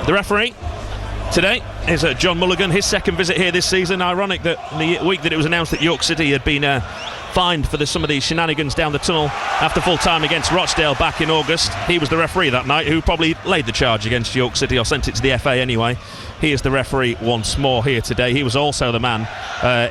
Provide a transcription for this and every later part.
The referee today is John Mulligan, his second visit here this season. Ironic that the week that it was announced that York City had been fined for some of these shenanigans down the tunnel after full time against Rochdale back in August. He was the referee that night who probably laid the charge against York City, or sent it to the FA anyway. He is the referee once more here today. He was also the man,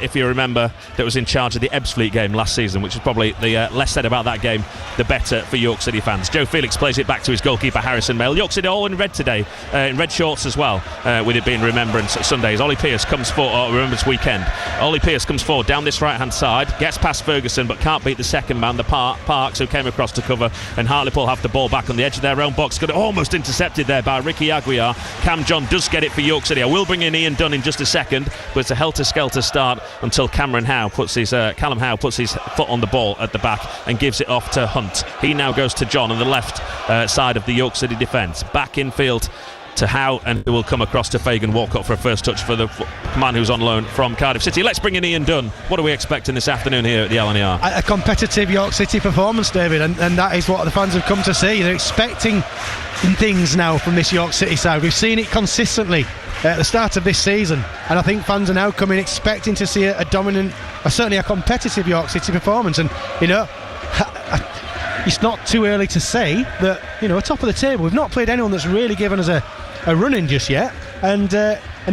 if you remember, that was in charge of the Ebbsfleet game last season, which is probably the less said about that game, the better for York City fans. Joe Felix plays it back to his goalkeeper Harrison Mail. York City all in red today, in red shorts as well, with it being Remembrance Sundays. Ollie Pearce comes forward, Remembrance weekend. Ollie Pearce comes forward down this right hand side, gets past Ferguson but can't beat the second man, the Parks, who came across to cover, and Hartlepool have the ball back on the edge of their own box. Got it almost intercepted there by Ricky Aguiar. Cam John does get it for York City. I will bring in Ian Dunn in just a second, but it's a helter-skelter start until Callum Howe puts his foot on the ball at the back and gives it off to Hunt. He now goes to John on the left side of the York City defence. Back in field to Howe, and it will come across to Fagan Walcott for a first touch for the man who's on loan from Cardiff City. Let's bring in Ian Dunn. What are we expecting this afternoon here at the LNER? A competitive York City performance, David, and that is what the fans have come to see. They're expecting things now from this York City side. We've seen it consistently at the start of this season, and I think fans are now coming expecting to see a dominant, or certainly a competitive York City performance. And it's not too early to say that, top of the table, we've not played anyone that's really given us a run-in just yet, and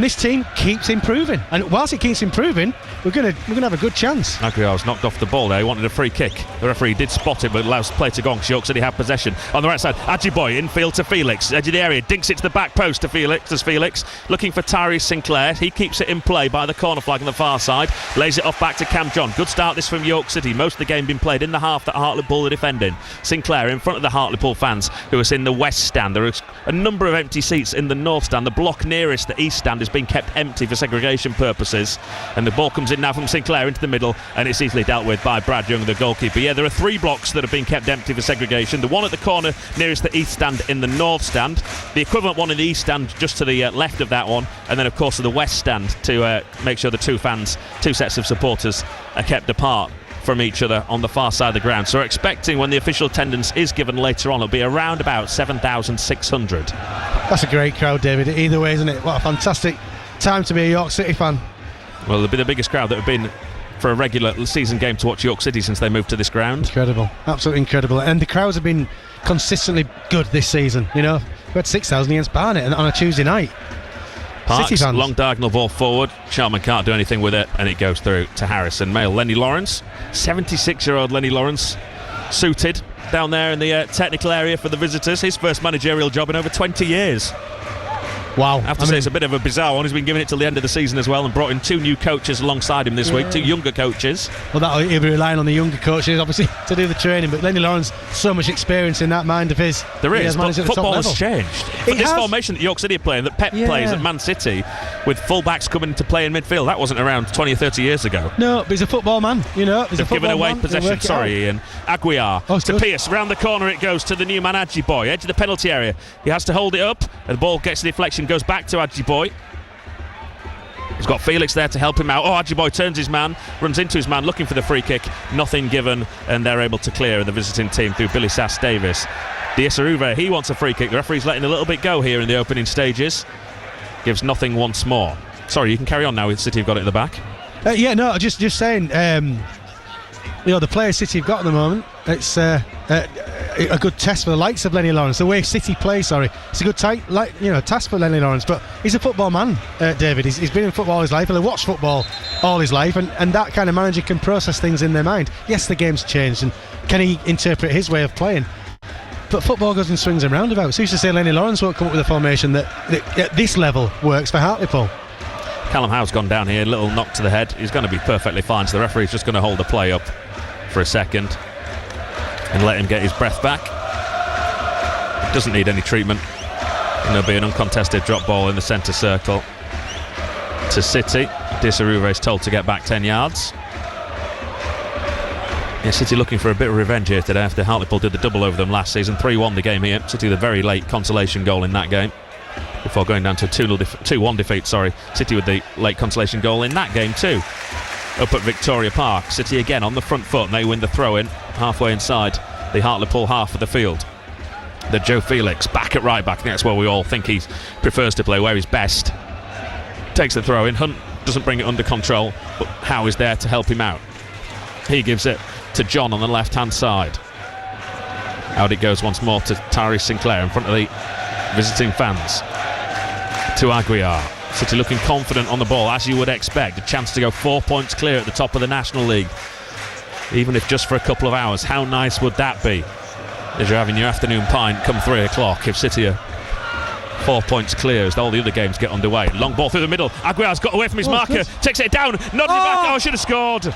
this team keeps improving, and whilst it keeps improving, we're gonna have a good chance. Aguiar was knocked off the ball there. He wanted a free kick. The referee did spot it, but allows play to go on because York City have possession. On the right side, Ajiboy infield to Felix, edge of the area, dinks it to the back post to Felix, looking for Tyrese Sinclair. He keeps it in play by the corner flag on the far side, lays it off back to Cam John. Good start this from York City. Most of the game been played in the half that Hartlepool are defending. Sinclair in front of the Hartlepool fans who are in the west stand. There are a number of empty seats in the north stand. The block nearest the east stand has been kept empty for segregation purposes, and the ball comes in now from Sinclair into the middle, and it's easily dealt with by Brad Young, the goalkeeper. Yeah, there are 3 blocks that have been kept empty for segregation. The one at the corner nearest the east stand in the north stand, the equivalent one in the east stand just to the left of that one, and then of course the west stand to make sure the two sets of supporters are kept apart from each other on the far side of the ground. So we're expecting, when the official attendance is given later on, it'll be around about 7,600. That's a great crowd, David, either way, isn't it? What a fantastic time to be a York City fan. Well, it'll be the biggest crowd that have been for a regular season game to watch York City since they moved to this ground. Incredible, absolutely incredible. And the crowds have been consistently good this season. We had 6,000 against Barnet on a Tuesday night. Parks, long diagonal ball forward. Sharman can't do anything with it, and it goes through to Harrison Mail. Lenny Lawrence, 76-year-old Lenny Lawrence, suited down there in the technical area for the visitors. His first managerial job in over 20 years. Wow. I have to say it's a bit of a bizarre one. He's been given it till the end of the season as well, and brought in 2 new coaches alongside him this week, 2 younger coaches. Well, he'll be relying on the younger coaches obviously to do the training, but Lenny Lawrence, so much experience in that mind of his. There is, but football has changed. But this formation that York City are playing, that Pep plays at Man City, with full-backs coming into play in midfield, that wasn't around 20 or 30 years ago. No, but he's a football man, They've given away possession, Ian. Aguiar to Pearce, round the corner it goes to the new man Ajiboy, edge of the penalty area. He has to hold it up, and the ball gets the deflection, goes back to Ajiboy. He's got Felix there to help him out. Ajiboy turns his man, runs into his man looking for the free kick, nothing given, and they're able to clear the visiting team through Billy Sass Davis. Diasaruve, he wants a free kick. The referee's letting a little bit go here in the opening stages. Gives nothing once more. Sorry, you can carry on now with City have got it at the back. Just saying, the players City have got at the moment, it's a good test for the likes of Lenny Lawrence. The way City play, it's a good task for Lenny Lawrence. But he's a football man, David. He's been in football all his life. He'll watch football all his life, and that kind of manager can process things in their mind. Yes, the game's changed, and can he interpret his way of playing? But football goes in swings and roundabouts. Who's to say Lenny Lawrence won't come up with a formation that at this level works for Hartlepool? Callum Howe's gone down here, little knock to the head. He's going to be perfectly fine, so the referee's just going to hold the play up for a second and let him get his breath back. Doesn't need any treatment, and there'll be an uncontested drop ball in the centre circle to City. Disaruve is told to get back 10 yards. Yeah, City looking for a bit of revenge here today after Hartlepool did the double over them last season. 3-1 the game here. City with a very late consolation goal in that game before going down to 2-1 defeat. City with the late consolation goal in that game too, up at Victoria Park. City again on the front foot, and they win the throw-in halfway inside the Hartlepool half of the field. the Joe Felix back at right back. I think that's where we all think he prefers to play, where he's best. Takes the throw in. Hunt doesn't bring it under control, but Howe is there to help him out. He gives it to John on the left hand side. Out it goes once more to Tyrese Sinclair in front of the visiting fans. To Aguiar. City looking confident on the ball, as you would expect. A chance to go 4 points clear at the top of the National League, even if just for a couple of hours. How nice would that be, as you're having your afternoon pint come 3 o'clock, if City are 4 points clear as all the other games get underway. Long ball through the middle. Aguiar's got away from his marker, takes it down, nodded it back. Oh, should have scored.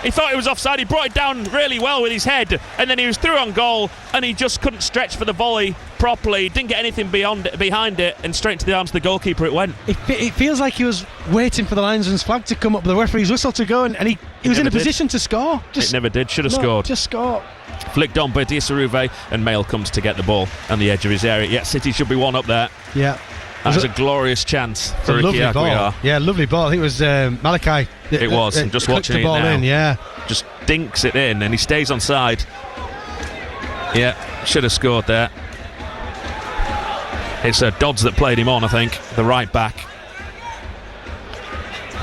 He thought it was offside. He brought it down really well with his head, and then he was through on goal, and he just couldn't stretch for the volley properly. Didn't get anything behind it, and straight into the arms of the goalkeeper it went. It feels like he was waiting for the linesman's flag to come up, the referee's whistle to go, and he was in a position to score. It never did. Should have scored. Just score. Flicked on by Diasaruve, and Mail comes to get the ball on the edge of his area. Yet City should be one up there. Yeah. That was a glorious chance for Ricky Aguiar. Ball. Yeah, lovely ball. I think it was Malachi. It was. I'm just watching the it ball now. In, yeah. Just dinks it in, and he stays on side. Yeah, should have scored there. It's Dodds that played him on, I think, the right back.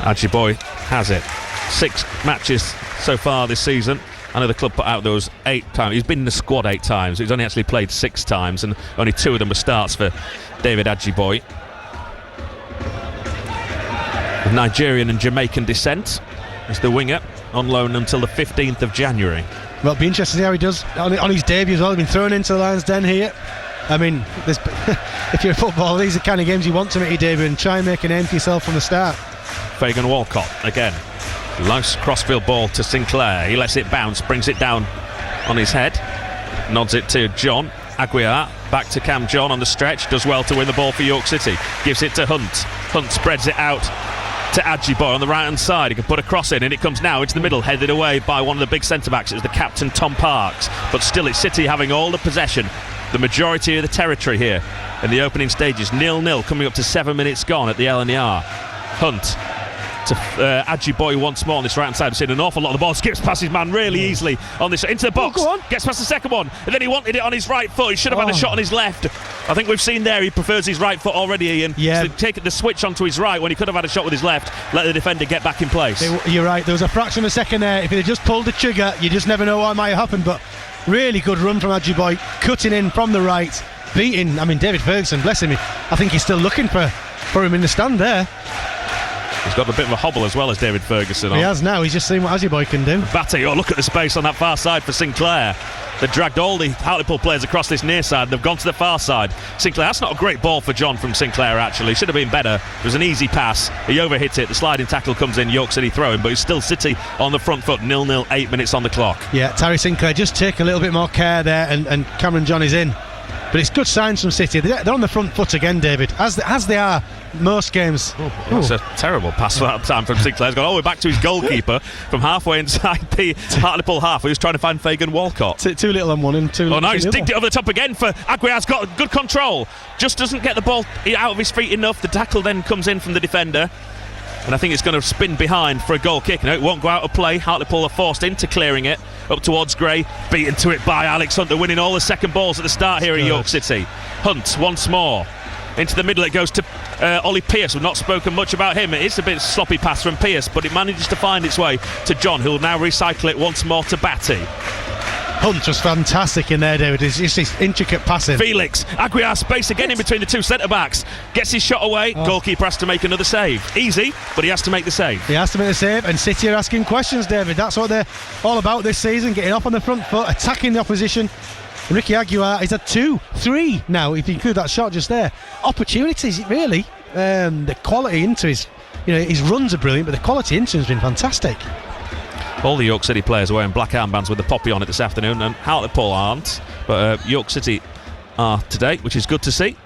Ajiboye has it. 6 matches so far this season. I know the club put out those 8 times. He's been in the squad 8 times. He's only actually played 6 times, and only 2 of them were starts for David Ajiboye. Of Nigerian and Jamaican descent as the winger, on loan until the 15th of January. Well, it'll be interesting to see how he does on his debut as well. He's been thrown into the Lions' Den here. I mean, if you're a footballer, these are the kind of games you want to make your debut and try and make a name for yourself from the start. Fagan Walcott again. Nice crossfield ball to Sinclair. He lets it bounce, brings it down on his head, nods it to John Aguiar. Back to Cam John on the stretch. Does well to win the ball for York City. Gives it to Hunt. Hunt spreads it out to Ajiboye on the right hand side. He can put a cross in, and it comes now into the middle, headed away by one of the big centre backs. It's the captain, Tom Parks. But still, it's City having all the possession, the majority of the territory here in the opening stages. 0-0 coming up to 7 minutes gone at the LNER. Hunt to Ajiboye once more on this right hand side. We've seen an awful lot of the ball. Skips past his man really easily on this, into the box. Gets past the second one, and then he wanted it on his right foot. He should have had a shot on his left. I think we've seen there he prefers his right foot already, Ian. Yeah. So take the switch onto his right when he could have had a shot with his left. Let the defender get back in place. You're right. There was a fraction of a second there. If he'd just pulled the trigger, you just never know what might have happened. But really good run from Ajiboye, cutting in from the right, beating. I mean, David Ferguson, bless him. I think he's still looking for him in the stand there. He's got a bit of a hobble as well as David Ferguson on. He has now. He's just seen what Ajiboye can do. Batty, look at the space on that far side for Sinclair. They've dragged all the Hartlepool players across this near side. They've gone to the far side. Sinclair, that's not a great ball for John from Sinclair, actually. Should have been better. It was an easy pass. He overhit it. The sliding tackle comes in. York City throwing, but it's still City on the front foot. 0-0, 8 minutes on the clock. Yeah, Tyrese Sinclair just take a little bit more care there, and Cameron John is in. But it's good signs from City. They're on the front foot again, David, as they are most games. That's a terrible pass for that time from Sinclair. He's gone all the way back to his goalkeeper from halfway inside the Hartlepool half. He was trying to find Fagan Walcott. Too little on one and too little. Oh, now he's digged it over the top again for Aguiar's got good control. Just doesn't get the ball out of his feet enough. The tackle then comes in from the defender. And I think it's going to spin behind for a goal kick. No, it won't go out of play. Hartlepool are forced into clearing it up towards Gray. Beaten to it by Alex Hunt. They're winning all the second balls at the start here in York City. Hunt once more. Into the middle it goes to Ollie Pearce. We've not spoken much about him. It is a bit sloppy pass from Pearce, but it manages to find its way to John, who will now recycle it once more to Batty. Hunt was fantastic in there, David. It's just his intricate passing. Felix, Aguiar space again in between the two centre-backs. Gets his shot away. Goalkeeper has to make another save. Easy, but he has to make the save. He has to make the save, and City are asking questions, David. That's what they're all about this season, getting off on the front foot, attacking the opposition. And Ricky Aguiar, he's had 2-3 now, if you include that shot just there. Opportunities, really. The quality into his runs are brilliant, but the quality into him has been fantastic. All the York City players are wearing black armbands with the poppy on it this afternoon, and Hartlepool aren't, but York City are today, which is good to see.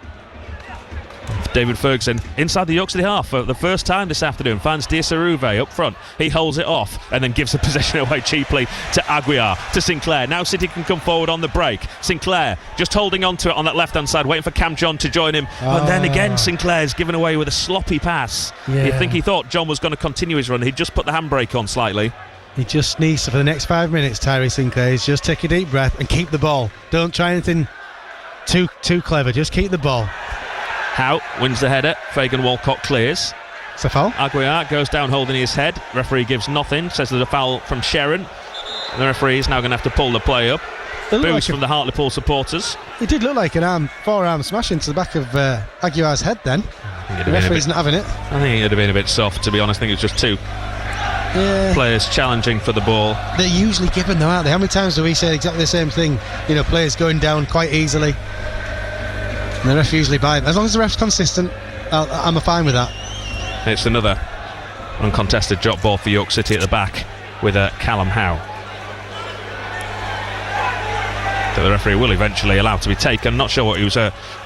David Ferguson inside the York City half for the first time this afternoon finds Diasaruve up front. He holds it off and then gives the possession away cheaply to Aguiar, to Sinclair. Now City can come forward on the break. Sinclair just holding on to it on that left hand side, waiting for Cam John to join him, and then again Sinclair's given away with a sloppy pass. You think he thought John was going to continue his run. He'd just put the handbrake on slightly. He just needs to, for the next 5 minutes, Tyrese Sinclair, just take a deep breath and keep the ball. Don't try anything too clever. Just keep the ball. Howe wins the header. Fagan Walcott clears. It's a foul. Aguiar goes down holding his head. Referee gives nothing. Says there's a foul from Sharon. And the referee is now going to have to pull the play up. Boos from the Hartlepool supporters. It did look like an forearm smash into the back of Aguiar's head then. The referee's not having it. I think it would have been a bit soft, to be honest. I think it was just two players challenging for the ball. They're usually given though, aren't they? How many times do we say exactly the same thing? Players going down quite easily. And the ref usually by them. As long as the ref's consistent, I'm fine with that. It's another uncontested drop ball for York City at the back with Callum Howe. That the referee will eventually allow to be taken. Not sure what he was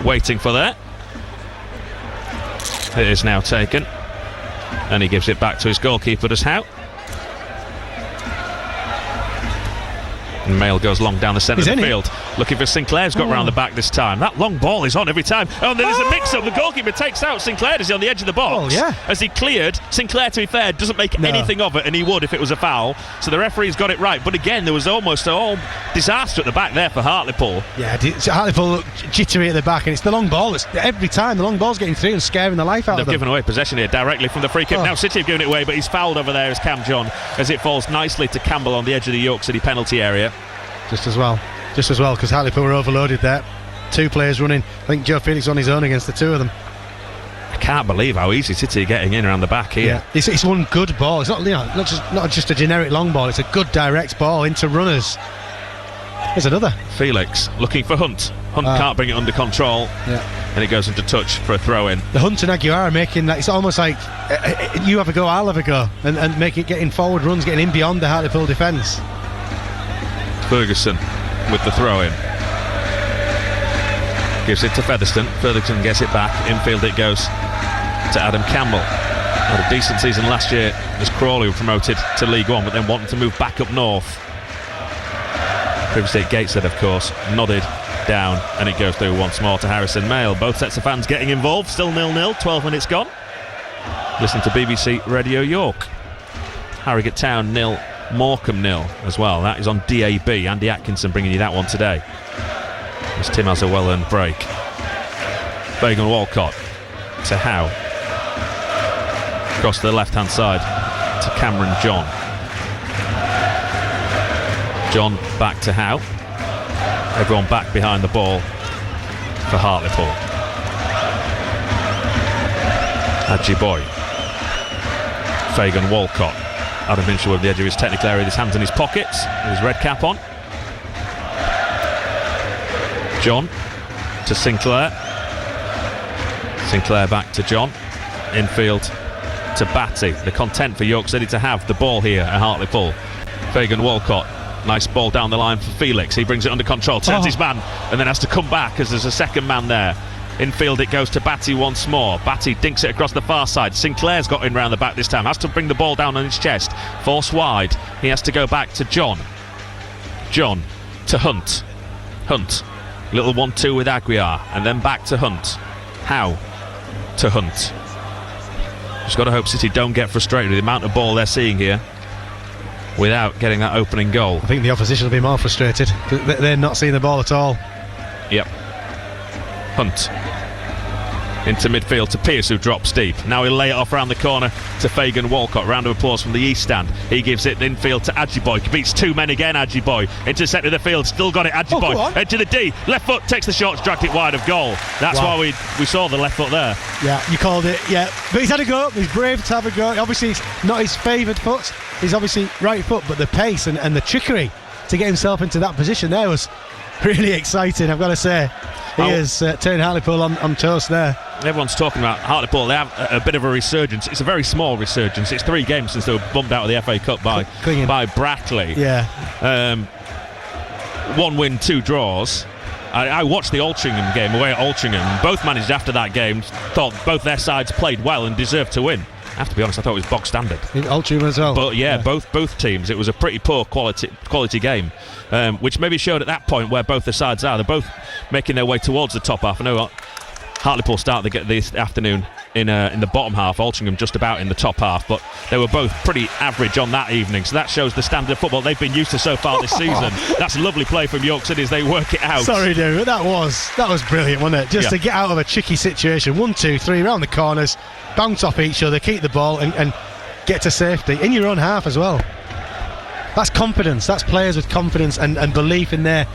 waiting for there. It is now taken. And he gives it back to his goalkeeper, does Howe. And Mail goes long down the centre of the field, looking for Sinclair's got round the back this time. That long ball is on every time. Oh, and there's a mix-up. The goalkeeper takes out Sinclair as he's on the edge of the box. As he cleared, Sinclair, to be fair, doesn't make anything of it, and he would if it was a foul. So the referee's got it right. But again, there was almost a whole disaster at the back there for Hartlepool. Yeah, Hartlepool look jittery at the back, and it's the long ball. Every time the long ball's getting through and scaring the life out of them. They've given away possession here directly from the free kick. Now City have given it away, but he's fouled over there as Cam John, as it falls nicely to Campbell on the edge of the York City penalty area. Just as well, because Hartlepool were overloaded there. Two players running. I think Joe Felix on his own against the two of them. I can't believe how easy City are getting in around the back here. Yeah. It's one good ball. It's not not just a generic long ball. It's a good direct ball into runners. There's another. Felix looking for Hunt. Hunt can't bring it under control. And it goes into touch for a throw-in. The Hunt and Aguiar are making that. It's almost like you have a go, I'll have a go, and getting forward runs, getting in beyond the Hartlepool defence. Ferguson with the throw-in. Gives it to Featherstone. Featherstone gets it back. Infield it goes to Adam Campbell. Had a decent season last year as Crawley were promoted to League One, but then wanting to move back up north. Previously at Gateshead, of course, nodded down, and it goes through once more to Harrison Mail. Both sets of fans getting involved. Still 0-0, 12 minutes gone. Listen to BBC Radio York. Harrogate Town 0, Morecambe 0 as well. That is on DAB. Andy Atkinson bringing you that one today, as Tim has a well-earned break. Fagan Walcott to Howe. Across to the left-hand side to Cameron John. John back to Howe. Everyone back behind the ball for Hartlepool. Hadji Boy. Fagan Walcott. Adam Hinshaw at the edge of his technical area, his hands in his pockets, with his red cap on. John to Sinclair. Sinclair back to John. Infield to Batty. The content for York City to have the ball here at Hartlepool. Fagan Walcott. Nice ball down the line for Felix. He brings it under control, turns his man, and then has to come back as there's a second man there. Infield it goes to Batty once more. Batty dinks it across the far side. Sinclair's got in round the back this time. Has to bring the ball down on his chest. Force wide. He has to go back to John. John to Hunt. Hunt. Little 1-2 with Aguiar. And then back to Hunt. Howe to Hunt. Just got to hope City don't get frustrated with the amount of ball they're seeing here without getting that opening goal. I think the opposition will be more frustrated. They're not seeing the ball at all. Yep. Hunt into midfield to Pearce, who drops deep. Now he'll lay it off round the corner to Fagan Walcott. Round of applause from the East Stand. He gives it infield to Adjiboy. Beats two men again, Adjiboy. Into the field, still got it, Adjiboy. Into the D. Left foot, takes the shot, dragged it wide of goal. That's why we saw the left foot there. Yeah, you called it, yeah. But he's had a go, he's brave to have a go. Obviously, it's not his favoured foot. He's obviously right foot, but the pace and the trickery to get himself into that position there was really exciting, I've got to say. He has turned Hartlepool on toast there. Everyone's talking about Hartlepool. They have a bit of a resurgence. It's a very small resurgence. It's 3 games since they were bumped out of the FA Cup by Brackley. Yeah. 1 win, 2 draws. I watched the Altrincham game away at Altrincham. Both managers after that game thought both their sides played well and deserved to win. I have to be honest, I thought it was bog standard. In Altrincham as well. But yeah, both teams, it was a pretty poor quality game, which maybe showed at that point where both the sides are. They're both making their way towards the top half. I know Hartlepool start this afternoon in the bottom half, Altrincham just about in the top half, but they were both pretty average on that evening, so that shows the standard of football they've been used to so far this season. That's lovely play from York City as they work it out. Sorry, dude, that was brilliant, wasn't it? Just to get out of a tricky situation. 1, 2, 3 round the corners, bounce off each other, keep the ball and get to safety in your own half as well. That's confidence. That's players with confidence and belief in their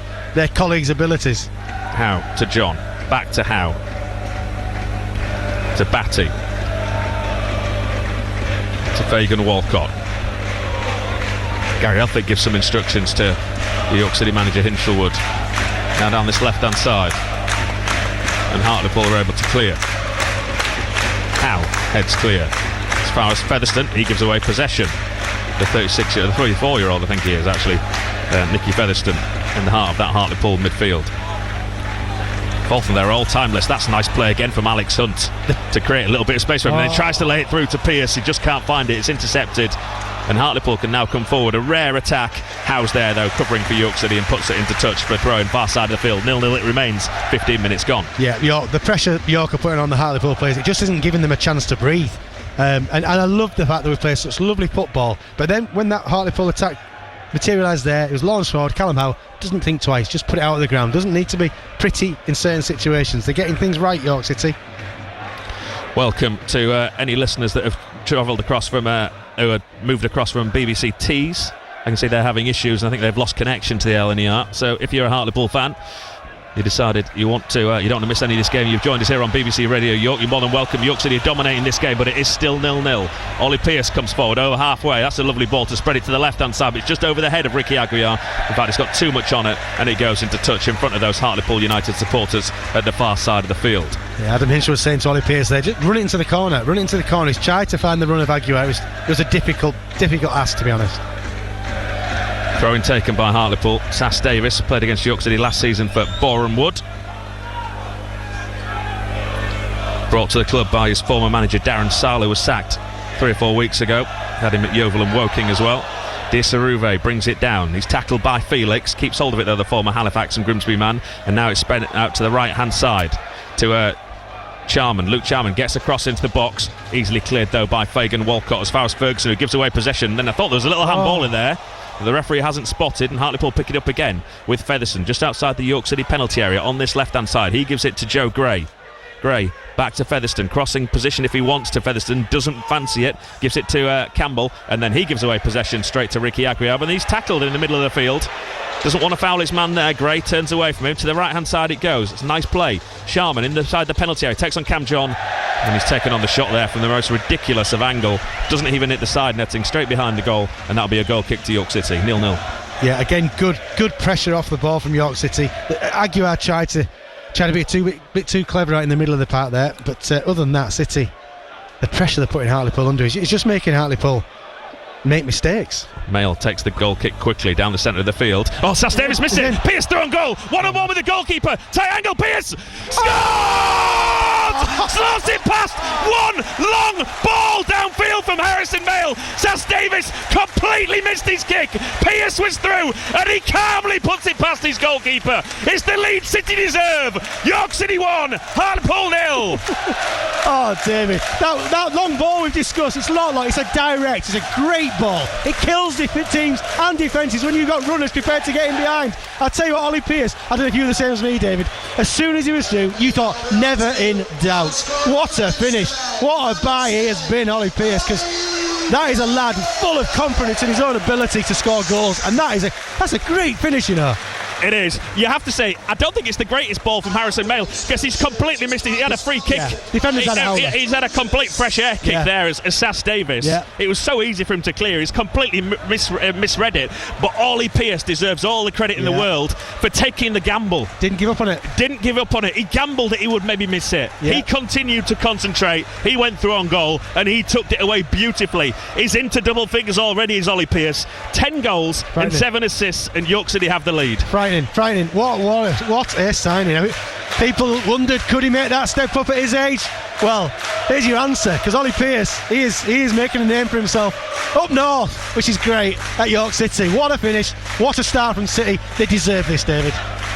colleagues' abilities. Howe to John, back to Howe, to Batty, to Fagan Walcott. Gary Elphick gives some instructions to the York City manager Hinshelwood. Now down this left hand side, and Hartlepool are able to clear. Howe heads clear as far as Featherstone. He gives away possession. The 34-year-old, I think he is actually, Nicky Featherstone, in the heart of that Hartlepool midfield. Both of their all-time list. That's a nice play again from Alex Hunt to create a little bit of space for him. And then he tries to lay it through to Pearce. He just can't find it. It's intercepted. And Hartlepool can now come forward. A rare attack. Howe's there, though, covering for York City and puts it into touch for a throw in far side of the field. 0-0 it remains. 15 minutes gone. Yeah, the pressure York are putting on the Hartlepool players, it just isn't giving them a chance to breathe. And I love the fact that we play such lovely football. But then when that Hartlepool attack materialised there, it was Lawrence Ford, Callum Howe doesn't think twice, just put it out of the ground. Doesn't need to be pretty in certain situations. They're getting things right, York City. Welcome to any listeners that have travelled across from who had moved across from BBC Tees. I can see they're having issues, and I think they've lost connection to the LNER. So if you're a Hartlepool fan, you decided you want to, you don't want to miss any of this game, you've joined us here on BBC Radio York, you're more than welcome. York City are dominating this game, but it is still 0-0. Ollie Pearce comes forward over halfway. That's a lovely ball to spread it to the left hand side, but it's just over the head of Ricky Aguiar. In fact, it's got too much on it, and it goes into touch in front of those Hartlepool United supporters at the far side of the field. Yeah, Adam Hinch was saying to Ollie Pearce there, just run it into the corner. He's tried to find the run of Aguiar. It was a difficult ask, to be honest. Throw-in taken by Hartlepool. Sass Davis played against York City last season for Boreham Wood. Brought to the club by his former manager Darren Sale, who was sacked 3 or 4 weeks ago. Had him at Yeovil and Woking as well. Disaruve brings it down. He's tackled by Felix. Keeps hold of it though, the former Halifax and Grimsby man. And now it's spread out to the right-hand side to Charman. Luke Charman gets across into the box. Easily cleared though by Fagan Walcott as far as Ferguson, who gives away possession. Then I thought there was a little handball in there. The referee hasn't spotted, and Hartlepool pick it up again with Featherstone just outside the York City penalty area on this left-hand side. He gives it to Joe Gray. Gray back to Featherstone, crossing position if he wants to. Featherstone doesn't fancy it, gives it to Campbell, and then he gives away possession straight to Ricky Aguiar, but he's tackled in the middle of the field. Doesn't want to foul his man there. Gray turns away from him. To the right-hand side it goes. It's a nice play. Sharman inside the penalty area, takes on Cam John, and he's taken on the shot there from the most ridiculous of angle. Doesn't even hit the side netting, straight behind the goal, and that'll be a goal kick to York City. 0-0. Yeah, again, good pressure off the ball from York City. Aguiar tried to be a bit too clever right in the middle of the park there, but other than that, City, the pressure they're putting Hartlepool under is just making Hartlepool make mistakes. Mail takes the goal kick quickly down the centre of the field. Oh, Sass Davis missed it. Pearce through on goal. 1-on-1 with the goalkeeper. Tight angle. Pearce scores! Slots it past. One long ball downfield from Harrison Mail. Sass Davis completely missed his kick. Pearce was through, and he calmly puts it past his goalkeeper. It's the lead City deserve. York City 1, Hartlepool 0. Oh, David, that long ball we've discussed, it's not like it's a direct, it's a great ball. It kills teams and defences when you've got runners prepared to get in behind. I'll tell you what, Ollie Pearce, I don't know if you were the same as me, David, as soon as he was through, you thought, never in doubt. What a finish, what a buy he has been, Ollie Pearce, because that is a lad full of confidence in his own ability to score goals, and that's a great finish, you know. It is. You have to say, I don't think it's the greatest ball from Harrison Mail, because he's completely missed it. He had a free kick. Yeah. He's had a complete fresh air kick there as Sass Davis. Yeah. It was so easy for him to clear. He's completely misread it. But Ollie Pearce deserves all the credit in the world for taking the gamble. Didn't give up on it. He gambled that he would maybe miss it. Yeah. He continued to concentrate. He went through on goal, and he tucked it away beautifully. He's into double figures already, is Ollie Pearce. 10 goals and 7 assists, and York City have the lead. Frightening. What a signing. I mean, people wondered, could he make that step up at his age? Well, here's your answer, because Ollie Pearce, he is making a name for himself up north, which is great at York City. What a finish, what a start from City. They deserve this, David.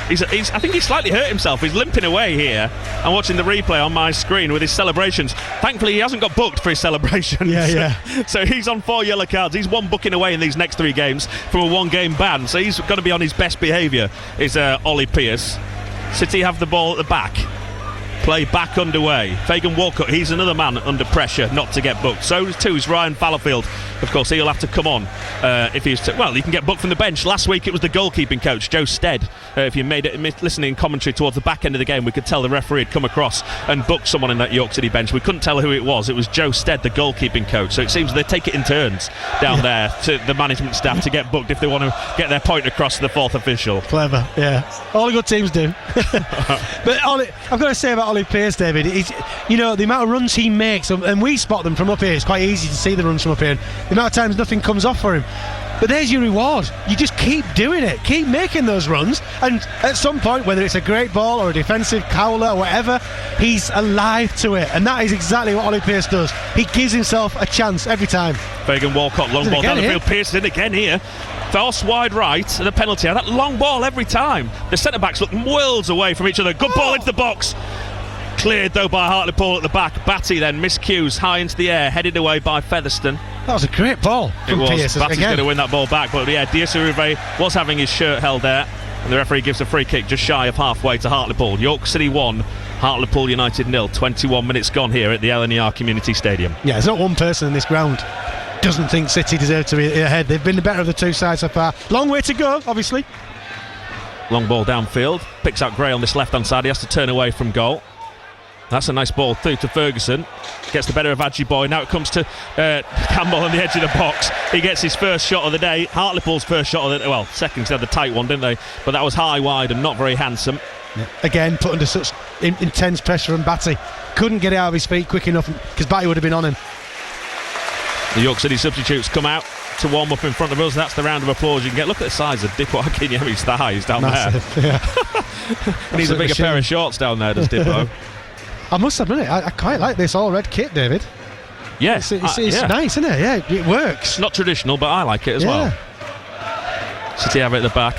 I think he slightly hurt himself. He's limping away here. I'm watching the replay on my screen with his celebrations. Thankfully, he hasn't got booked for his celebrations. Yeah. So he's on 4 yellow cards. He's one booking away in these next 3 games from a 1-game ban. So he's going to be on his best behaviour, is Ollie Pearce. City have the ball at the back. Play back underway. Fagan Walcott, he's another man under pressure not to get booked. So too is Ryan Fallowfield. Of course, he'll have to come on if he's he can get booked from the bench. Last week it was the goalkeeping coach, Joe Stead. If you made it listening commentary towards the back end of the game, we could tell the referee had come across and booked someone in that York City bench. We couldn't tell who it was. It was Joe Stead, the goalkeeping coach. So it seems they take it in turns down there to the management staff to get booked if they want to get their point across to the 4th official. Clever, yeah. All the good teams do. But I've got to say about Ollie Pearce, David, the amount of runs he makes, and we spot them from up here. It's quite easy to see the runs from up here. The amount of times nothing comes off for him. But there's your reward. You just keep doing it. Keep making those runs. And at some point, whether it's a great ball or a defensive cowler or whatever, he's alive to it. And that is exactly what Ollie Pearce does. He gives himself a chance every time. Fagan Walcott, long ball down the field. Pearce in again here. Force wide right, and a penalty. That long ball every time. The centre-backs look worlds away from each other. Good ball into the box. Cleared though by Hartlepool at the back. Batty then miscues high into the air, headed away by Featherstone. That was a great ball from Pearce. Batty's going to win that ball back, but yeah, Diasuruve was having his shirt held there, and the referee gives a free kick just shy of halfway to Hartlepool. York City 1, Hartlepool United 0. 21 minutes gone here at the LNER Community Stadium. Yeah, there's not one person in this ground doesn't think City deserve to be ahead. They've been the better of the two sides so far. Long way to go, obviously. Long ball downfield, picks out Gray on this left-hand side. He has to turn away from goal. That's a nice ball through to Ferguson. Gets the better of Adji Boy. Now it comes to Campbell on the edge of the box. He gets his first shot of the day. Hartlepool's first shot of the second, because they had the tight one, didn't they? But that was high, wide, and not very handsome. Yeah. Again, put under such intense pressure from Batty. Couldn't get it out of his feet quick enough, because Batty would have been on him. The York City substitutes come out to warm up in front of us. That's the round of applause you can get. Look at the size of Dipo Akinyemi's thighs down Massive, there. Yeah. He needs a bigger pair of shorts down there, does Dipo. I must admit, I quite like this all red kit, David. Yes, it's nice, isn't it? Yeah, it works. Not traditional, but I like it as well. City have it at the back.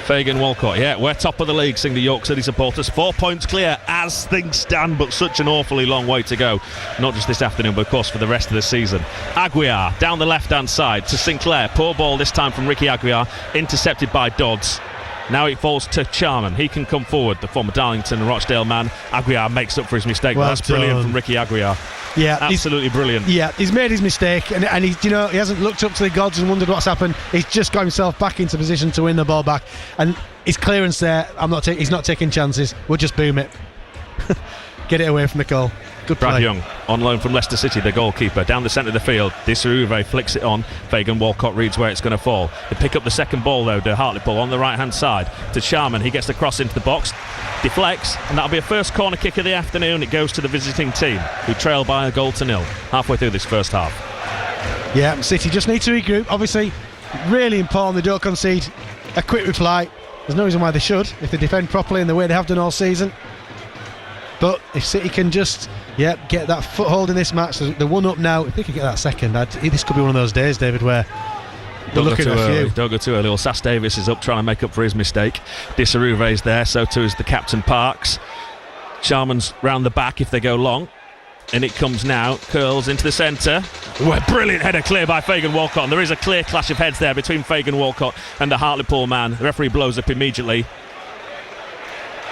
Fagan Walcott, we're top of the league, sing the York City supporters. 4 points clear as things stand, but such an awfully long way to go. Not just this afternoon, but of course for the rest of the season. Aguiar down the left-hand side to Sinclair. Poor ball this time from Ricky Aguiar, intercepted by Dodds. Now it falls to Charman. He can come forward, the former Darlington and Rochdale man. Aguiar makes up for his mistake. Well, that's brilliant from Ricky Aguiar. Yeah, absolutely brilliant. Yeah, he's made his mistake, and he hasn't looked up to the gods and wondered what's happened. He's just got himself back into position to win the ball back, and his clearance there. He's not taking chances. We'll just boom it, get it away from the goal. Good play. Brad Young on loan from Leicester City, the goalkeeper, down the centre of the field. Diasuruve flicks it on. Fagan Walcott reads where it's going to fall. They pick up the second ball though to Hartlepool on the right hand side to Sharman. He gets the cross into the box, deflects, and that'll be a first corner kick of the afternoon. It goes to the visiting team, who trail by 1-0 halfway through this first half. Yeah, City just need to regroup. Obviously, really important they don't concede a quick reply. There's no reason why they should if they defend properly in the way they have done all season. But if City can just get that foothold in this match, they're 1-up now. If they could get that second, this could be one of those days, David, where we're looking at a few. Don't go too early. Well, Sass Davis is up trying to make up for his mistake. Diasuruve's there, so too is the captain Parks. Sharman's round the back if they go long. And it comes now, curls into the centre. Brilliant header clear by Fagan Walcott. And there is a clear clash of heads there between Fagan Walcott and the Hartlepool man. The referee blows up immediately.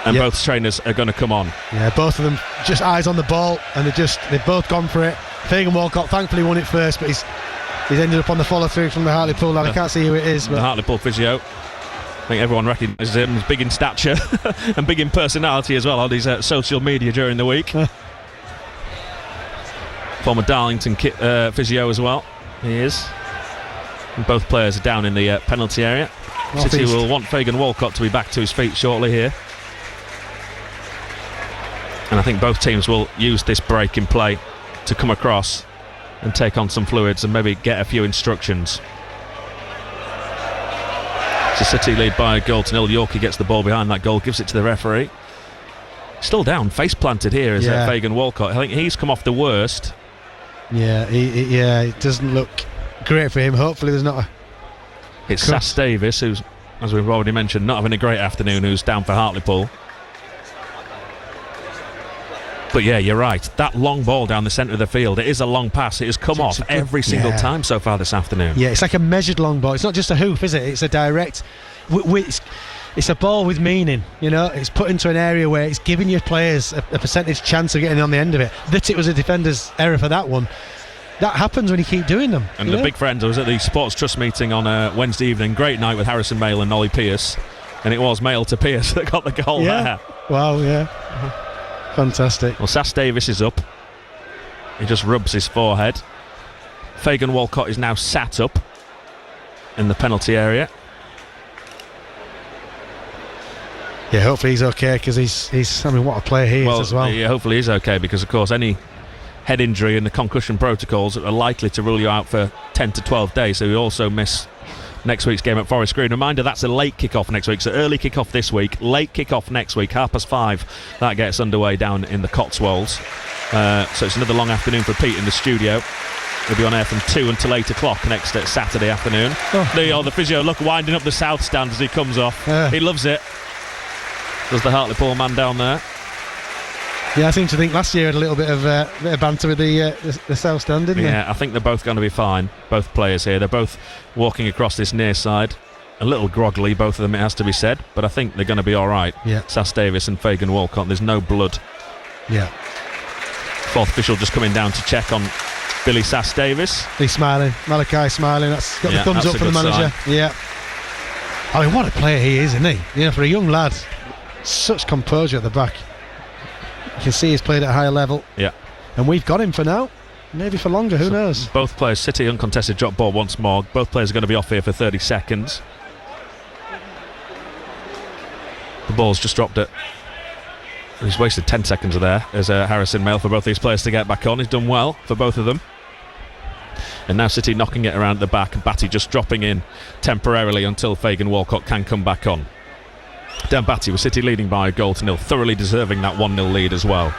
And both trainers are going to come on. Yeah, both of them just eyes on the ball, and they've both gone for it. Fagan Walcott thankfully won it first, but he's ended up on the follow through from the Hartlepool lad. I can't see who it is. But the Hartlepool physio. I think everyone recognises him. He's big in stature and big in personality as well on his social media during the week. Former Darlington physio as well. He is. And both players are down in the penalty area. City will want Fagan Walcott to be back to his feet shortly here. And I think both teams will use this break in play to come across and take on some fluids and maybe get a few instructions. So City lead by 1-0. Yorkie gets the ball behind that goal, gives it to the referee. Still down, face planted here is Fagan Walcott. I think he's come off the worst. Yeah, it doesn't look great for him. Hopefully there's not a... It's Sass Davis who's as we've already mentioned, not having a great afternoon, who's down for Hartlepool. But yeah, you're right. That long ball down the centre of the field, it is a long pass. It has come off every single time so far this afternoon. Yeah, it's like a measured long ball. It's not just a hoop, is it? It's a direct... It's a ball with meaning, you know. It's put into an area where it's giving your players a percentage chance of getting on the end of it. That it was a defender's error for that one. That happens when you keep doing them. And the big friends, I was at the Sports Trust meeting on Wednesday evening. Great night with Harrison Mayle and Ollie Pearce. And it was Mayle to Pearce that got the goal there. Wow, yeah. Fantastic. Well, Sass Davis is up. He just rubs his forehead. Fagan Walcott is now sat up in the penalty area. Yeah, hopefully he's okay, because he's I mean, what a player he is as well. Yeah, hopefully he's okay, because of course any head injury and the concussion protocols are likely to rule you out for 10 to 12 days, so we also miss next week's game at Forest Green. Reminder, that's a late kick-off next week, so early kick-off this week, late kick-off next week, 5:30. That gets underway down in the Cotswolds. So it's another long afternoon for Pete in the studio. He'll be on air from 2 until 8 o'clock next Saturday afternoon. The physio, look, winding up the south stand as he comes off. He loves it. Does the Hartlepool man down there. Yeah, I seem to think last year had a little bit of banter with the south stand, didn't they? Yeah, I think they're both going to be fine, both players here. They're both walking across this near side. A little groggily, both of them, it has to be said, but I think they're going to be all right. Yeah. Sass Davis and Fagan Walcott, there's no blood. Yeah. Fourth official just coming down to check on Billy Sass Davis. He's smiling. Malachi smiling. That's got the thumbs up for the manager. Sign. Yeah. I mean, what a player he is, isn't he? You know, for a young lad, such composure at the back. You can see he's played at a higher level. Yeah. And we've got him for now. Maybe for longer, who knows? Both players, City uncontested drop ball once more. Both players are going to be off here for 30 seconds. The ball's just dropped it. He's wasted 10 seconds of there. There's Harrison Mayle for both these players to get back on. He's done well for both of them. And now City knocking it around the back. Batty just dropping in temporarily until Fagan Walcott can come back on. Dan Batty with City leading by a goal to nil, thoroughly deserving that 1-0 lead as well.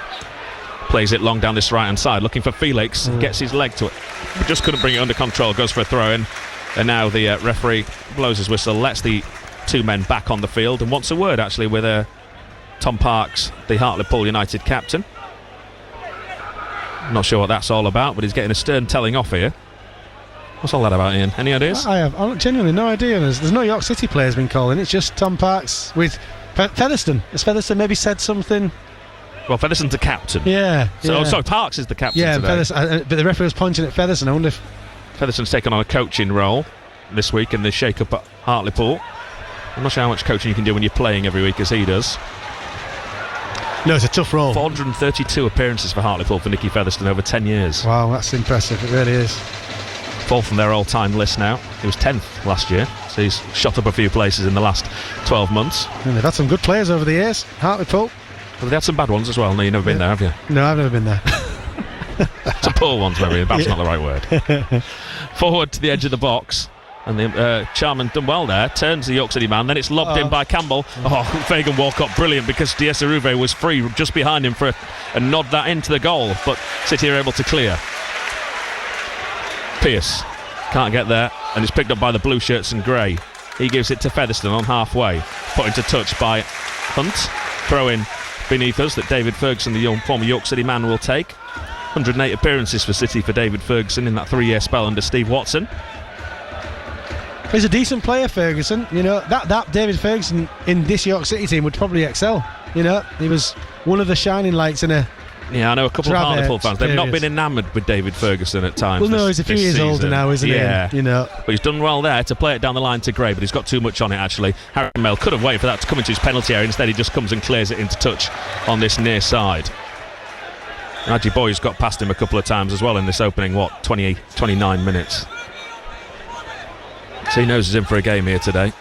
Plays it long down this right hand side, looking for Felix, gets his leg to it, but just couldn't bring it under control, goes for a throw in, and now the referee blows his whistle, lets the two men back on the field, and wants a word actually with Tom Parks, the Hartlepool United captain. Not sure what that's all about, but he's getting a stern telling off here. What's all that about, Ian? Any ideas? I've genuinely no idea. There's no York City players been calling. It's just Tom Parks with Featherstone. Has Featherstone maybe said something? Well, Featherston's the captain. Yeah. So, sorry, Parks is the captain today. But the referee was pointing at Featherstone. I wonder if Featherston's taken on a coaching role this week in the shake-up at Hartlepool. I'm not sure how much coaching you can do when you're playing every week as he does. No, it's a tough role. 432 appearances for Hartlepool for Nicky Featherstone over 10 years. Wow, that's impressive. It really is. Fourth on their all-time list now. He was 10th last year, so he's shot up a few places in the last 12 months. And they've had some good players over the years, Hartlepool. But they've had some bad ones as well. No, you've never been there, have you? No, I've never been there. Some poor ones, maybe. Bad's not the right word. Forward to the edge of the box. And the Charman done well there. Turns the York City man. Then it's lobbed in by Campbell. Fagan Walcott, brilliant, because Diessaruve was free just behind him for a nod that into the goal. But City are able to clear. Pearce can't get there, and it's picked up by the blue shirts and grey. He gives it to Featherstone on halfway, put into touch by Hunt. Throw in beneath us that David Ferguson, the former York City man, will take. 108 appearances for City for David Ferguson in that 3-year spell under Steve Watson. He's a decent player, Ferguson. You know, that David Ferguson in this York City team would probably excel. You know, he was one of the shining lights in a... Yeah, I know a couple of Hartlepool fans. They've not been enamoured with David Ferguson at times. Well, no, he's a few years older now, isn't he? Yeah. You know. But he's done well there to play it down the line to Gray, but he's got too much on it, actually. Harry Mayle could have waited for that to come into his penalty area. Instead, he just comes and clears it into touch on this near side. Nadji Boy's got past him a couple of times as well in this opening, 29 minutes. So he knows he's in for a game here today.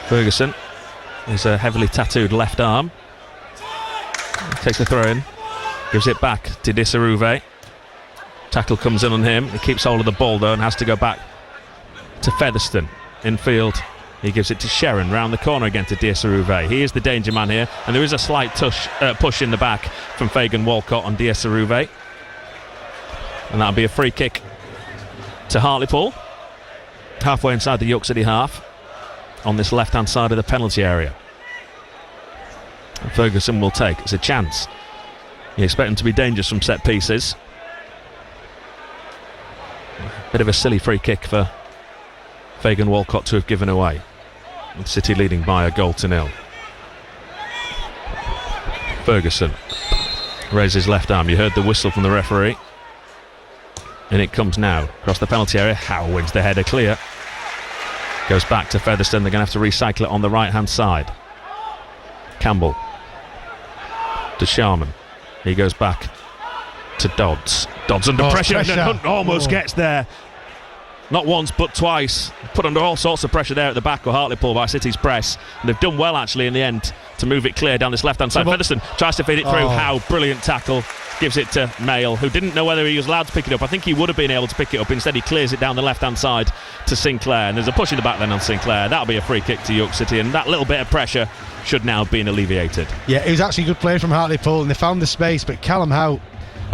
Ferguson, his heavily tattooed left arm. Takes the throw in, gives it back to Diessaruve. Tackle comes in on him. He keeps hold of the ball though and has to go back to Featherstone. Infield, he gives it to Sharon round the corner again to Diessaruve. He is the danger man here, and there is a slight push in the back from Fagan Walcott on Diessaruve. And that'll be a free kick to Hartlepool. Halfway inside the York City half. on this left-hand side of the penalty area. And Ferguson will take. It's a chance. You expect him to be dangerous from set pieces. Bit of a silly free kick for Fagan Walcott to have given away. With City leading by a 1-0. Ferguson raises his left arm. You heard the whistle from the referee. And it comes now across the penalty area. Howe wins the header clear. Goes back to Featherstone. They're going to have to recycle it on the right-hand side. Campbell to Sharman. He goes back to Dodds. Dodds under pressure. And Hunt almost gets there. Not once but twice. Put under all sorts of pressure there at the back of Hartlepool by City's press. And they've done well actually in the end to move it clear down this left-hand side. Featherstone tries to feed it through. Howe, brilliant tackle. Gives it to Mail, who didn't know whether he was allowed to pick it up. I think he would have been able to pick it up. Instead he clears it down the left-hand side to Sinclair. And there's a push in the back then on Sinclair. That'll be a free kick to York City. And that little bit of pressure should now have been alleviated. Yeah, it was actually a good play from Hartlepool. And they found the space. But Callum Howe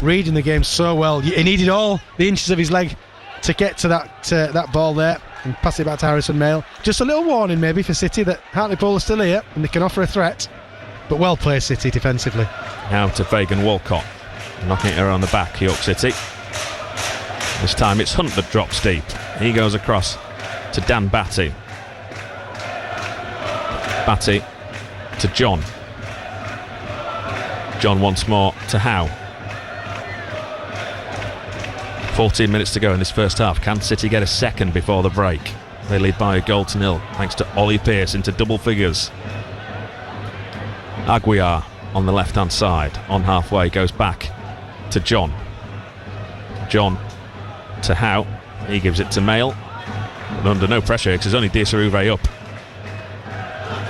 reading the game so well. He needed all the inches of his leg to get to that ball there and pass it back to Harrison Mail. Just a little warning maybe for City that Hartlepool are still here and they can offer a threat, but well played City defensively. Now to Fagan Walcott, knocking it around the back, York City. This time it's Hunt that drops deep. He goes across to Dan Batty. Batty to John. John once more to Howe. 14 minutes to go in this first half. Can City get a second before the break? They lead by a 0-0 thanks to Ollie Pearce into double figures. Aguiar on the left hand side, on halfway, goes back to John. John to Howe. He gives it to Mail. And under no pressure because there's only Diasaruve up.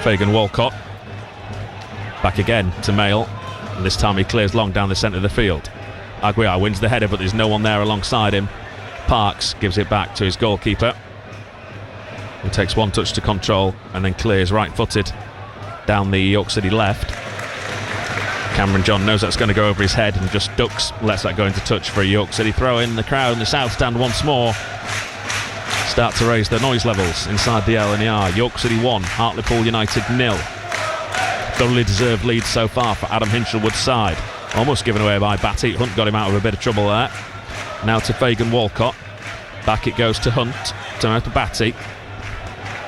Fagan Walcott back again to Mail. And this time he clears long down the centre of the field. Aguiar wins the header, but there's no one there alongside him. Parks gives it back to his goalkeeper, who takes one touch to control and then clears right-footed down the York City left. Cameron John knows that's going to go over his head and just ducks, lets that go into touch for a York City throw in. The crowd in the south stand once more start to raise their noise levels inside the L&R. York City 1, Hartlepool United 0. Thoroughly deserved lead so far for Adam Hinchelwood's side. Almost given away by Batty. Hunt got him out of a bit of trouble there. Now to Fagan Walcott. Back it goes to Hunt. Now to Batty.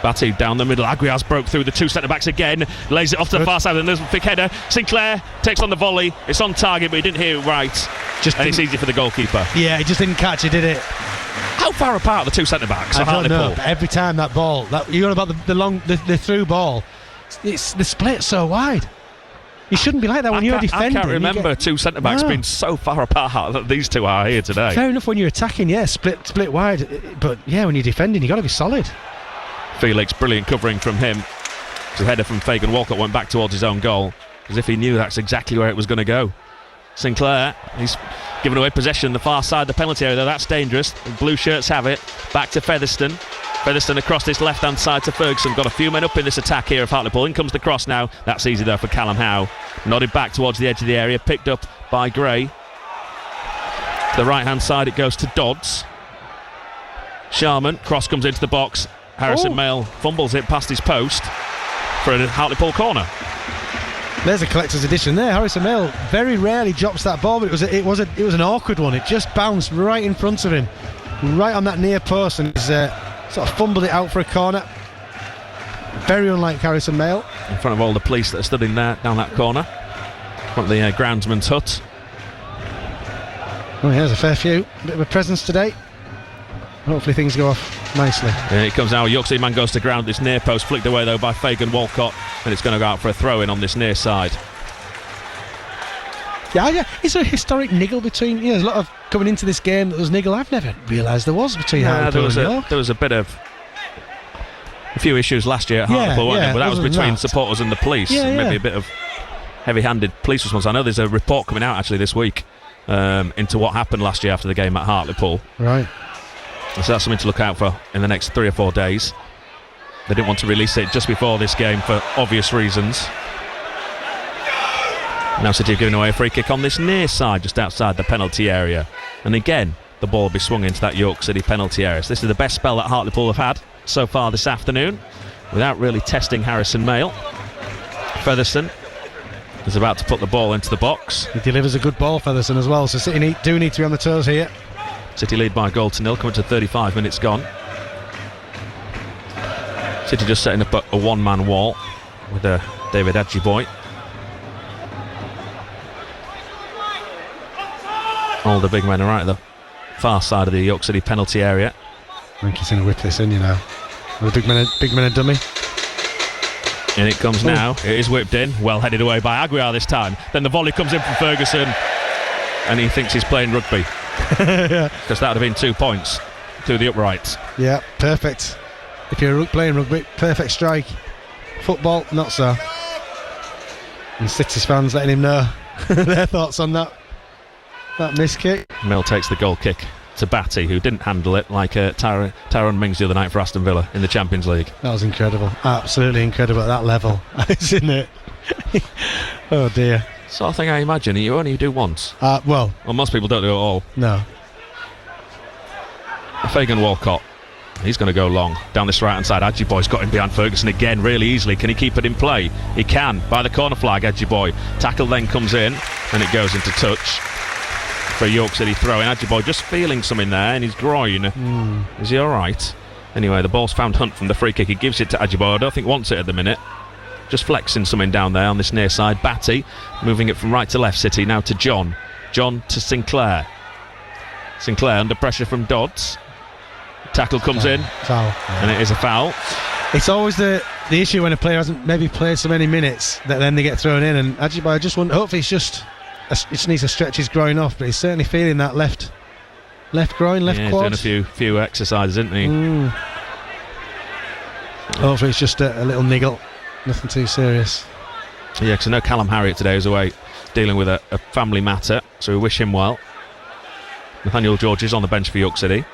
Batty down the middle. Aguiar's broke through the two centre-backs again. Lays it off to the far side and there's a big header. Sinclair takes on the volley. It's on target but he didn't hear it right. And it's easy for the goalkeeper. Yeah, he just didn't catch it, did it? How far apart are the two centre-backs? I don't know, but every time that ball, you're on about the through ball, the split so wide. You shouldn't be like that when you're defending. I can't remember two centre-backs being so far apart that these two are here today. Fair enough when you're attacking, yeah, split wide. But yeah, when you're defending, you've got to be solid. Felix, brilliant covering from him. The header from Fagan Walcott went back towards his own goal, as if he knew that's exactly where it was going to go. Sinclair, he's given away possession the far side of the penalty area, though that's dangerous. The blue shirts have it. Back to Featherstone. Featherstone across this left-hand side to Ferguson. Got a few men up in this attack here of Hartlepool. In comes the cross now. That's easy though for Callum Howe. Nodded back towards the edge of the area. Picked up by Gray. To the right-hand side it goes to Dodds. Sharman. Cross comes into the box. Harrison Mail fumbles it past his post for a Hartlepool corner. There's a collector's edition there. Harrison Mail very rarely drops that ball, but it was an awkward one. It just bounced right in front of him, right on that near post, and he's sort of fumbled it out for a corner. Very unlike Harrison Mail. In front of all the police that are stood in there down that corner. In front of the groundsman's hut. Oh, yeah, there's a fair few. Bit of a presence today. Hopefully things go off nicely. Here it comes now. York City man goes to ground. This near post flicked away though by Fagan Walcott, and it's going to go out for a throw-in on this near side. Yeah. Is there a historic niggle between? There's a lot of coming into this game that was niggle. I've never realised there was between Hartlepool and York. There was a bit of a few issues last year at Hartlepool, wasn't it? But that was between supporters and the police. Maybe a bit of heavy-handed police response. I know there's a report coming out actually this week into what happened last year after the game at Hartlepool. Right. So that's something to look out for in the next 3 or 4 days. They didn't want to release it just before this game for obvious reasons. Now City have given away a free kick on this near side, just outside the penalty area. And again, the ball will be swung into that York City penalty area. So this is the best spell that Hartlepool have had so far this afternoon. without really testing Harrison Mail. Featherstone is about to put the ball into the box. He delivers a good ball, Featherstone, as well, so City do need to be on the toes here. City lead by a goal to nil, coming to 35 minutes gone. City just setting up a one-man wall with David Adjiboy. All the big men are right at the far side of the York City penalty area. I think he's going to whip this in, The big men are dummy. And it comes now. It is whipped in. Well headed away by Aguiar this time. Then the volley comes in from Ferguson. And he thinks he's playing rugby. Because that would have been 2 points through the uprights. Yeah, perfect. If you're playing rugby, perfect strike. Football, not so. And City's fans letting him know their thoughts on that miss kick. Mill takes the goal kick to Batty, who didn't handle it like Tyrone Mings the other night for Aston Villa in the Champions League. That was incredible. Absolutely incredible at that level. Isn't it? Oh dear. Sort of thing I imagine you only do once. Well, most people don't do it all. No. Fagan Walcott, he's going to go long down this right hand side. Adjiboy's got him behind Ferguson again really easily. Can he keep it in play? He can, by the corner flag. Adjiboy, tackle then comes in and it goes into touch for York City throw-in. Adjiboy just feeling something there in his groin. Is he alright? Anyway, the ball's found Hunt from the free kick. He gives it to Adjiboy. I don't think wants it at the minute. Just flexing something down there on this near side. Batty moving it from right to left. City now to John to Sinclair under pressure from Dodds. Tackle comes in. Foul. And it is a foul. It's always the issue when a player hasn't maybe played so many minutes that then they get thrown in, and Adjiboy just hopefully he just needs to stretch his groin off, but he's certainly feeling that left groin, left quad. He's doing a few exercises, isn't he? Hopefully it's just a little niggle, nothing too serious. Yeah, because I know Callum Harriott today is away dealing with a family matter, so we wish him well. Nathaniel George is on the bench for York City,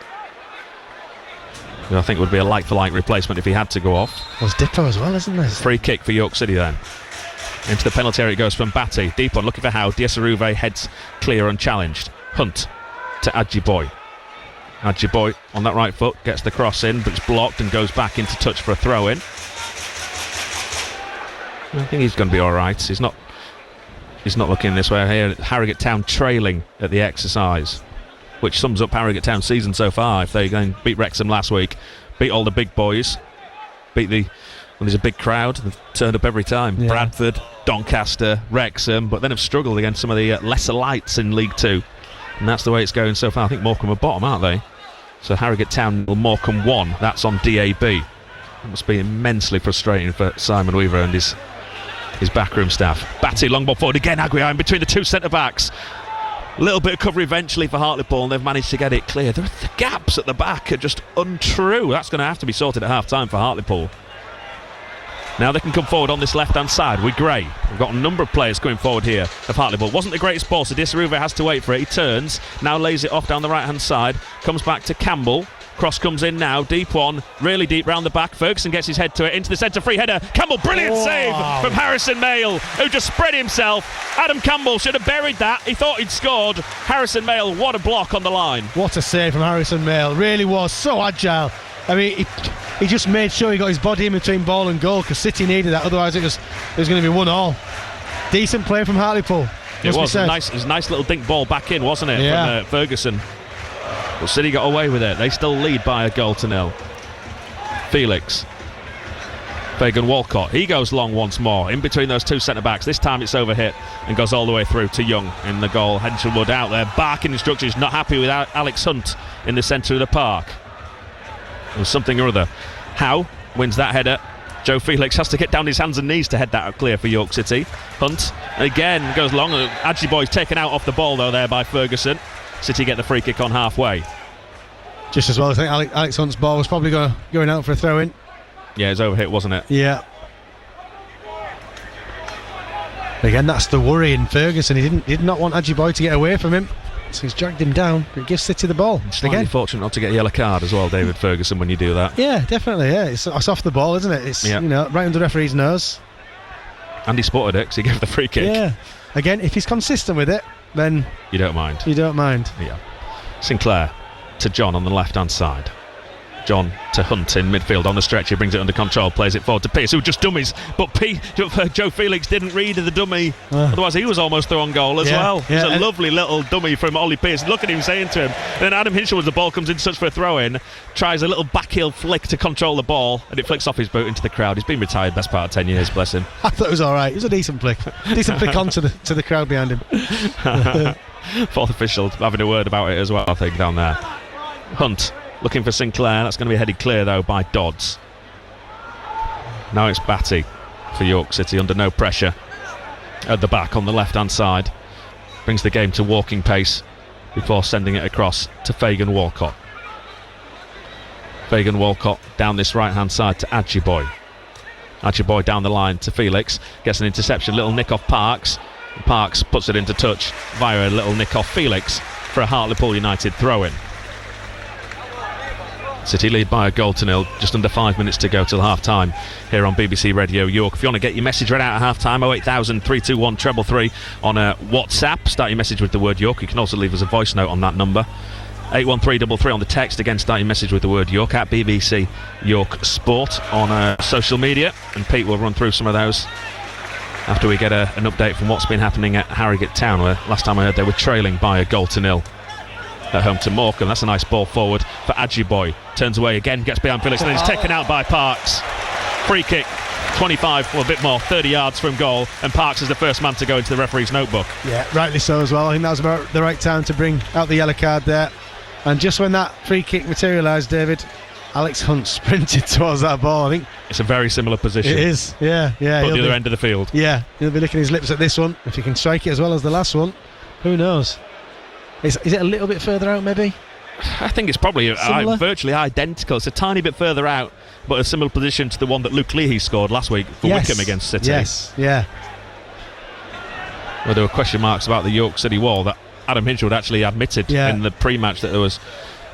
who I think would be a like-for-like replacement if he had to go off. There's Dippo as well, isn't there? Free kick for York City then. Into the penalty area it goes from Batty. Deep on, looking for Howe. Diasaruve heads clear unchallenged. Hunt to Adjiboy. Adjiboy on that right foot gets the cross in, but it's blocked and goes back into touch for a throw-in. I think he's going to be alright. He's not looking this way. Here, Harrogate Town trailing at the exercise, which sums up Harrogate Town's season so far. If they go and beat Wrexham last week, beat all the big boys, when there's a big crowd, they've turned up every time. Yeah. Bradford, Doncaster, Wrexham, but then have struggled against some of the lesser lights in League 2. And that's the way it's going so far. I think Morecambe are bottom, aren't they? So Harrogate Town, Morecambe 1. That's on DAB. It must be immensely frustrating for Simon Weaver and his backroom staff. Batty, long ball forward again. Aguiar in between the two centre-backs. A little bit of cover eventually for Hartlepool, and they've managed to get it clear. The gaps at the back are just untrue. That's going to have to be sorted at half-time for Hartlepool. Now they can come forward on this left-hand side with Gray. We've got a number of players going forward here of Hartlepool. Wasn't the greatest ball, so Diasaruve has to wait for it. He turns, now lays it off down the right-hand side, comes back to Campbell. Cross comes in now, deep one, really deep round the back. Ferguson gets his head to it, into the centre, free header. Campbell, brilliant save from Harrison Mail, who just spread himself. Adam Campbell should have buried that. He thought he'd scored. Harrison Mail, what a block on the line. What a save from Harrison Mail, really was so agile. I mean, he just made sure he got his body in between ball and goal, because City needed that, otherwise it was going to be 1-1. Decent play from Hartlepool. It was a nice little dink ball back in, wasn't it, from Ferguson. But City got away with it. They still lead by a goal to nil. Felix. Fagan Walcott. He goes long once more, in between those two centre-backs. This time it's overhit and goes all the way through to Young in the goal. Henshawood out there, barking instructions, not happy with Alex Hunt in the centre of the park. There's something or other. Howe wins that header. Joe Felix has to get down his hands and knees to head that out clear for York City. Hunt again goes long. Adjiboy's taken out off the ball though there by Ferguson. City get the free kick on halfway. Just as well, I think Alex Hunt's ball was probably going out for a throw-in. Yeah, it was overhit, wasn't it? Yeah. Again, that's the worry in Ferguson. He did not want Adjiboy to get away from him, so he's dragged him down. But it gives City the ball. Slightly fortunate not to get a yellow card as well, David Ferguson, when you do that. Yeah, definitely. Yeah, it's off the ball, isn't it? It's right under the referee's nose. And he spotted it because he gave the free kick. Yeah. Again, if he's consistent with it, then you don't mind. You don't mind. Yeah. Sinclair to John on the left-hand side. John to Hunt in midfield on the stretch. He brings it under control, plays it forward to Pearce, who just dummies. But Joe Felix didn't read the dummy. Otherwise, he was almost through on goal as well. It's a lovely little dummy from Ollie Pearce. Look at him saying to him. Then Adam Hinshaw, as the ball comes in touch for a throw-in, tries a little backheel flick to control the ball, and it flicks off his boot into the crowd. He's been retired best part of 10 years, bless him. I thought it was all right. It was a decent flick. Decent flick on to the crowd behind him. Fourth official having a word about it as well, I think, down there. Hunt looking for Sinclair. That's going to be headed clear, though, by Dodds. Now it's Batty for York City under no pressure at the back on the left-hand side. Brings the game to walking pace before sending it across to Fagan Walcott. Fagan Walcott down this right-hand side to Adjiboy. Adjiboy down the line to Felix. Gets an interception, little nick off Parks. Parks puts it into touch via a little nick off Felix for a Hartlepool United throw-in. City lead by a 0-0, just under 5 minutes to go till half-time here on BBC Radio York. If you want to get your message read out at half-time, 08000 321 333 on WhatsApp. Start your message with the word York. You can also leave us a voice note on that number. 81333 on the text. Again, start your message with the word York at BBC York Sport on social media. And Pete will run through some of those after we get an update from what's been happening at Harrogate Town, where last time I heard they were trailing by a 0-0 at home to Morecambe. That's a nice ball forward for Adjiboy. Turns away again, gets behind Felix, and then it's taken out by Parks. Free kick, 25, well, a bit more, 30 yards from goal, and Parks is the first man to go into the referee's notebook. Yeah, rightly so as well. I think that was about the right time to bring out the yellow card there. And just when that free kick materialised, David, Alex Hunt sprinted towards that ball. I think it's a very similar position. It is, yeah. But the other end of the field. Yeah, he'll be licking his lips at this one. If he can strike it as well as the last one, who knows? Is it a little bit further out, maybe? I think it's probably virtually identical. It's a tiny bit further out, but a similar position to the one that Luke Leahy scored last week for Wickham against City. Yes, yeah. Well, there were question marks about the York City wall that Adam Hinshaw actually admitted in the pre-match that there was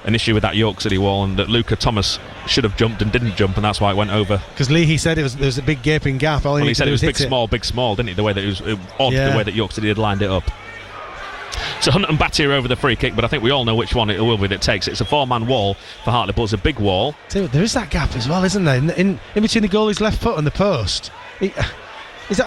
an issue with that York City wall and that Luca Thomas should have jumped and didn't jump, and that's why it went over. Because Leahy said there was a big gaping gap. He said it was big small, didn't he? The way that it was odd, the way that York City had lined it up. So Hunt and Batty are over the free kick, but I think we all know which one it will be that takes it. It's a 4-man wall for Hartlepool. It's a big wall. So there is that gap as well, isn't there? In between the goalie's left foot and the post. Maybe it's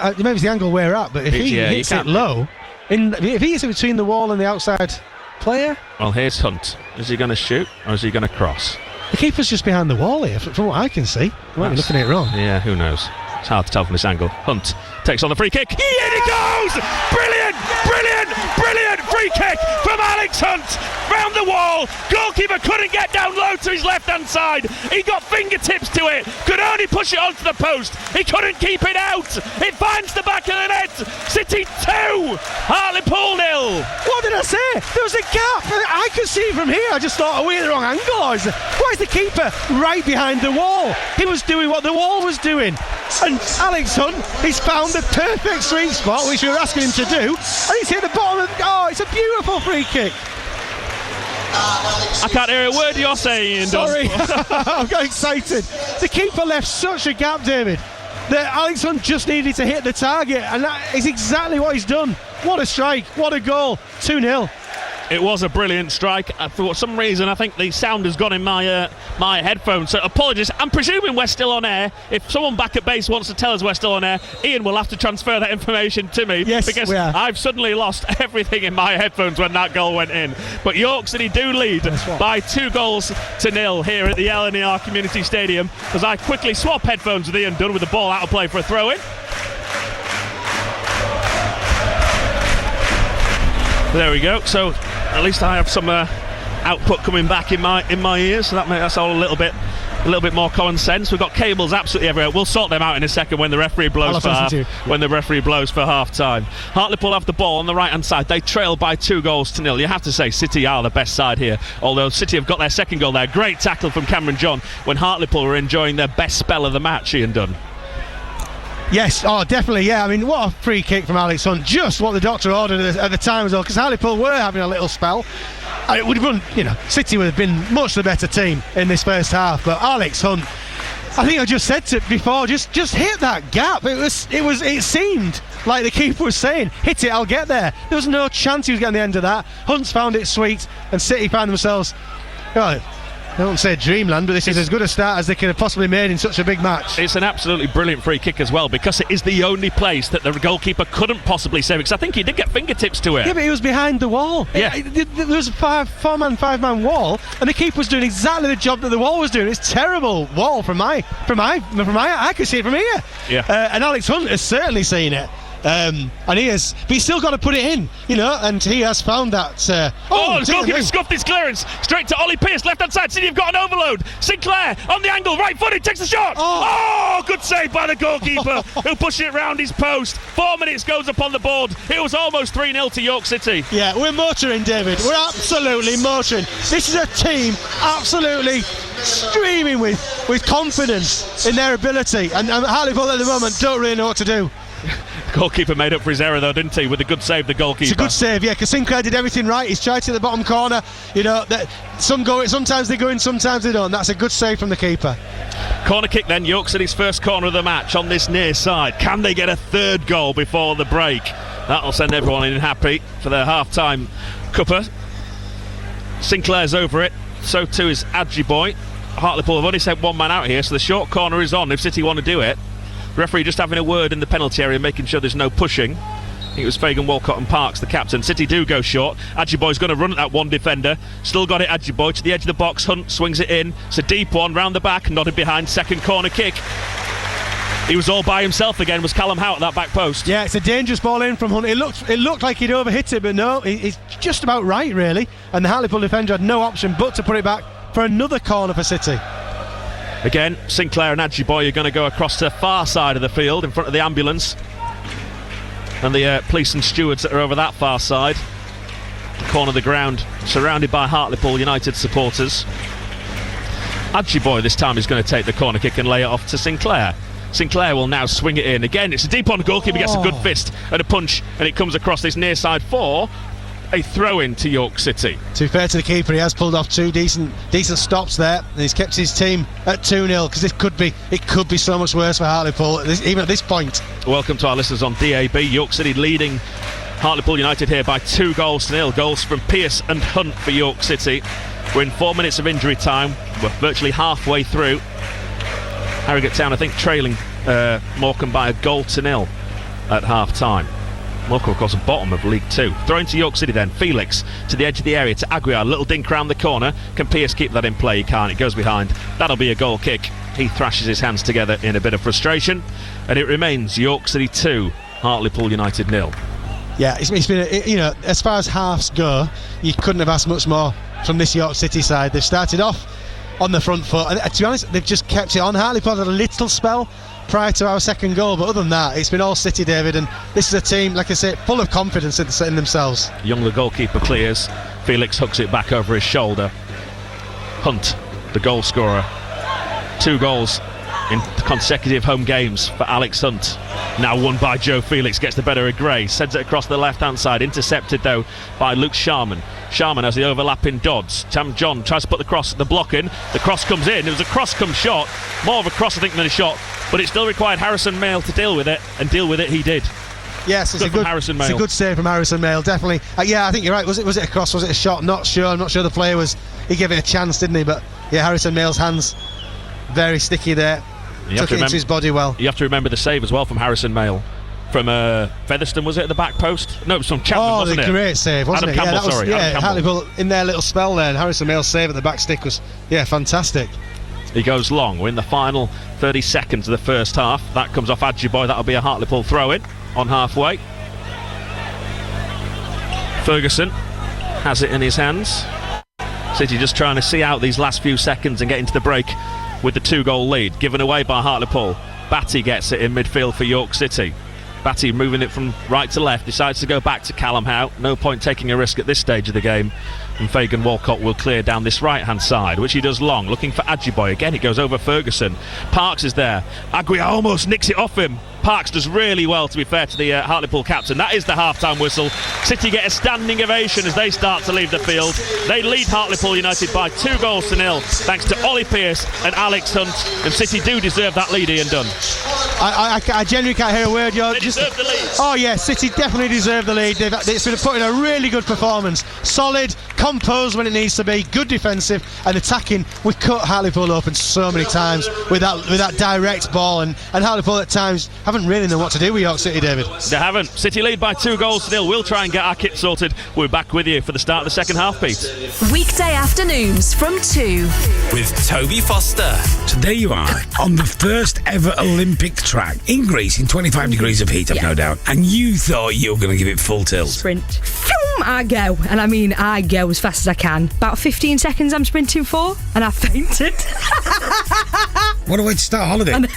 the angle we're at, but if he hits it low, if he hits it between the wall and the outside player. Well, here's Hunt. Is he going to shoot or is he going to cross? The keeper's just behind the wall here, from what I can see. I might be looking at it wrong. Yeah, who knows? It's hard to tell from this angle. Hunt takes on the free kick. In it goes! Brilliant! Brilliant! Brilliant free kick from Alex Hunt! Round the wall. Goalkeeper couldn't get down low to his left-hand side. He got fingertips to it. Could only push it onto the post. He couldn't keep it out. It finds the back of the net. City 2, Hartlepool 0. What did I say? There was a gap. I could see it from here. I just thought, are we in the wrong angle? Why is the keeper right behind the wall? He was doing what the wall was doing. And Alex Hunt, he's found the perfect sweet spot, which we were asking him to do, and he's hit the bottom of it's a beautiful free kick. I can't hear a word you're saying, Ian. Sorry, I've got excited. The keeper left such a gap, David, that Alex Hunt just needed to hit the target, and that is exactly what he's done. What a strike, what a goal, 2-0. It was a brilliant strike. For some reason, I think the sound has gone in my headphones. So apologies. I'm presuming we're still on air. If someone back at base wants to tell us we're still on air, Ian will have to transfer that information to me. Yes, because we are. I've suddenly lost everything in my headphones when that goal went in. But York City do lead by 2-0 here at the LNER Community Stadium, as I quickly swap headphones with Ian Dunn with the ball out of play for a throw-in. There we go. So at least I have some output coming back in my ears. So that's all a little bit more common sense. We've got cables absolutely everywhere. We'll sort them out in a second when the referee blows for half time. Hartlepool have the ball on the right hand side. They trail by 2-0. You have to say City are the best side here. Although City have got their second goal there. Great tackle from Cameron John when Hartlepool were enjoying their best spell of the match. Ian Dunn. Yes, definitely, yeah. I mean, what a free kick from Alex Hunt. Just what the doctor ordered at the time as well, because Hartlepool were having a little spell. It would have been, City would have been much the better team in this first half, but Alex Hunt, I think I just said to it before, just hit that gap. It seemed like the keeper was saying, hit it, I'll get there. There was no chance he was getting the end of that. Hunt's found it sweet, and City found themselves I won't say dreamland, but this is as good a start as they could have possibly made in such a big match. It's an absolutely brilliant free kick as well, because it is the only place that the goalkeeper couldn't possibly save it, because I think he did get fingertips to it. Yeah, but he was behind the wall. Yeah. There was a five-man wall, and the keeper was doing exactly the job that the wall was doing. It's terrible wall from my I could see it from here. Yeah. And Alex Hunt has certainly seen it. And he has, but he's still got to put it in, and he has found that. The goalkeeper scuffed his clearance straight to Ollie Pearce, left hand side. City have got an overload. Sinclair on the angle, right footed, takes the shot. Oh, good save by the goalkeeper who pushed it round his post. 4 minutes goes up on the board. It was almost 3-0 to York City. Yeah, we're motoring, David. We're absolutely motoring. This is a team absolutely streaming with confidence in their ability, and Hartlepool at the moment don't really know what to do. Goalkeeper made up for his error though, didn't he, with a good save, the goalkeeper. It's a good save, yeah, because Sinclair did everything right. He's tried to the bottom corner, sometimes they go in, sometimes they don't. That's a good save from the keeper. Corner kick then, York City's first corner of the match on this near side. Can they get a third goal before the break? That'll send everyone in happy for their half-time cuppa. Sinclair's over it, so too is Adjiboy. Hartlepool have only sent one man out here, so the short corner is on if City want to do it. Referee just having a word in the penalty area, making sure there's no pushing. I think it was Fagan, Walcott and Parks, the captain. City do go short. Adjiboy's going to run at that one defender. Still got it, Adjiboy to the edge of the box. Hunt swings it in. It's a deep one round the back, nodded behind. Second corner kick. He was all by himself again, was Callum Howe at that back post. Yeah, it's a dangerous ball in from Hunt. It looked like he'd overhit it, but no, he's just about right, really. And the Hartlepool defender had no option but to put it back for another corner for City. Again, Sinclair and Adjiboy are going to go across to the far side of the field in front of the ambulance and the police and stewards that are over that far side. The corner of the ground surrounded by Hartlepool United supporters. Adjiboy this time is going to take the corner kick and lay it off to Sinclair. Sinclair will now swing it in. Again, it's a deep on. Goalkeeper gets a good fist and a punch, and it comes across this near side for a throw-in to York City. To be fair to the keeper, he has pulled off two decent stops there, and he's kept his team at 2-0, because it could be so much worse for Hartlepool even at this point. Welcome to our listeners on DAB. York City leading Hartlepool United here by 2-0. Goals from Pearce and Hunt for York City. We're in 4 minutes of injury time. We're virtually halfway through. Harrogate Town, I think, trailing Morecambe by 1-0 at half-time. Morecambe, of course, at bottom of League 2. Thrown to York City then. Felix to the edge of the area to Aguiar. Little dink round the corner. Can Pearce keep that in play? He can't. It goes behind. That'll be a goal kick. He thrashes his hands together in a bit of frustration. And it remains York City 2, Hartlepool United 0. Yeah, it's been, as far as halves go, you couldn't have asked much more from this York City side. They've started off on the front foot, and to be honest, they've just kept it on. Hartlepool had a little spell prior to our second goal, but other than that, it's been all City, David, and this is a team, like I say, full of confidence in themselves. Young, the goalkeeper, clears. Felix hooks it back over his shoulder. Hunt, the goal scorer. 2 goals in consecutive home games for Alex Hunt. Now won by Joe Felix, gets the better of Gray, sends it across the left hand side, intercepted though by Luke Sharman. Sharman has the overlapping Dodds. Tam John tries to put the block in. The cross comes in. It was a cross come shot, more of a cross I think than a shot, but it still required Harrison Mayle to deal with it, and deal with it he did. Yes, it's a good save from Harrison Mayle, definitely. I think you're right. Was it a cross? Was it a shot? Not sure. I'm not sure the player was. He gave it a chance, didn't he? But yeah, Harrison Mayle's hands very sticky there. Took it into his body well. You have to remember the save as well from Harrison Mayle. From Featherstone, was it, at the back post? No, it was from Chapman, wasn't it? Oh, great save, wasn't Adam Campbell, sorry. Yeah, Hartlepool in their little spell there, and Harrison Mayle's save at the back stick was, fantastic. He goes long. We're in the final 30 seconds of the first half. That comes off Adjiboy. That'll be a Hartlepool throw-in on halfway. Ferguson has it in his hands. City just trying to see out these last few seconds and get into the break with the 2-goal lead, given away by Hartlepool. Batty gets it in midfield for York City. Batty moving it from right to left, decides to go back to Callum Howe. No point taking a risk at this stage of the game. And Fagan Walcott will clear down this right-hand side, which he does long, looking for Adjiboy. Again, it goes over Ferguson. Parks is there. Aguiar almost nicks it off him. Parks does really well, to be fair to the Hartlepool captain. That is the half-time whistle. City get a standing ovation as they start to leave the field. They lead Hartlepool United by 2-0 thanks to Ollie Pearce and Alex Hunt. And City do deserve that lead, Ian Dunn. I genuinely can't hear a word. They deserve the lead. Oh yeah, City definitely deserve the lead. It's been put in a really good performance solid, composed when it needs to be, good defensive and attacking. We've cut Hartlepool open so many times with that direct ball, and Hartlepool at times haven't really known what to do with York City, David. They haven't. City lead by 2-0. We'll try and get our kit sorted. We're back with you for the start of the second half, Pete. Weekday afternoons from 2 with Toby Foster. So there you are on the first ever Olympic track in Greece in 25 degrees of heat, I've no doubt. And you thought you were going to give it full tilt. Sprint. I go. And I mean, I go as fast as I can. About 15 seconds I'm sprinting for, and I fainted. What a way to start a holiday. I know.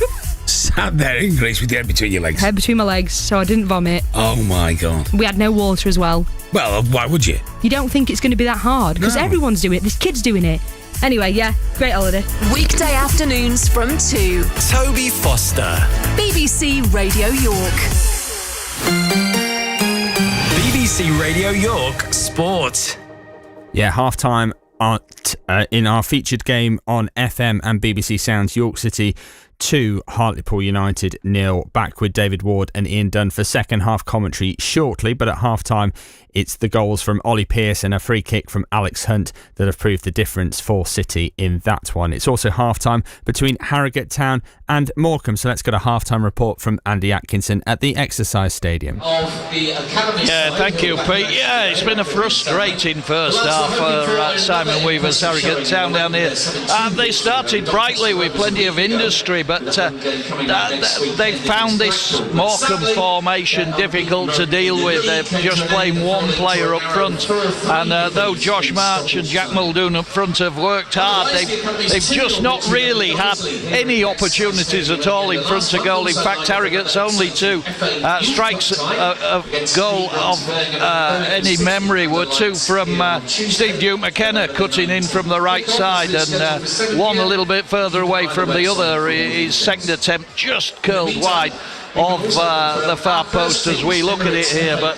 Sat there in Greece with your head between your legs. Head between my legs, so I didn't vomit. Oh my God. We had no water as well. Well, why would you? You don't think it's going to be that hard, because everyone's doing it. There's kids doing it. Anyway, yeah, great holiday. Weekday afternoons from 2. Toby Foster. BBC Radio York. BBC Radio York Sport. Yeah, half-time in our featured game on FM and BBC Sounds. York City 2, Hartlepool United 0. Back with David Ward and Ian Dunn for second half commentary shortly, but at half-time it's the goals from Ollie Pearce and a free kick from Alex Hunt that have proved the difference for City in that one. It's also half-time between Harrogate Town and Morecambe, so let's get a half-time report from Andy Atkinson at the Exercise Stadium. Yeah, thank you, Pete. Yeah, it's been a frustrating first half for Simon Weaver's Harrogate Town down here. They started brightly with plenty of industry, but they found this Morecambe formation difficult to deal with. They're just playing one player up front, and though Josh March and Jack Muldoon up front have worked hard, they've just not really had any opportunities at all in front of goal. In fact, Harrogate's only 2 strikes a goal of any memory were 2 from Steve Duke McKenna cutting in from the right side, and one a little bit further away from the other. His second attempt just curled wide of the far post as we look at it here, but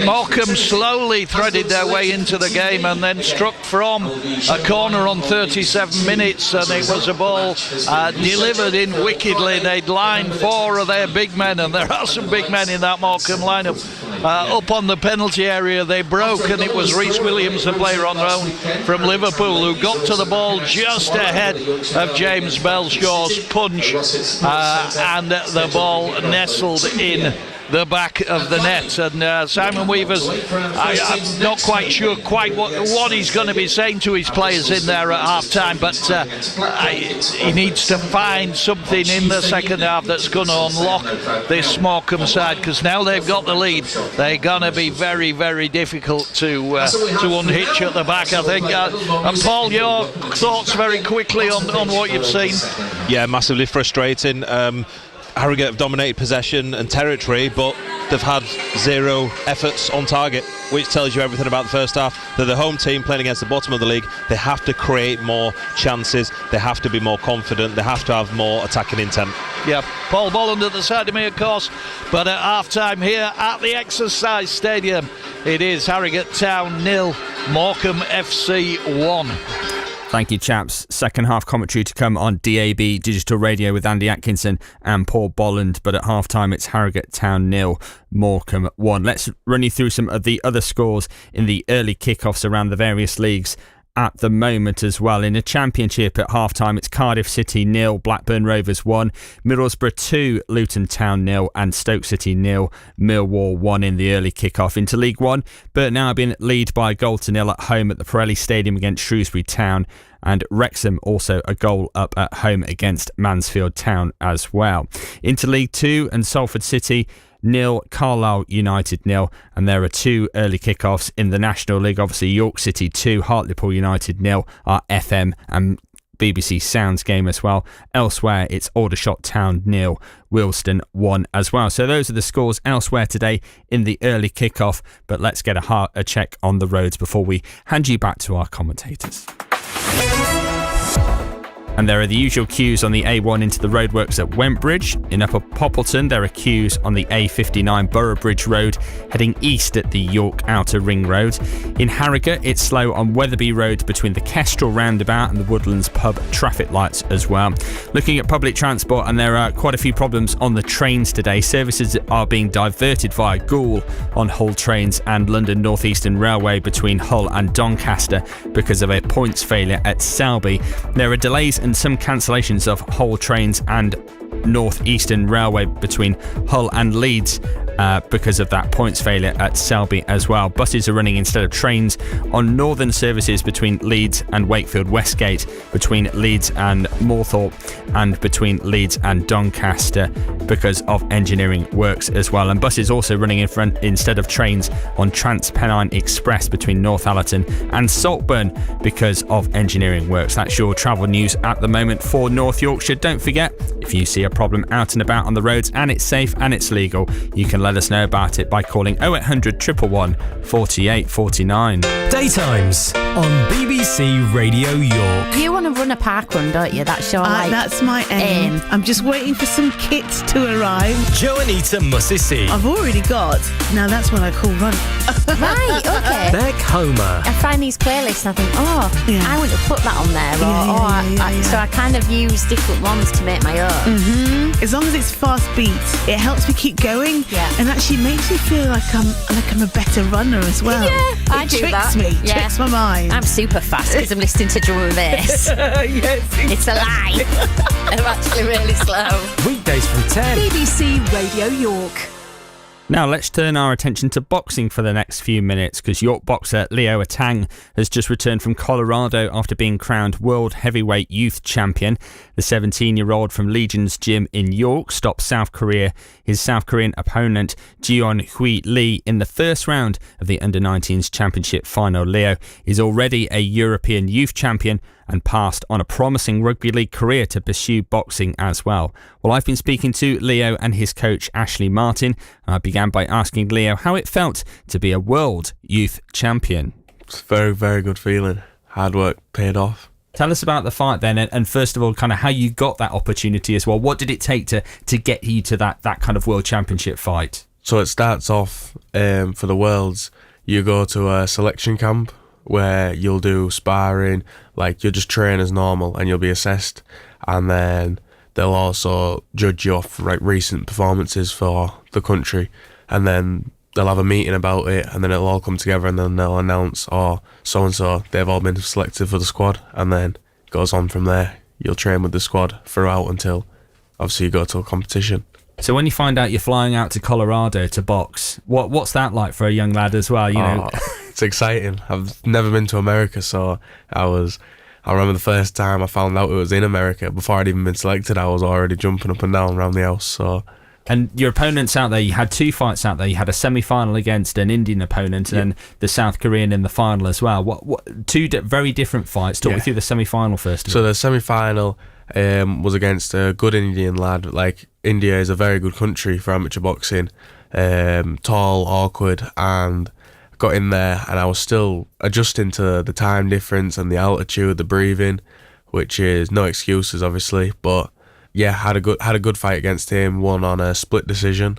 Morecambe slowly threaded their way into the game and then struck from a corner on 37 minutes, and it was a ball delivered in wickedly. They'd lined 4 of their big men, and there are some big men in that Morecambe lineup. Up on the penalty area they broke, and it was Rhys Williams, the player on loan from Liverpool, who got to the ball just ahead of James Belshaw's punch, and the ball nestled in the back of the net. And Simon Weaver's, I'm not quite sure what he's going to be saying to his players in there at half time, but he needs to find something in the second half that's going to unlock this Morecambe side, because now they've got the lead, they're going to be very, very difficult to unhitch at the back, I think. And Paul, your thoughts very quickly on what you've seen? Yeah, massively frustrating. Harrogate have dominated possession and territory, but they've had 0 efforts on target, which tells you everything about the first half. They're the home team playing against the bottom of the league. They have to create more chances, they have to be more confident, they have to have more attacking intent. Yeah, Paul Bolland at the side of me, of course, but at half-time here at the Exercise Stadium, it is Harrogate Town 0, Morecambe FC 1. Thank you, chaps. Second half commentary to come on DAB Digital Radio with Andy Atkinson and Paul Bolland. But at half-time, it's Harrogate Town 0, Morecambe 1. Let's run you through some of the other scores in the early kickoffs around the various leagues at the moment as well. In the Championship at half-time, it's Cardiff City 0, Blackburn Rovers 1, Middlesbrough 2, Luton Town 0, and Stoke City 0, Millwall 1 in the early kick-off. Into League 1, Burton Albion lead by a goal to 0 at home at the Pirelli Stadium against Shrewsbury Town, and Wrexham also a goal up at home against Mansfield Town as well. Into League 2, and Salford City 0, Carlisle United 0, and there are 2 early kickoffs in the National League. Obviously York City 2, Hartlepool United 0, our FM and BBC Sounds game as well. Elsewhere it's Aldershot Town 0, Wilston 1 as well. So those are the scores elsewhere today in the early kickoff, but let's get a check on the roads before we hand you back to our commentators. And there are the usual queues on the A1 into the roadworks at Wentbridge. In Upper Poppleton, there are queues on the A59 Boroughbridge Road heading east at the York Outer Ring Road. In Harrogate, it's slow on Wetherby Road between the Kestrel roundabout and the Woodlands pub traffic lights as well. Looking at public transport, and there are quite a few problems on the trains today. Services are being diverted via Goole on Hull trains and London North Eastern Railway between Hull and Doncaster because of a points failure at Selby. There are delays and some cancellations of Hull trains and North Eastern Railway between Hull and Leeds because of that points failure at Selby as well. Buses are running instead of trains on northern services between Leeds and Wakefield Westgate, between Leeds and Moorthorpe, and between Leeds and Doncaster because of engineering works as well. And buses also running in front instead of trains on Transpennine Express between Northallerton and Saltburn because of engineering works. That's your travel news at the moment for North Yorkshire. Don't forget, if you see a problem out and about on the roads and it's safe and it's legal, you can let us know about it by calling 0800 111 48 49. Daytimes on BBC Radio York. You want to run a park run, don't you? That's your that's my aim. I'm just waiting for some kits to arrive. Joanita Musisi. I've already got. Now that's what I call run. Right, okay. Beck Homer. I find these playlists and I think, I want to put that on there. So I kind of use different ones to make my own. Mm-hmm. As long as it's fast beats, it helps me keep going. Yeah. And actually makes me feel like I'm a better runner as well. Yeah, I do tricks that. me, tricks my mind. I'm super fast because I'm listening to drum and bass. Yes, it's a lie. I'm actually really slow. Weekdays from 10. BBC Radio York. Now let's turn our attention to boxing for the next few minutes, because York boxer Leo Atang has just returned from Colorado after being crowned World Heavyweight Youth Champion. The 17-year-old from Legion's Gym in York stopped his South Korean opponent Jeon Hui Lee in the first round of the Under-19s Championship final. Leo is already a European youth champion and passed on a promising rugby league career to pursue boxing as well. Well, I've been speaking to Leo and his coach Ashley Martin, and I began by asking Leo how it felt to be a world youth champion. It's a very, very good feeling. Hard work paid off. Tell us about the fight then, and first of all, kind of how you got that opportunity as well. What did it take to get you to that kind of world championship fight? So it starts off for the Worlds, you go to a selection camp where you'll do sparring, like you'll just train as normal and you'll be assessed, and then they'll also judge you off recent performances for the country, and then they'll have a meeting about it, and then it'll all come together, and then they'll announce, so-and-so, they've all been selected for the squad, and then it goes on from there. You'll train with the squad throughout until obviously you go to a competition. So when you find out you're flying out to Colorado to box, what's that like for a young lad as well? You know, it's exciting. I've never been to America, so I remember the first time I found out it was in America. Before I'd even been selected, I was already jumping up and down around the house. So. And your opponents out there, you had two fights out there. You had a semi-final against an Indian opponent, and then the South Korean in the final as well. What two very different fights? Talk me through the semi-final first. So the semi-final was against a good Indian lad. Like, India is a very good country for amateur boxing. Tall, awkward, and got in there, and I was still adjusting to the time difference and the altitude, the breathing, which is no excuses, obviously. But yeah, had a good fight against him. Won on a split decision.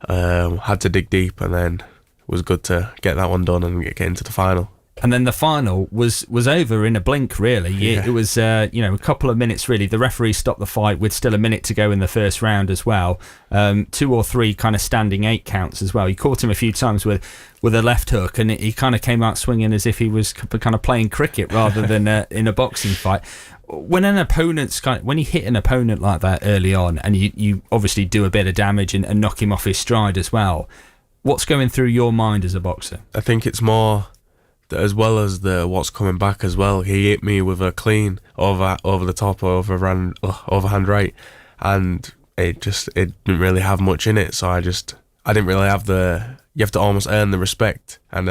Had to dig deep, and then it was good to get that one done and get into the final. And then the final was over in a blink, really. It was, a couple of minutes, really. The referee stopped the fight with still a minute to go in the first round as well. 2 or 3 kind of standing 8 counts as well. He caught him a few times with a left hook, and he kind of came out swinging as if he was kind of playing cricket rather than in a boxing fight. When you hit an opponent like that early on, and you obviously do a bit of damage and knock him off his stride as well, what's going through your mind as a boxer? I think it's more, as well as what's coming back as well. He hit me with a clean over the top, overhand right, and it didn't really have much in it. So I didn't really have you have to almost earn the respect, and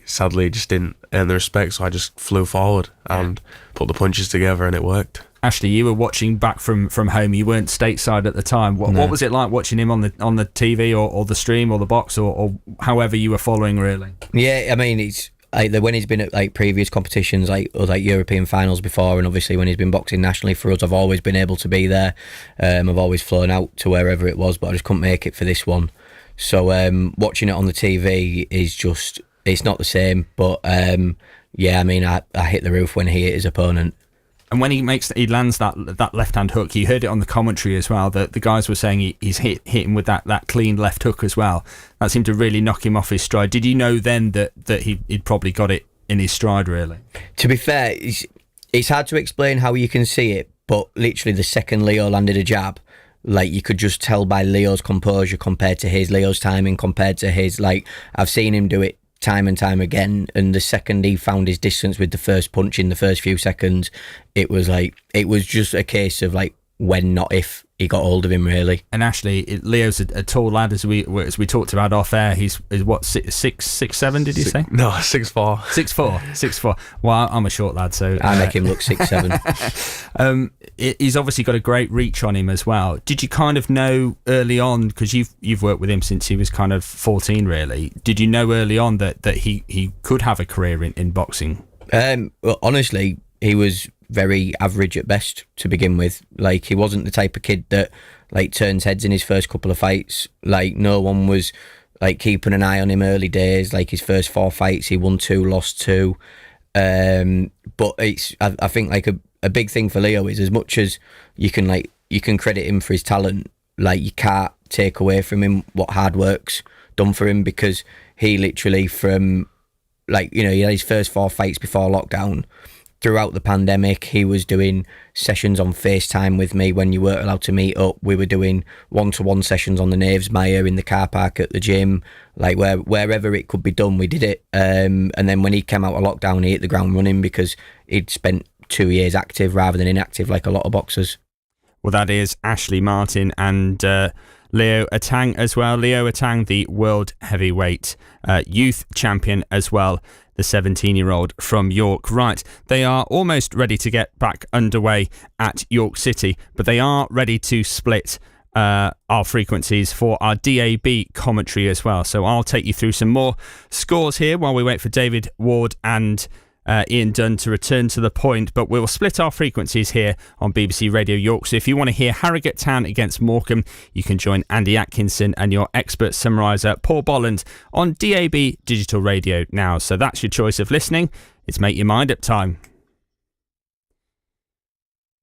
sadly just didn't earn the respect. So I just flew forward and put the punches together, and it worked. Ashley, you were watching back from home. You weren't stateside at the time. What was it like watching him on the TV or the stream or the box or however you were following, really? Yeah, I mean, when he's been at like previous competitions, like European finals before, and obviously when he's been boxing nationally for us, I've always been able to be there. I've always flown out to wherever it was, but I just couldn't make it for this one. So watching it on the TV is just, it's not the same. But yeah, I mean, I hit the roof when he hit his opponent. And when he lands that left-hand hook, you heard it on the commentary as well, that the guys were saying he's hit him with that clean left hook as well. That seemed to really knock him off his stride. Did you know then that he'd probably got it in his stride, really? To be fair, it's hard to explain how you can see it, but literally the second Leo landed a jab, like you could just tell by Leo's composure compared to his, Leo's timing compared to his. Like, I've seen him do it time and time again, and the second he found his distance with the first punch in the first few seconds, it was just a case of like when, not if, he got hold of him, really. And Ashley, Leo's a tall lad, as we talked about off air. He's what, 6'7", did you say? No, 6'4". 6'4". Well, I'm a short lad, so I make him look 6'7". He's obviously got a great reach on him as well. Did you kind of know early on, because you've worked with him since he was kind of 14, really? Did you know early on that he could have a career in boxing? Well, honestly, he was very average at best to begin with. Like, he wasn't the type of kid that like turns heads in his first couple of fights. Like, no one was like keeping an eye on him early days. Like, his first 4 fights, he won 2, lost 2. But I think like a big thing for Leo is, as much as you can credit him for his talent, like, you can't take away from him what hard work's done for him, because he literally, from like, you know, he had his first 4 fights before lockdown. Throughout the pandemic, he was doing sessions on FaceTime with me when you weren't allowed to meet up. We were doing one-to-one sessions on the Knavesmire, in the car park, at the gym, like wherever it could be done, we did it. And then when he came out of lockdown, he hit the ground running, because he'd spent 2 years active rather than inactive like a lot of boxers. Well, that is Ashley Martin and Leo Atang as well. Leo Atang, the world heavyweight youth champion as well, the 17-year-old from York. Right, they are almost ready to get back underway at York City, but they are ready to split our frequencies for our DAB commentary as well. So I'll take you through some more scores here while we wait for David Ward and Ian Dunn to return to the point, but we'll split our frequencies here on BBC Radio York. So if you want to hear Harrogate Town against Morecambe, you can join Andy Atkinson and your expert summariser Paul Bolland on DAB Digital Radio now. So that's your choice of listening. It's Make Your Mind Up time.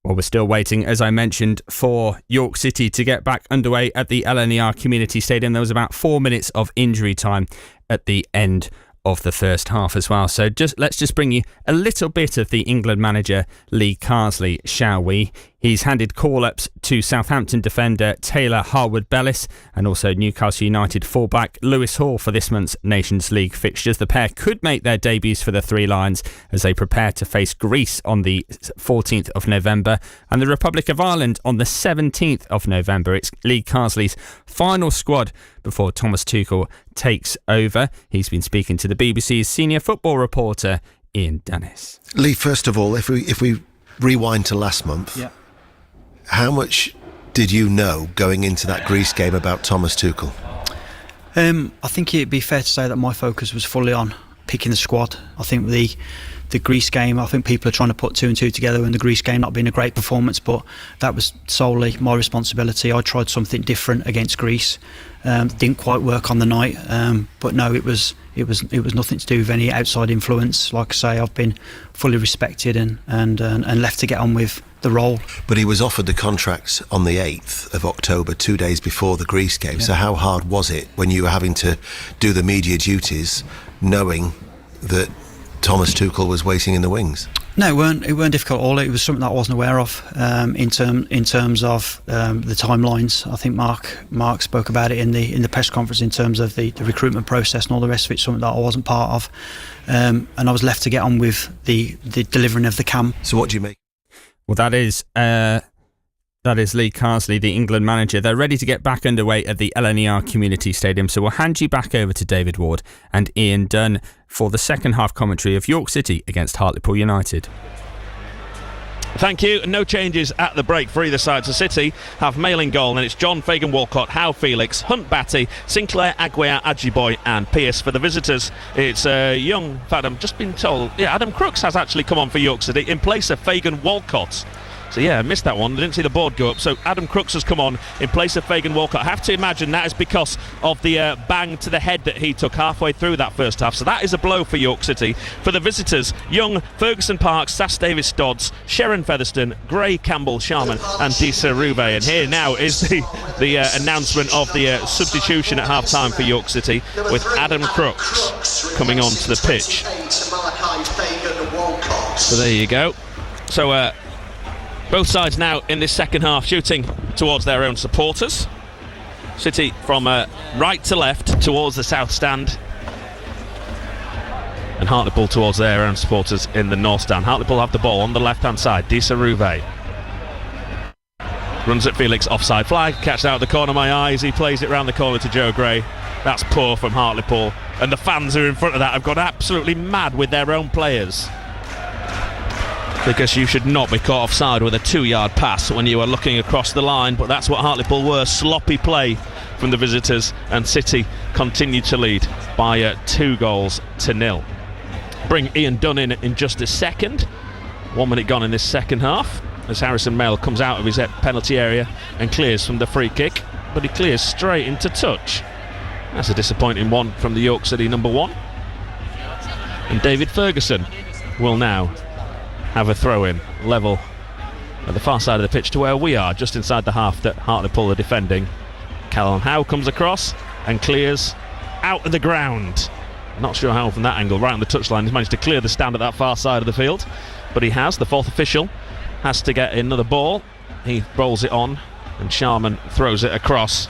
Well, we're still waiting, as I mentioned, for York City to get back underway at the LNER Community Stadium. There was about 4 minutes of injury time at the end of the first half as well. So let's bring you a little bit of the England manager Lee Carsley, shall we? He's handed call-ups to Southampton defender Taylor Harwood-Bellis and also Newcastle United fullback Lewis Hall for this month's Nations League fixtures. The pair could make their debuts for the Three Lions as they prepare to face Greece on the 14th of November and the Republic of Ireland on the 17th of November. It's Lee Carsley's final squad before Thomas Tuchel takes over. He's been speaking to the BBC's senior football reporter Ian Dennis. Lee, first of all, if we rewind to last month, yeah, how much did you know going into that Greece game about Thomas Tuchel? I think it'd be fair to say that my focus was fully on picking the squad. I think the Greece game, I think people are trying to put 2 and 2 together, and the Greece game not being a great performance, but that was solely my responsibility. I tried something different against Greece. Didn't quite work on the night, but no, it was nothing to do with any outside influence. Like I say, I've been fully respected and left to get on with the role. But he was offered the contract on the 8th of October, 2 days before the Greece game. Yeah. So how hard was it when you were having to do the media duties, knowing that Thomas Tuchel was waiting in the wings? No, it weren't difficult at all. It was something that I wasn't aware of in terms of the timelines. I think Mark spoke about it in the press conference in terms of the recruitment process and all the rest of it. Something that I wasn't part of, and I was left to get on with the delivering of the camp. So what do you make? Well, that is Lee Carsley, the England manager. They're ready to get back underway at the LNER Community Stadium. So we'll hand you back over to David Ward and Ian Dunn for the second half commentary of York City against Hartlepool United. Thank you. No changes at the break for either side. So City have Mail in goal, and it's John, Fagan, Walcott, Howe, Felix, Hunt, Batty, Sinclair, Aguiar, Ajiboy and Pearce. For the visitors, it's young. In fact, I've just been told, Adam Crooks has actually come on for York City in place of Fagan Walcott. So I missed that one. I didn't see the board go up. So Adam Crooks has come on in place of Fagan Walcott. I have to imagine that is because of the bang to the head that he took halfway through that first half. So that is a blow for York City. For the visitors, Young, Ferguson Parks, Sass Davis Dodds, Sharon Featherstone, Gray, Campbell, Sharman and Disa Ruve. And here now is the announcement of the substitution at half time for York City, with Adam Crooks coming on to the pitch. So there you go. So both sides now in this second half shooting towards their own supporters. City from right to left towards the south stand, and Hartlepool towards their own supporters in the north stand. Hartlepool have the ball on the left hand side. Disa Ruve runs at Felix, offside flag, catched out of the corner of my eyes. He plays it round the corner to Joe Gray. That's poor from Hartlepool, and the fans who are in front of that have gone absolutely mad with their own players, because you should not be caught offside with a 2-yard pass when you are looking across the line. But that's what Hartlepool were. Sloppy play from the visitors, and City continued to lead by 2-0. Bring Ian Dunn in just a second. 1 minute gone in this second half, as Harrison Mail comes out of his penalty area and clears from the free kick, but he clears straight into touch. That's a disappointing one from the York City number 1. And David Ferguson will now have a throw-in level at the far side of the pitch to where we are, just inside the half that Hartlepool are defending. Callum Howe comes across and clears out of the ground. Not sure how from that angle, right on the touchline. He's managed to clear the stand at that far side of the field, but he has. The fourth official has to get another ball. He rolls it on, and Sharman throws it across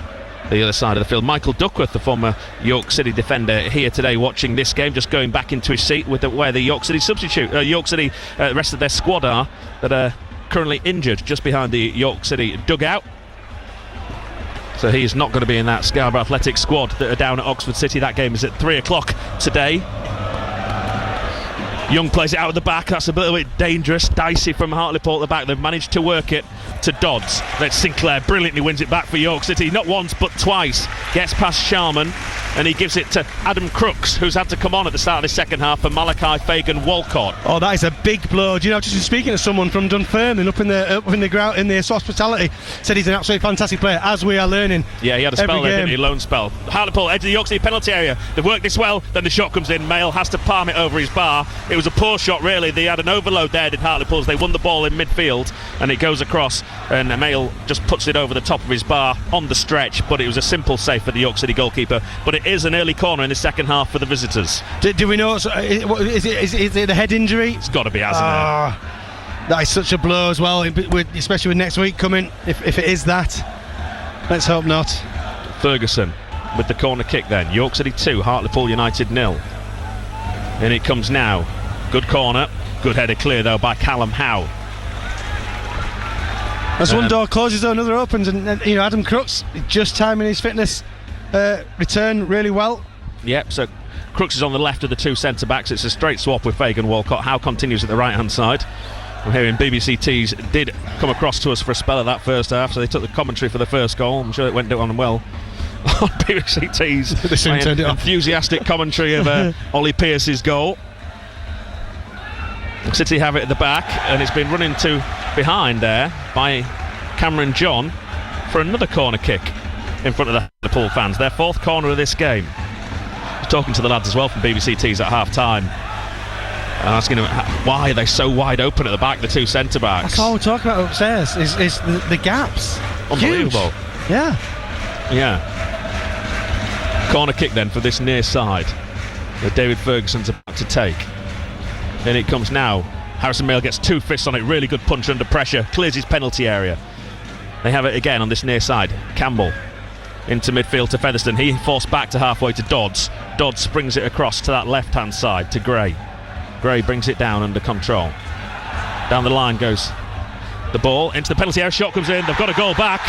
the other side of the field. Michael Duckworth, the former York City defender, here today watching this game, just going back into his seat with where the York City the rest of their squad are, that are currently injured just behind the York City dugout. So he's not going to be in that Scarborough Athletic squad that are down at Oxford City. That game is at 3 o'clock today. Young plays it out of the back. That's a little bit dangerous. Dicey from Hartlepool at the back. They've managed to work it to Dodds. Then Sinclair brilliantly wins it back for York City. Not once but twice. Gets past Sharman, and he gives it to Adam Crooks, who's had to come on at the start of the second half for Malachi Fagan Walcott. Oh, that is a big blow. Do you know, just speaking to someone from Dunfermline up in the ground in the hospitality, said he's an absolutely fantastic player, as we are learning. Yeah, he had a spell there, didn't he? Lone spell. Hartlepool edge of the York City penalty area. They've worked this well, then the shot comes in. Mail has to palm it over his bar. It was a poor shot, really. They had an overload there, did Hartlepool, as they won the ball in midfield, and it goes across, and Mail just puts it over the top of his bar on the stretch, but it was a simple save for the York City goalkeeper. But it is an early corner in the second half for the visitors. Do we know, is it a head injury? It's got to be, hasn't it? That is such a blow as well, especially with next week coming, if it is that. Let's hope not. Ferguson with the corner kick then. York City 2, Hartlepool United 0. And it comes now. Good corner, good header clear though by Callum Howe. As one door closes, another opens, and Adam Crooks just timing his fitness return really well. Yep, so Crooks is on the left of the two centre backs. It's a straight swap with Fagan Walcott. Howe continues at the right hand side. I'm hearing BBC Tees did come across to us for a spell of that first half, so they took the commentary for the first goal. I'm sure it went on well on BBC Tees. They soon turned it off. Enthusiastic commentary of Ollie Pearce's goal. City have it at the back, and it's been run into behind there by Cameron John for another corner kick in front of the Hartlepool fans. Their fourth corner of this game. I was talking to the lads as well from BBC Tees at half time, and asking them why are they so wide open at the back, the two centre backs. That's all we're talking about upstairs is the gaps. Unbelievable. Huge. Yeah. Corner kick then for this near side that David Ferguson's about to take. In it comes now. Harrison Mail gets 2 fists on it. Really good punch under pressure. Clears his penalty area. They have it again on this near side. Campbell into midfield to Featherstone. He forced back to halfway to Dodds. Dodds springs it across to that left hand side to Gray. Gray brings it down under control. Down the line goes the ball into the penalty area. Shot comes in. They've got a goal back.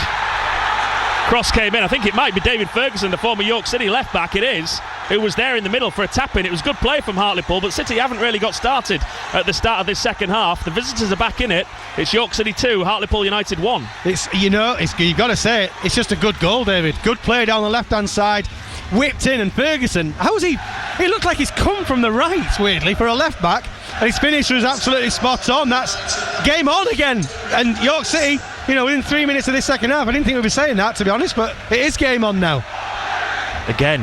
Cross came in. I think it might be David Ferguson, the former York City left back. It is. who was there in the middle for a tap-in. It was good play from Hartlepool, but City haven't really got started at the start of this second half. The visitors are back in it. It's York City 2, Hartlepool United 1. You've got to say it. It's just a good goal, David. Good play down the left-hand side. Whipped in, and Ferguson, he looked like he's come from the right, weirdly, for a left-back. And his finish was absolutely spot on. That's game on again. And York City, within 3 minutes of this second half, I didn't think we'd be saying that, to be honest, but it is game on now. Again,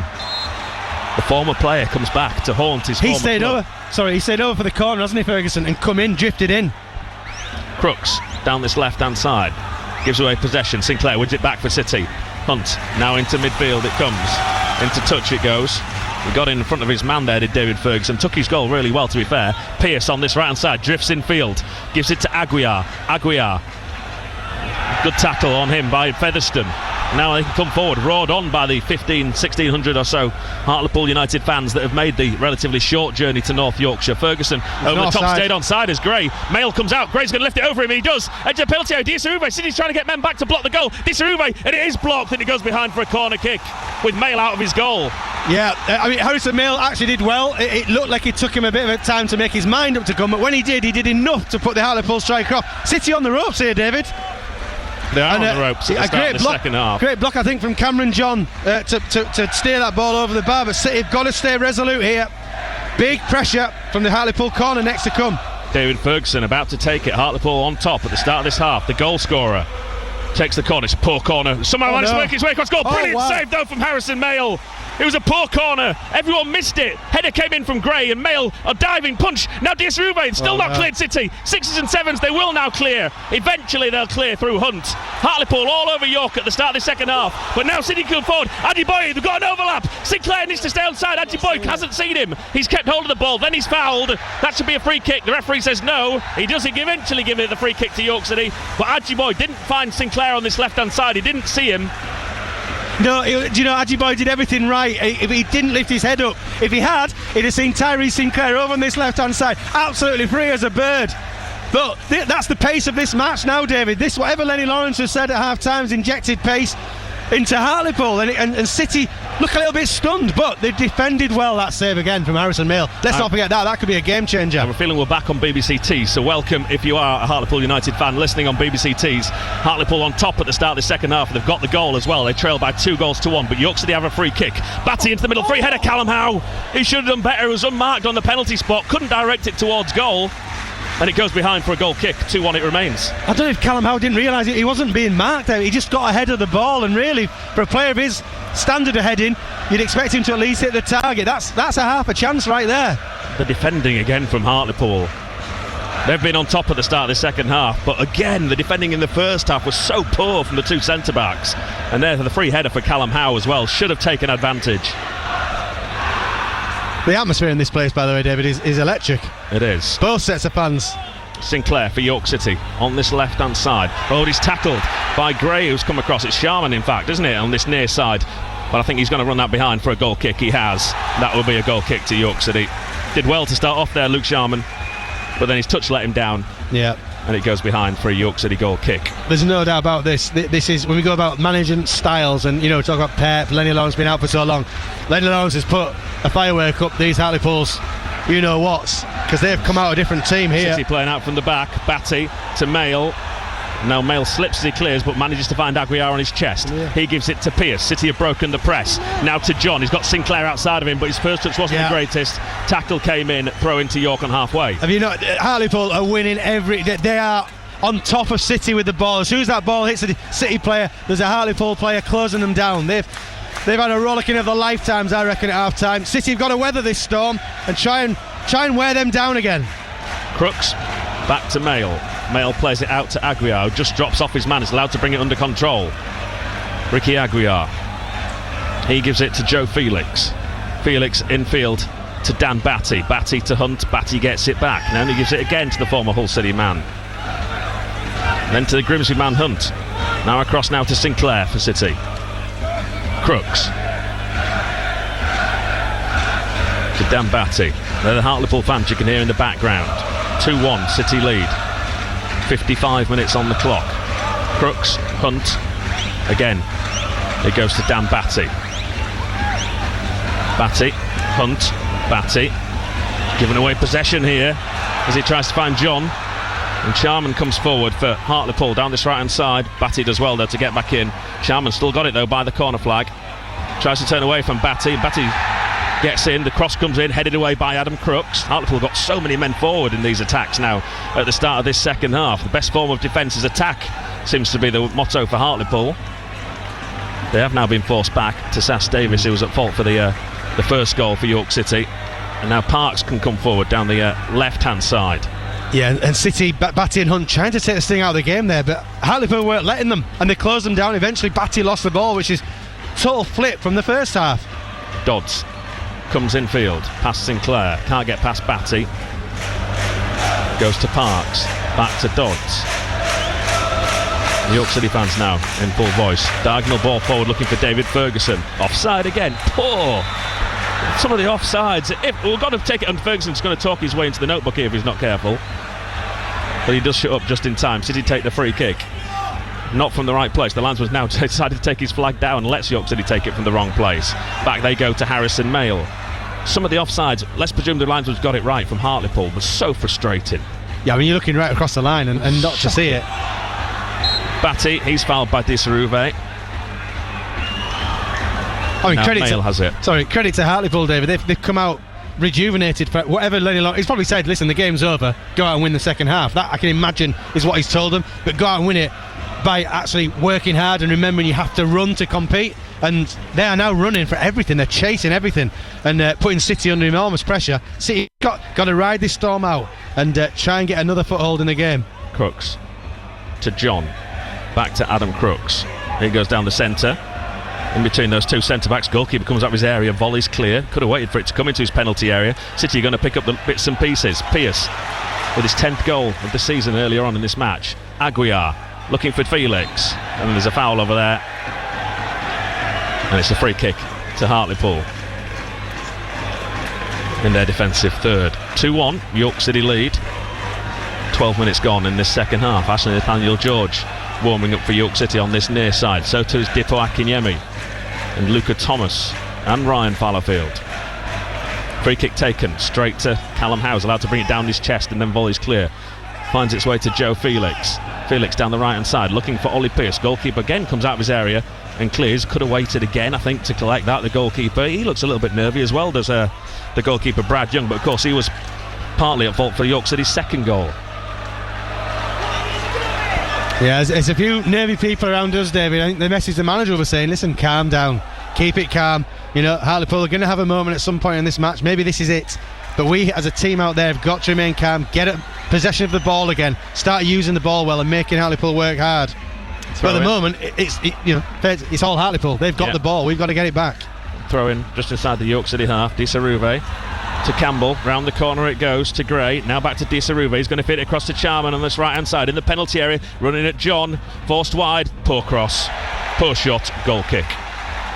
the former player comes back to haunt his former club. He stayed over for the corner, hasn't he, Ferguson, and drifted in. Crooks down this left-hand side. Gives away possession. Sinclair wins it back for City. Hunt now into midfield it comes. Into touch it goes. He got in front of his man there, did David Ferguson. Took his goal really well, to be fair. Pearce on this right-hand side, drifts in field. Gives it to Aguiar. Good tackle on him by Featherstone. Now they can come forward, roared on by the 1,600 or so Hartlepool United fans that have made the relatively short journey to North Yorkshire. Ferguson over the top, stayed onside as Gray. Mail comes out, Gray's going to lift it over him, he does. Edge of penalty, Diasarube, City's trying to get men back to block the goal. Diasarube, and it is blocked, and it goes behind for a corner kick with Mail out of his goal. Yeah, Harrison Mail actually did well. It looked like it took him a bit of a time to make his mind up to come, but when he did enough to put the Hartlepool striker off. City on the ropes here, David. They are on the ropes at the start of the second half. Great block, I think, from Cameron John to steer that ball over the bar. But City have got to stay resolute here. Big pressure from the Hartlepool corner next to come. David Ferguson about to take it. Hartlepool on top at the start of this half. The goal scorer takes the corner. It's a poor corner. Somehow managed to work his way across goal. Brilliant save, though, from Harrison Mail. It was a poor corner. Everyone missed it. Header came in from Gray, and Mail a diving punch. Now Diasarube still not cleared. City 6s and 7s. They will now clear. Eventually they'll clear through Hunt. Hartlepool all over York at the start of the second half. But now City come forward. Ajiboye, they've got an overlap. Sinclair needs to stay outside. Ajiboye hasn't seen him. He's kept hold of the ball. Then he's fouled. That should be a free kick. The referee says no. He doesn't eventually give it the free kick to York City. But Ajiboye didn't find Sinclair on this left-hand side. He didn't see him. No, Ajiboye did everything right. He didn't lift his head up. If he had, he'd have seen Tyrese Sinclair over on this left-hand side, absolutely free as a bird. But that's the pace of this match now, David. This, whatever Lenny Lawrence has said at half-time's injected pace into Hartlepool, and City look a little bit stunned, but they defended well. That save again from Harrison Mail. Let's not forget that could be a game changer. I'm feeling we're back on BBC Tees, so welcome if you are a Hartlepool United fan listening on BBC Tees. Hartlepool on top at the start of the second half. They've got the goal as well. They trail by 2-1, but York City have a free kick. Batty into the middle, free header. Callum Howe, he should have done better. He was unmarked on the penalty spot, couldn't direct it towards goal, and it goes behind for a goal kick. 2-1 it remains. I don't know if Callum Howe didn't realise he wasn't being marked there. He just got ahead of the ball, and really, for a player of his standard of heading, you'd expect him to at least hit the target. That's a half a chance right there. The defending again from Hartlepool. They've been on top at the start of the second half, but again, the defending in the first half was so poor from the two centre-backs. And there's the free header for Callum Howe as well. Should have taken advantage. The atmosphere in this place, by the way, David, is electric. It is. Both sets of fans. Sinclair for York City on this left-hand side. Oh, he's tackled by Gray, who's come across. It's Sharman, in fact, isn't it, on this near side? But I think he's going to run that behind for a goal kick. He has. That will be a goal kick to York City. Did well to start off there, Luke Sharman, but then his touch let him down. Yeah. And it goes behind for a York City goal kick. There's no doubt about this. This is when we go about management styles and, talk about Pep, Lenny Lawrence been out for so long. Lenny Lawrence has put a firework up these Hartlepools, whats, because they've come out a different team here. City playing out from the back. Batty to Mail. Now Mail slips as he clears, but manages to find Aguiar on his chest. Yeah. He gives it to Pearce. City have broken the press. Now to John. He's got Sinclair outside of him, but his first touch wasn't the greatest. Tackle came in, throw into York on halfway. Have you not? Hartlepool are winning they are on top of City with the ball. As soon as that ball hits a City player, there's a Hartlepool player closing them down. They've had a rollicking of their lifetimes, I reckon, at half time. City have got to weather this storm and try and wear them down again. Crooks back to Mail. Mail plays it out to Aguiar, who just drops off his man. Is allowed to bring it under control. Ricky Aguiar. He gives it to Joe Felix. Felix infield to Dan Batty. Batty to Hunt. Batty gets it back. Now he gives it again to the former Hull City man. Then to the Grimsby man Hunt. Now across now to Sinclair for City. Crooks. To Dan Batty. They're the Hartlepool fans you can hear in the background. 2-1 City lead. 55 minutes on the clock. Crooks, Hunt. Again, it goes to Dan Batty. Batty, Hunt, Batty, giving away possession here as he tries to find John. And Charman comes forward for Hartlepool down this right-hand side. Batty does well, though, to get back in. Charman still got it, though, by the corner flag. Tries to turn away from Batty. Batty gets in, the cross comes in, headed away by Adam Crooks. Hartlepool got so many men forward in these attacks now at the start of this second half. The best form of defence is attack, seems to be the motto for Hartlepool. They have now been forced back to Sass Davis, who was at fault for the first goal for York City. And now Parks can come forward down the left-hand side. Yeah, and City, Batty and Hunt trying to take the sting out of the game there, but Hartlepool weren't letting them, and they closed them down. Eventually Batty lost the ball, which is total flip from the first half. Dodds comes infield, past Sinclair, can't get past Batty, goes to Parks, back to Dodds. York City fans now in full voice. Diagonal ball forward looking for David Ferguson. Offside again, poor. Some of the offsides, we've got to take it, and Ferguson's going to talk his way into the notebook here if he's not careful. But he does shut up just in time. City take the free kick. Not from the right place. The linesman's now decided to take his flag down and lets York City take it from the wrong place. Back they go to Harrison Mayle. Some of the offsides, let's presume the linesman's got it right from Hartlepool, was so frustrating. Yeah, I mean, you're looking right across the line and not to see it. Batty, he's fouled by Disaruve. I mean, credit to Hartlepool, David. They've come out rejuvenated for whatever Lenny Long. He's probably said, listen, the game's over, go out and win the second half. That I can imagine is what he's told them, but go out and win it by actually working hard and remembering you have to run to compete. And they are now running for everything. They're chasing everything and putting City under enormous pressure. City got to ride this storm out and try and get another foothold in the game. Crooks to John, back to Adam Crooks. He goes down the centre. In between those two centre-backs, goalkeeper comes up his area, volleys clear. Could have waited for it to come into his penalty area. City are going to pick up the bits and pieces. Pearce with his 10th goal of the season earlier on in this match. Aguiar looking for Felix, and there's a foul over there. And it's a free kick to Hartlepool in their defensive third. 2-1, York City lead. 12 minutes gone in this second half. Ashley Nathaniel George warming up for York City on this near side. So too is Dipo Akinyemi and Luca Thomas and Ryan Fallowfield. Free kick taken straight to Callum Howes, allowed to bring it down his chest and then volleys clear. Finds its way to Joe Felix. Felix down the right hand side looking for Ollie Pearce. Goalkeeper again comes out of his area and clears. Could have waited again, I think, to collect that. The goalkeeper, he looks a little bit nervy as well, does the goalkeeper Brad Young, but of course he was partly at fault for York City's second goal. Yeah, there's a few nervy people around us, David. I think the message the manager was saying, listen, calm down, keep it calm. You know, Hartlepool are going to have a moment at some point in this match. Maybe this is it. But we, as a team out there, have got to remain calm, get a possession of the ball again, start using the ball well and making Hartlepool work hard. But at the moment, it's all Hartlepool. They've got the ball. We've got to get it back. Throw in just inside the York City half. Disaruve to Campbell, round the corner it goes to Gray, now back to Disaruve. He's going to fit it across to Charman on this right hand side in the penalty area, running at John, forced wide, poor cross, poor shot, goal kick.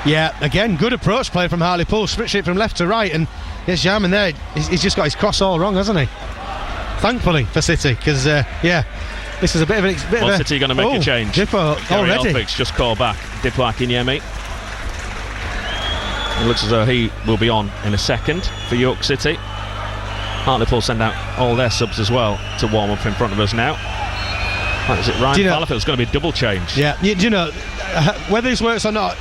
Yeah, again, good approach play from Hartlepool, switch it from left to right, and there's Charman there. He's just got his cross all wrong, hasn't he? Thankfully for City, because this is a bit of an City going to make a change. Dipo Gary already. Elphick's just called back Dipo Akinyemi. It looks as though he will be on in a second for York City. Hartlepool send out all their subs as well to warm up in front of us now. Is it Ryan Fallowfield's going to be a double change? Yeah, you know, whether this works or not,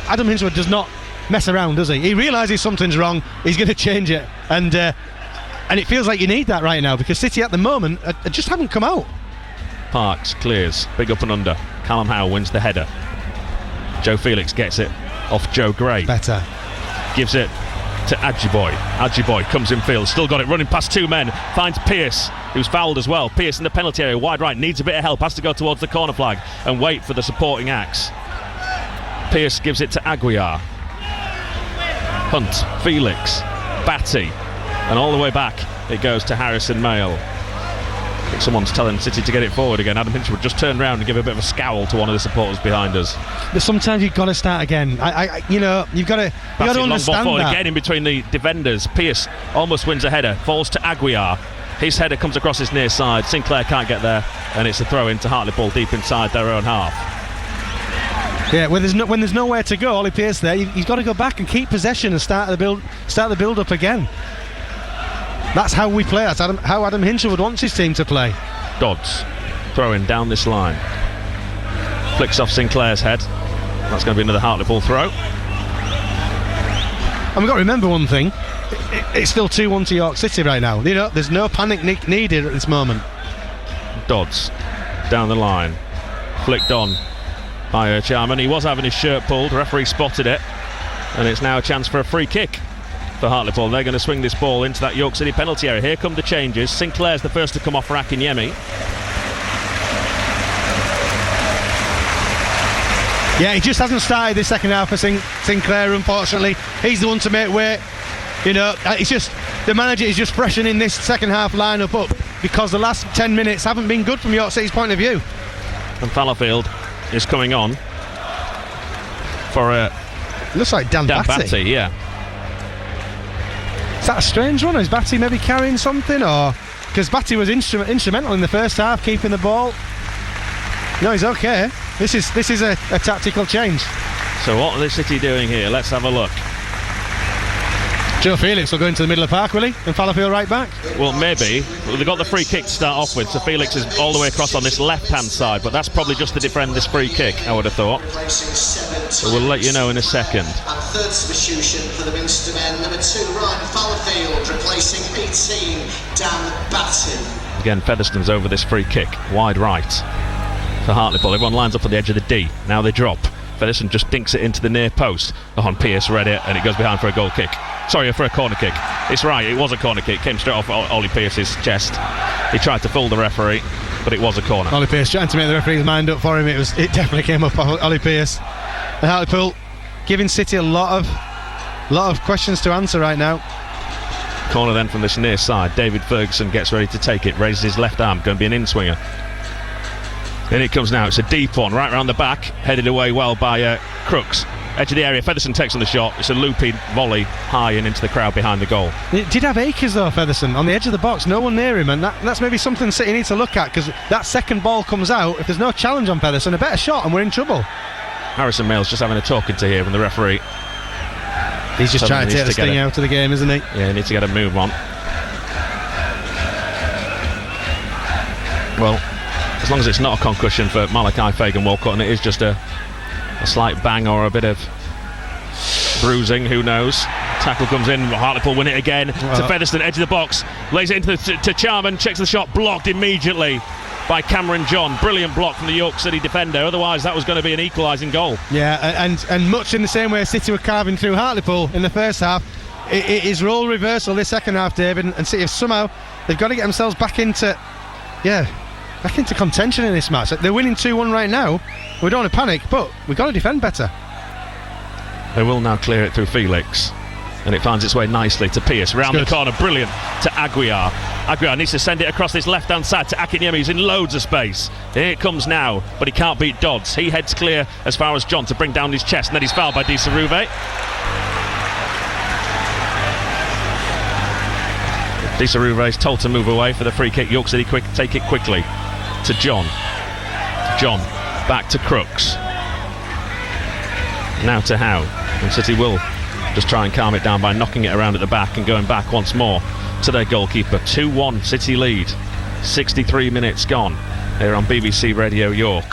Adam Hinsworth does not mess around, does he? He realises something's wrong, he's going to change it, and it feels like you need that right now because City at the moment just haven't come out. Parks clears, big up and under. Callum Howe wins the header. Joe Felix gets it off Joe Gray. Better. Gives it to Adjiboy. Adjiboy comes in field, still got it, running past two men, finds Pearce, who's fouled as well. Pearce in the penalty area, wide right, needs a bit of help, has to go towards the corner flag and wait for the supporting acts. Pearce gives it to Aguiar. Hunt, Felix, Batty, and all the way back it goes to Harrison Mayle. I think someone's telling City to get it forward again. Adam Hinchwood just turned around and give a bit of a scowl to one of the supporters behind us. But sometimes you've got to start again. You've got to understand forward, that. again in between the defenders. Pearce almost wins a header, falls to Aguiar. His header comes across his near side. Sinclair can't get there, and it's a throw in to Hartlepool deep inside their own half. Yeah, when there's nowhere to go, Ollie Pearce there, he's got to go back and keep possession and start the build up again. That's how we play. That's how Adam Hinshelwood wants his team to play. Dodds throwing down this line. Flicks off Sinclair's head. That's going to be another Hartlepool throw. And we've got to remember one thing. It's still 2-1 to York City right now. You know, there's no panic needed at this moment. Dodds down the line. Flicked on by Charman. He was having his shirt pulled. Referee spotted it. And it's now a chance for a free kick for Hartlepool. They're going to swing this ball into that York City penalty area. Here come the changes. Sinclair's the first to come off for Akinyemi. Yeah, he just hasn't started this second half for Sinclair, unfortunately. He's the one to make way. You know, it's just the manager is just freshening this second half lineup up because the last 10 minutes haven't been good from York City's point of view. And Fallowfield is coming on for looks like Dan Batty. Yeah. Is that a strange one? Is Batty maybe carrying something, or because Batty was instrumental in the first half keeping the ball? No, he's okay. This is a tactical change. So what are the City doing here? Let's have a look. Joe Felix will go into the middle of the park, will he? And Fallowfield right back? Well, maybe. Well, they got the free kick to start off with, so Felix is all the way across on this left-hand side, but that's probably just to defend this free kick, I would have thought. So we'll let you know in a second. And third substitution for the Minster men, number 2, Ryan Fallowfield, replacing 18, Dan Batty. Again, Featherstone's over this free kick, wide right for Hartlepool. Everyone lines up on the edge of the D. Now they drop. Featherstone just dinks it into the near post. And Pearce read it, and it goes behind for a goal kick. Sorry, for a corner kick. It's right, it was a corner kick. Came straight off Ollie Pearce's chest. He tried to fool the referee, but it was a corner. Ollie Pearce trying to make the referee's mind up for him. It definitely came up off Ollie Pearce. And Hartlepool giving City a lot of questions to answer right now. Corner then from this near side. David Ferguson gets ready to take it. Raises his left arm. Going to be an in-swinger. In it comes now. It's a deep one right round the back. Headed away well by Crooks. Edge of the area. Featherstone takes on the shot. It's a loopy volley high and into the crowd behind the goal. It did have acres though, Featherstone, on the edge of the box. No one near him, and that's maybe something City need to look at, because that second ball comes out. If there's no challenge on Featherstone, a better shot and we're in trouble. Harrison Mills just having a talking to here from the referee. He's just trying to take the sting out of the game, isn't he? Yeah, he needs to get a move on. Well, as long as it's not a concussion for Malachi Fagan-Walcott and it is just a slight bang or a bit of bruising, who knows. Tackle comes in, Hartlepool win it again to Featherstone, edge of the box, lays it into to Charman, checks the shot, blocked immediately by Cameron John. Brilliant block from the York City defender, otherwise that was going to be an equalising goal. Yeah, and much in the same way City were carving through Hartlepool in the first half, it is role reversal this second half, David, and City somehow they've got to get themselves back into contention in this match. They're winning 2-1 right now. We don't want to panic, but we've got to defend better. They will now clear it through Felix, and it finds its way nicely to Pearce. Round the corner, brilliant to Aguiar. Aguiar needs to send it across this left-hand side to Akinyemi, who's in loads of space. Here it comes now, but he can't beat Dodds. He heads clear as far as John to bring down his chest, and then he's fouled by Di Saruve. Di Saruve is told to move away for the free kick. York City take it quickly to John. John back to Crooks. Now to Howe. And City will just try and calm it down by knocking it around at the back and going back once more to their goalkeeper. 2-1 City lead. 63 minutes gone. Here on BBC Radio York.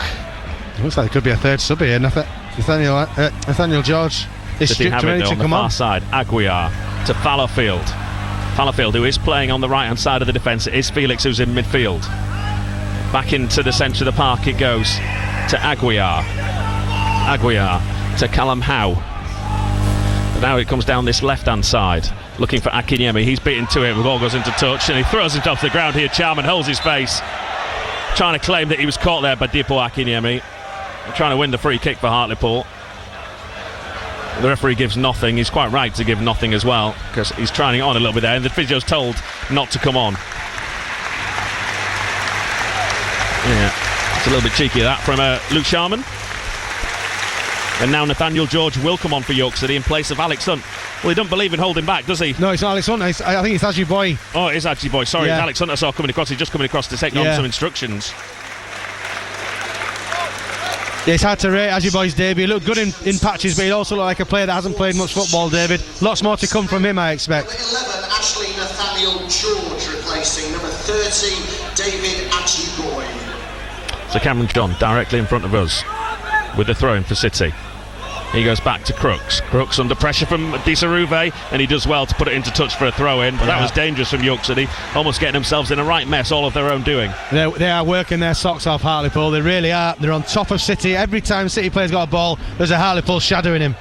Looks like there could be a third sub here. Nathaniel George is City have it on the far side. Aguiar to Fallowfield. Fallowfield, who is playing on the right hand side of the defence. It is Felix who's in midfield. Back into the centre of the park it goes to Aguiar. Aguiar to Callum Howe. But now it comes down this left hand side looking for Akinyemi. He's beaten to it. The ball goes into touch and he throws it off the ground here. Charman holds his face, trying to claim that he was caught there by Dipo Akinyemi, trying to win the free kick for Hartlepool. The referee gives nothing. He's quite right to give nothing as well, because he's trying it on a little bit there and the physio's told not to come on. Yeah, it's a little bit cheeky that from Luke Sharman. And now Nathaniel George will come on for York City in place of Alex Hunt. Well, he doesn't believe in holding back, does he? No, it's not Alex Hunt. I think it's Adji Boy. Oh, it is Adji Boy. Sorry, it's Alex Hunt I saw coming across. He's just coming across to take on some instructions. It's hard to rate as your boy's debut. He looked good in patches, but he also looked like a player that hasn't played much football, David. Lots more to come from him, I expect. Number 11, Ashley Nathaniel George, replacing number 30, David Achigoy. So Cameron John directly in front of us with the throw-in for City. He goes back to Crooks. Crooks under pressure from Disaruve, and he does well to put it into touch for a throw-in. But that was dangerous from York City, almost getting themselves in a right mess, all of their own doing. They are working their socks off, Hartlepool. They really are. They're on top of City. Every time City player's got a ball, there's a Hartlepool shadowing him.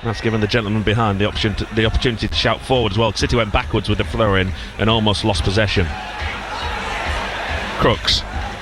That's given the gentleman behind the opportunity to shout forward as well. City went backwards with the throw-in and almost lost possession. Crooks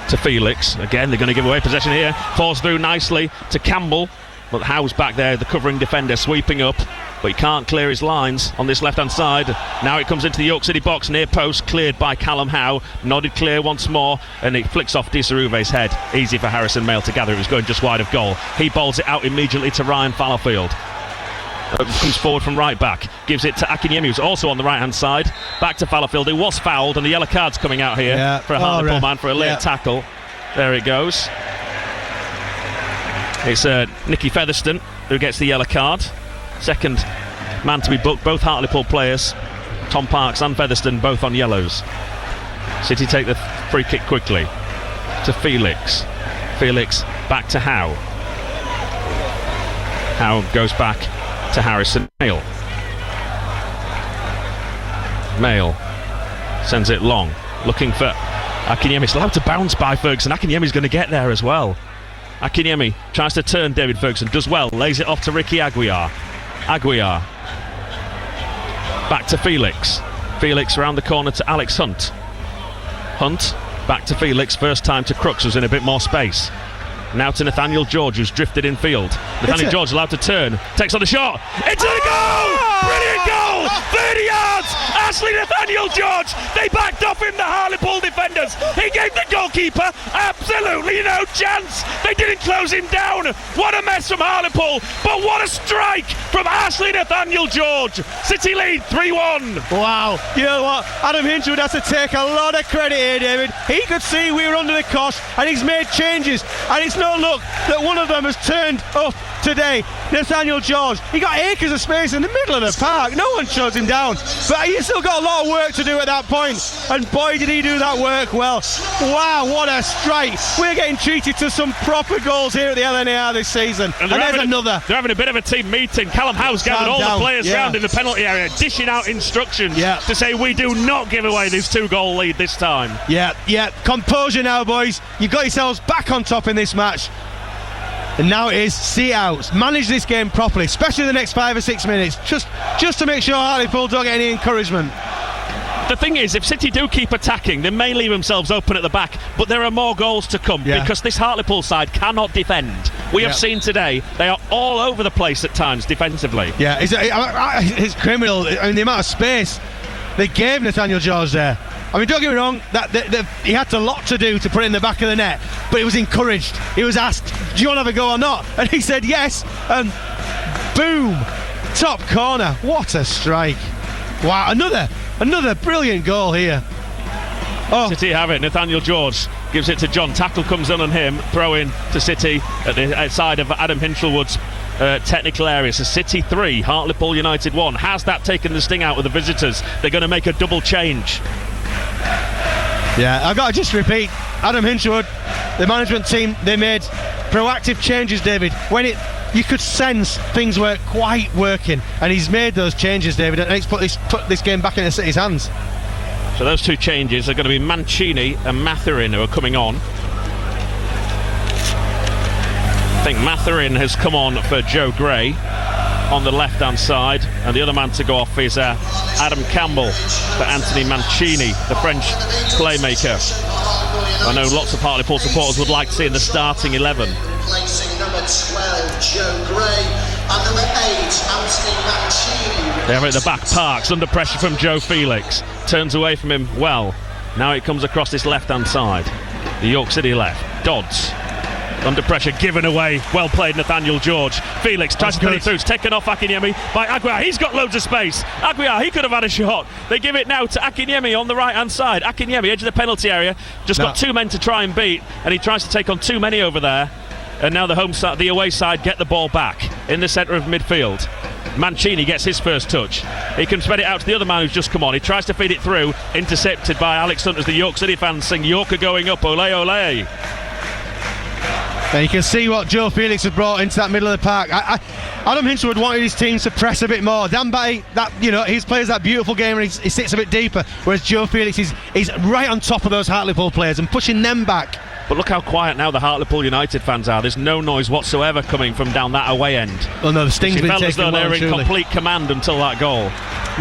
to Felix. Again, they're going to give away possession here. Falls through nicely to Campbell. But Howe's back there, the covering defender, sweeping up, but he can't clear his lines on this left-hand side. Now it comes into the York City box, near post, cleared by Callum Howe, nodded clear once more, and it flicks off Disaruve's head. Easy for Harrison Mail to gather, it was going just wide of goal. He bowls it out immediately to Ryan Fallowfield. Comes forward from right back, gives it to Akinyemi, who's also on the right-hand side. Back to Fallowfield, who was fouled, and the yellow card's coming out here for a Hartlepool man for a late tackle. There it goes. It's Nicky Featherstone who gets the yellow card. Second man to be booked, both Hartlepool players, Tom Parks and Featherstone, both on yellows. City take the free kick quickly to Felix. Felix back to Howe. Howe goes back to Harrison Mail. Mail sends it long, looking for Akinyemi. It's allowed to bounce by Ferguson. Akinyemi's going to get there as well. Akinyemi tries to turn David Ferguson, does well, lays it off to Ricky Aguiar. Aguiar back to Felix. Felix around the corner to Alex Hunt. Hunt back to Felix, first time to Crooks, who's in a bit more space. Now to Nathaniel George, who's drifted in field. Nathaniel George allowed to turn, takes on the shot, into the goal! Brilliant goal! 30 yards! Ashley Nathaniel George! They backed off him, the Hartlepool defenders. He gave the goalkeeper absolutely no chance. They didn't close him down. What a mess from Hartlepool, but what a strike from Ashley Nathaniel George. City lead 3-1. Wow. You know what? Adam Hinchwood has to take a lot of credit here, David. He could see we were under the cosh, and he's made changes. And it's no luck that one of them has turned up today. Nathaniel George, he got acres of space in the middle of the park. No one shows him down, but he's still got a lot of work to do at that point, and boy did he do that work well. Wow, what a strike. We're getting treated to some proper goals here at the LNAR this season, and there's another. They're having a bit of a team meeting. Callum Howe's gathered all the players round in the penalty area, dishing out instructions to say we do not give away this 2-goal lead this time. Yeah, composure now, boys. You've got yourselves back on top in this match. And now it is see outs. Manage this game properly, especially the next 5 or 6 minutes, just to make sure Hartlepool don't get any encouragement. The thing is, if City do keep attacking, they may leave themselves open at the back, but there are more goals to come because this Hartlepool side cannot defend. We have seen today, they are all over the place at times defensively. Yeah, it's criminal. I mean, the amount of space they gave Nathaniel George there. I mean, don't get me wrong, he had a lot to do to put it in the back of the net, but he was encouraged. He was asked, do you want to have a go or not? And he said yes, and boom, top corner. What a strike. Wow, another brilliant goal here. City have it. Nathaniel George gives it to John. Tackle comes in on him. Throw in to City at the outside of Adam Hinchelwood's technical area. So City 3, Hartlepool United 1. Has that taken the sting out of the visitors? They're going to make a double change. Yeah, I've got to just repeat, Adam Hinchelwood, the management team, they made proactive changes, David. When you could sense things weren't quite working, and he's made those changes, David, and he's put this game back into City's hands. So those two changes are going to be Mancini and Matherin who are coming on. I think Matherin has come on for Joe Gray on the left-hand side, and the other man to go off is Adam Campbell for Anthony Mancini, the French playmaker. I know lots of Hartlepool supporters would like to see in the starting 11. Placing number 12, Joe Gray, and number 8, Anthony Mancini. They have it at the back. Parks under pressure from Joe Felix, turns away from him well. Now it comes across this left-hand side, the York City left. Dodds under pressure, given away. Well played, Nathaniel George. Felix tries to put it through. It's taken off Akinyemi by Aguiar. He's got loads of space. Aguiar, he could have had a shot. They give it now to Akinyemi on the right-hand side. Akinyemi, edge of the penalty area, just got two men to try and beat, and he tries to take on too many over there. And now the away side get the ball back in the centre of midfield. Mancini gets his first touch. He can spread it out to the other man who's just come on. He tries to feed it through, intercepted by Alex Hunt as the York City fans sing Yorker going up, ole ole. And you can see what Joe Felix has brought into that middle of the park. Adam Hinchelwood wanted his team to press a bit more. Dan Batty, he plays that beautiful game and he sits a bit deeper, whereas Joe Felix is right on top of those Hartlepool players and pushing them back. But look how quiet now the Hartlepool United fans are. There's no noise whatsoever coming from down that away end. Oh no, the sting's been taken as though well they're in complete command until that goal.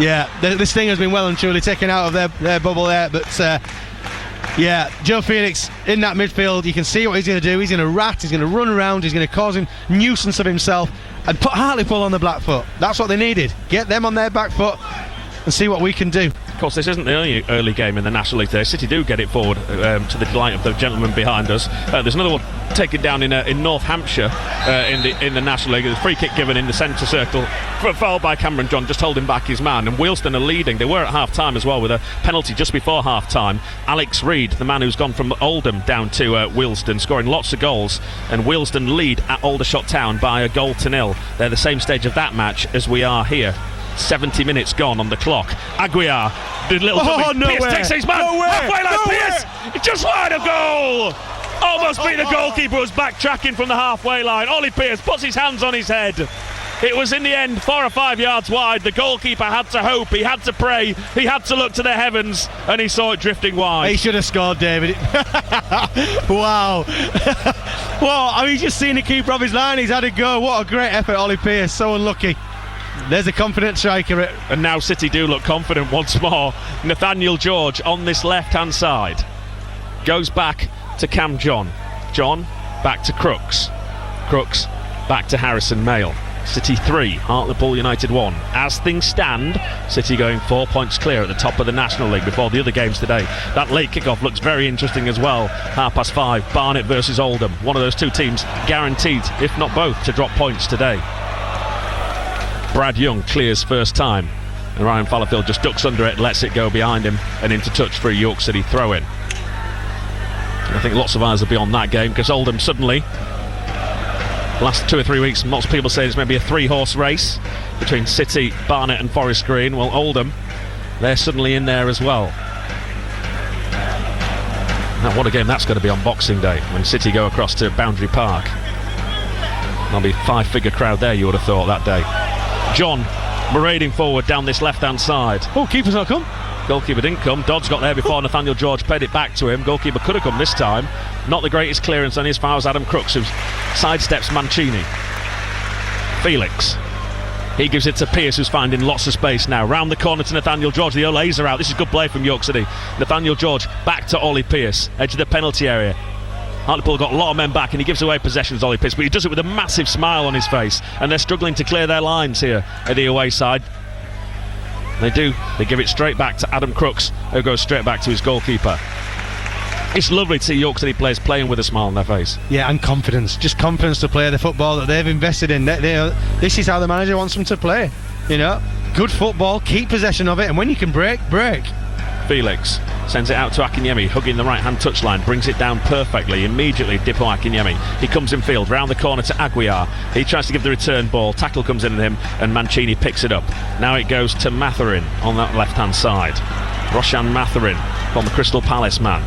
Yeah, the sting has been well and truly taken out of their bubble there, but yeah, Joe Felix in that midfield, you can see what he's going to do. He's going to rat, he's going to run around, he's going to cause a nuisance of himself and put Hartlepool on the black foot. That's what they needed. Get them on their back foot and see what we can do. Of course, this isn't the only early game in the National League today. City do get it forward to the delight of the gentleman behind us. There's another one taken down in North Hampshire in the National League. There's a free kick given in the centre circle, fouled by Cameron John, just holding back his man. And Wealdstone are leading. They were at half-time as well with a penalty just before half-time. Alex Reid, the man who's gone from Oldham down to Wealdstone, scoring lots of goals. And Wealdstone lead at Aldershot Town by 1-0. They're the same stage of that match as we are here. 70 minutes gone on the clock. Aguiar, the little dummy. Pierce takes his man. Halfway line, Pierce just wide of goal. Almost beat the goalkeeper, was backtracking from the halfway line. Ollie Pierce puts his hands on his head. It was in the end 4 or 5 yards wide. The goalkeeper had to hope, he had to pray, he had to look to the heavens, and he saw it drifting wide. He should have scored, David. Wow. Well, I mean, just seeing the keeper off his line, he's had a go. What a great effort, Ollie Pierce. So unlucky. There's a confident striker. And now City do look confident once more. Nathaniel George on this left-hand side. Goes back to Cam John. John back to Crooks. Crooks back to Harrison Mayle. City 3, Hartlepool United 1. As things stand, City going 4 points clear at the top of the National League before the other games today. That late kickoff looks very interesting as well. 5:30, Barnet versus Oldham. One of those two teams guaranteed, if not both, to drop points today. Brad Young clears first time, and Ryan Fallowfield just ducks under it, lets it go behind him and into touch for a York City throw-in. I think lots of eyes will be on that game because Oldham suddenly, last 2 or 3 weeks, lots of people say it's maybe a 3-horse race between City, Barnet and Forest Green. Well, Oldham, they're suddenly in there as well. Now what a game that's going to be on Boxing Day when City go across to Boundary Park. There'll be a 5-figure crowd there, you would have thought, that day. John parading forward down this left-hand side. Oh, keeper's not come. Goalkeeper didn't come. Dodds got there before Nathaniel George paid it back to him. Goalkeeper could have come this time. Not the greatest clearance on his far as Adam Crooks, who sidesteps Mancini. Felix. He gives it to Pierce, who's finding lots of space now. Round the corner to Nathaniel George. the Olays are out. This is good play from York City. Nathaniel George back to Ollie Pierce, edge of the penalty area. Hartlepool got a lot of men back and he gives away possessions, Ollie Pierce, but he does it with a massive smile on his face, and they're struggling to clear their lines here at the away side. They do. They give it straight back to Adam Crooks, who goes straight back to his goalkeeper. It's lovely to see York City players playing with a smile on their face. Yeah, and confidence. Just confidence to play the football that they've invested in. This is how the manager wants them to play. You know, good football, keep possession of it, and when you can break. Felix sends it out to Akinyemi, hugging the right-hand touchline, brings it down perfectly. Immediately, Dipo Akinyemi. He comes in field, round the corner to Aguiar. He tries to give the return ball. Tackle comes in at him, and Mancini picks it up. Now it goes to Matherin on that left-hand side. Roshan Matherin from the Crystal Palace man.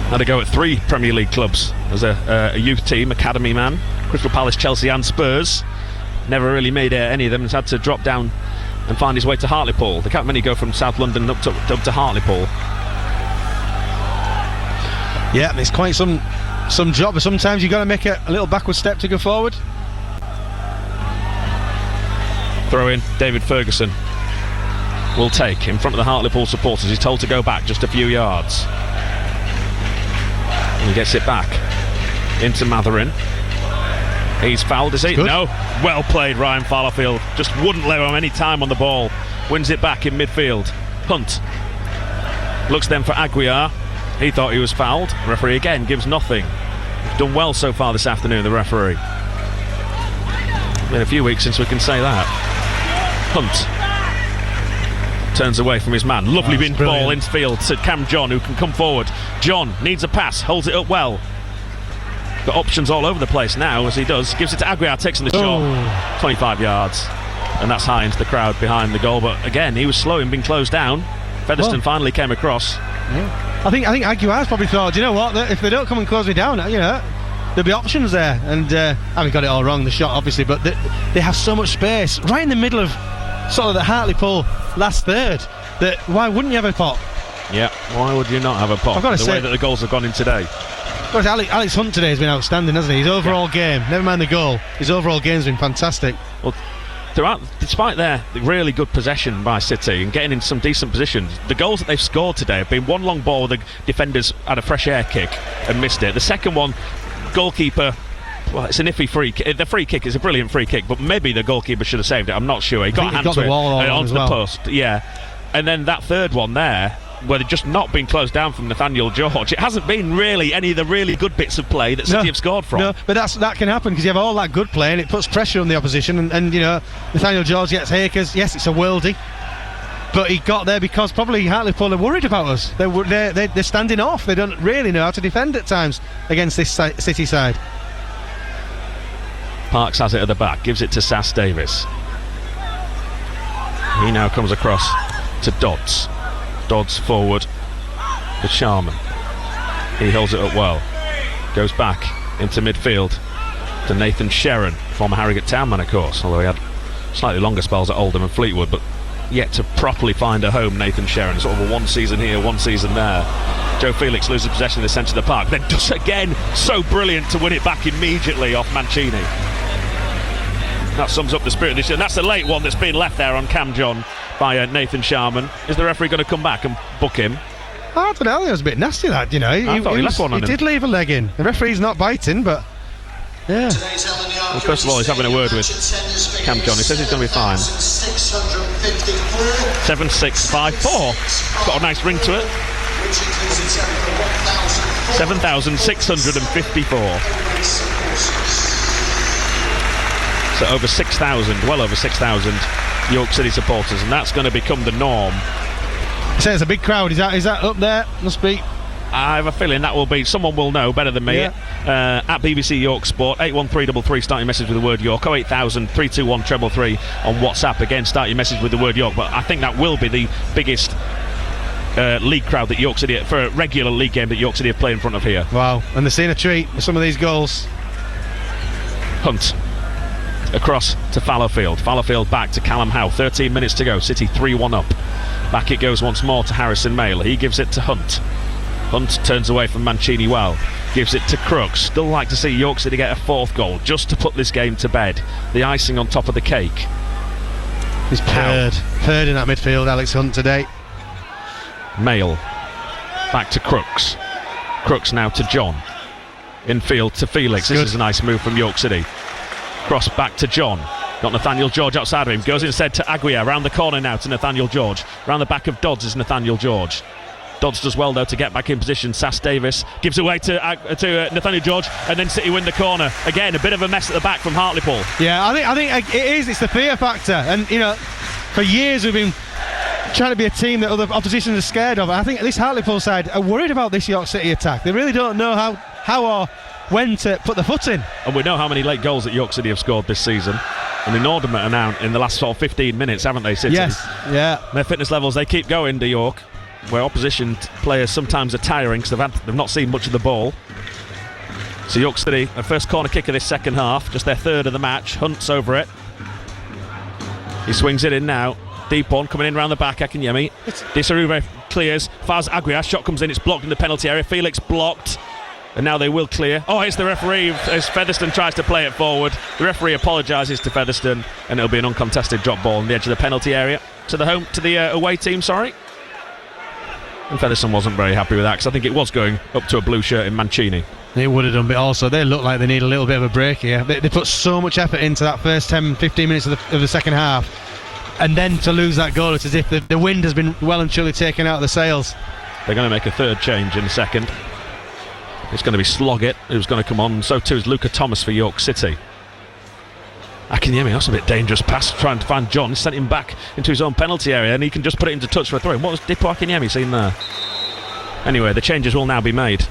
Had to go at 3 Premier League clubs as a youth team, academy man. Crystal Palace, Chelsea and Spurs. Never really made any of them. He's had to drop down and find his way to Hartlepool. There can't many go from South London up to Hartlepool. Yeah, it's quite some job, but sometimes you've got to make a little backward step to go forward. Throw in, David Ferguson will take in front of the Hartlepool supporters. He's told to go back just a few yards. And he gets it back into Matherin. He's fouled, is he? Good. No. Well played, Ryan Fallowfield. Just wouldn't let him any time on the ball. Wins it back in midfield. Hunt looks then for Aguiar. He thought he was fouled. The referee again gives nothing. Done well so far this afternoon, the referee. Been a few weeks since we can say that. Hunt turns away from his man. Lovely bin ball in field to Cam John, who can come forward. John needs a pass, holds it up well. got options all over the place now as he does. Gives it to Aguiar, takes in the shot, 25 yards, and that's high into the crowd behind the goal. But again, he was slow in being closed down. Featherstone finally came across. Yeah. I think Aguiar's probably thought, do you know what? If they don't come and close me down, there'll be options there. And I haven't got it all wrong, the shot obviously, but they have so much space right in the middle of sort of the Hartlepool last third. That why wouldn't you have a pop? Yeah, why would you not have a pop? I've got to the say, way that the goals have gone in today. Well, Alex Hunt today has been outstanding, hasn't he? His overall game, never mind the goal, his overall game's been fantastic. Well, throughout, despite their really good possession by City and getting in some decent positions, the goals that they've scored today have been one long ball where the defenders had a fresh air kick and missed it. The second one, goalkeeper, well, it's an iffy free kick. The free kick is a brilliant free kick, but maybe the goalkeeper should have saved it. I'm not sure. He got a hand to it onto the post. Yeah. And then that third one there, where they've just not been closed down from Nathaniel George. It hasn't been really any of the really good bits of play that City have scored from. No, but that can happen because you have all that good play and it puts pressure on the opposition. And Nathaniel George gets Hakers. Yes, it's a worldie, but he got there because probably Hartlepool are worried about us. They're standing off. They don't really know how to defend at times against this City side. Parks has it at the back, gives it to Sass Davis. He now comes across to Dodds. Dodds forward with Sharman. He holds it up well. Goes back into midfield to Nathan Sherron, former Harrogate Town man, of course, although he had slightly longer spells at Oldham and Fleetwood, but yet to properly find a home. Nathan Sherron, sort of a one season here, one season there. Joe Felix loses possession in the centre of the park, then does again, so brilliant to win it back immediately off Mancini. That sums up the spirit of this year, and that's the late one that's been left there on Cam John by Nathan Sharman. Is the referee going to come back and book him? I don't know, it was a bit nasty that, I thought he left one on him. He did leave a leg in. The referee's not biting, but yeah. Well, first of all, he's having a word with Cam John. He says he's going to be fine. 7654. It's got a nice ring to it. 7,654. So over 6,000, well over 6,000 York City supporters, and that's going to become the norm. So it's a big crowd. Is that up there? Must be. I have a feeling that will be. Someone will know better than me. Yeah. At BBC York Sport, 81333. Start your message with the word York. 08000 321 333 on WhatsApp. Again, start your message with the word York. But I think that will be the biggest league crowd that York City, for a regular league game that York City have played in front of here. Wow, and they're seeing a treat with some of these goals. Hunt across to Fallowfield. Fallowfield back to Callum Howe. 13 minutes to go. City 3-1 up. Back it goes once more to Harrison Mayle. He gives it to Hunt. Hunt turns away from Mancini well. Gives it to Crooks. Still like to see York City get a fourth goal just to put this game to bed. The icing on top of the cake. He's purred in that midfield, Alex Hunt, today. Mayle back to Crooks. Crooks now to John. Infield to Felix. This is a nice move from York City. Cross back to John. Got Nathaniel George outside of him. Goes instead to Aguiar. Round the corner now to Nathaniel George. Round the back of Dodds is Nathaniel George. Dodds does well though to get back in position. Sass Davis gives away to Nathaniel George, and then City win the corner. Again, a bit of a mess at the back from Hartlepool. Yeah, I think it is. It's the fear factor, and for years we've been trying to be a team that other oppositions are scared of. I think this Hartlepool side are worried about this York City attack. They really don't know how or when to put the foot in. And we know how many late goals that York City have scored this season. An inordinate amount in the last sort of 15 minutes, haven't they, City? Yes, yeah. Their fitness levels, they keep going to York, where opposition players sometimes are tiring because they've not seen much of the ball. So York City, their first corner kick of this second half, just their third of the match. Hunt's over it. He swings it in now. Deep one coming in round the back. Akinyemi. Disarube clears. Faz Aguiar. Shot comes in. It's blocked in the penalty area. Felix blocked. And now they will clear. Oh, it's the referee as Featherstone tries to play it forward. The referee apologises to Featherstone, and it'll be an uncontested drop ball on the edge of the penalty area to the away team. Sorry. And Featherstone wasn't very happy with that because I think it was going up to a blue shirt in Mancini. They would have done, but also they look like they need a little bit of a break here. They put so much effort into that first 10-15 minutes of the second half, and then to lose that goal, it's as if the wind has been well and truly taken out of the sails. They're going to make a third change in a second. It's going to be Sloggett who's going to come on. So too is Luca Thomas for York City. Akinyemi, that's a bit dangerous pass, trying to find John. Sent him back into his own penalty area, and he can just put it into touch for a throw. What was Dipo Akinyemi seen there? Anyway, the changes will now be made.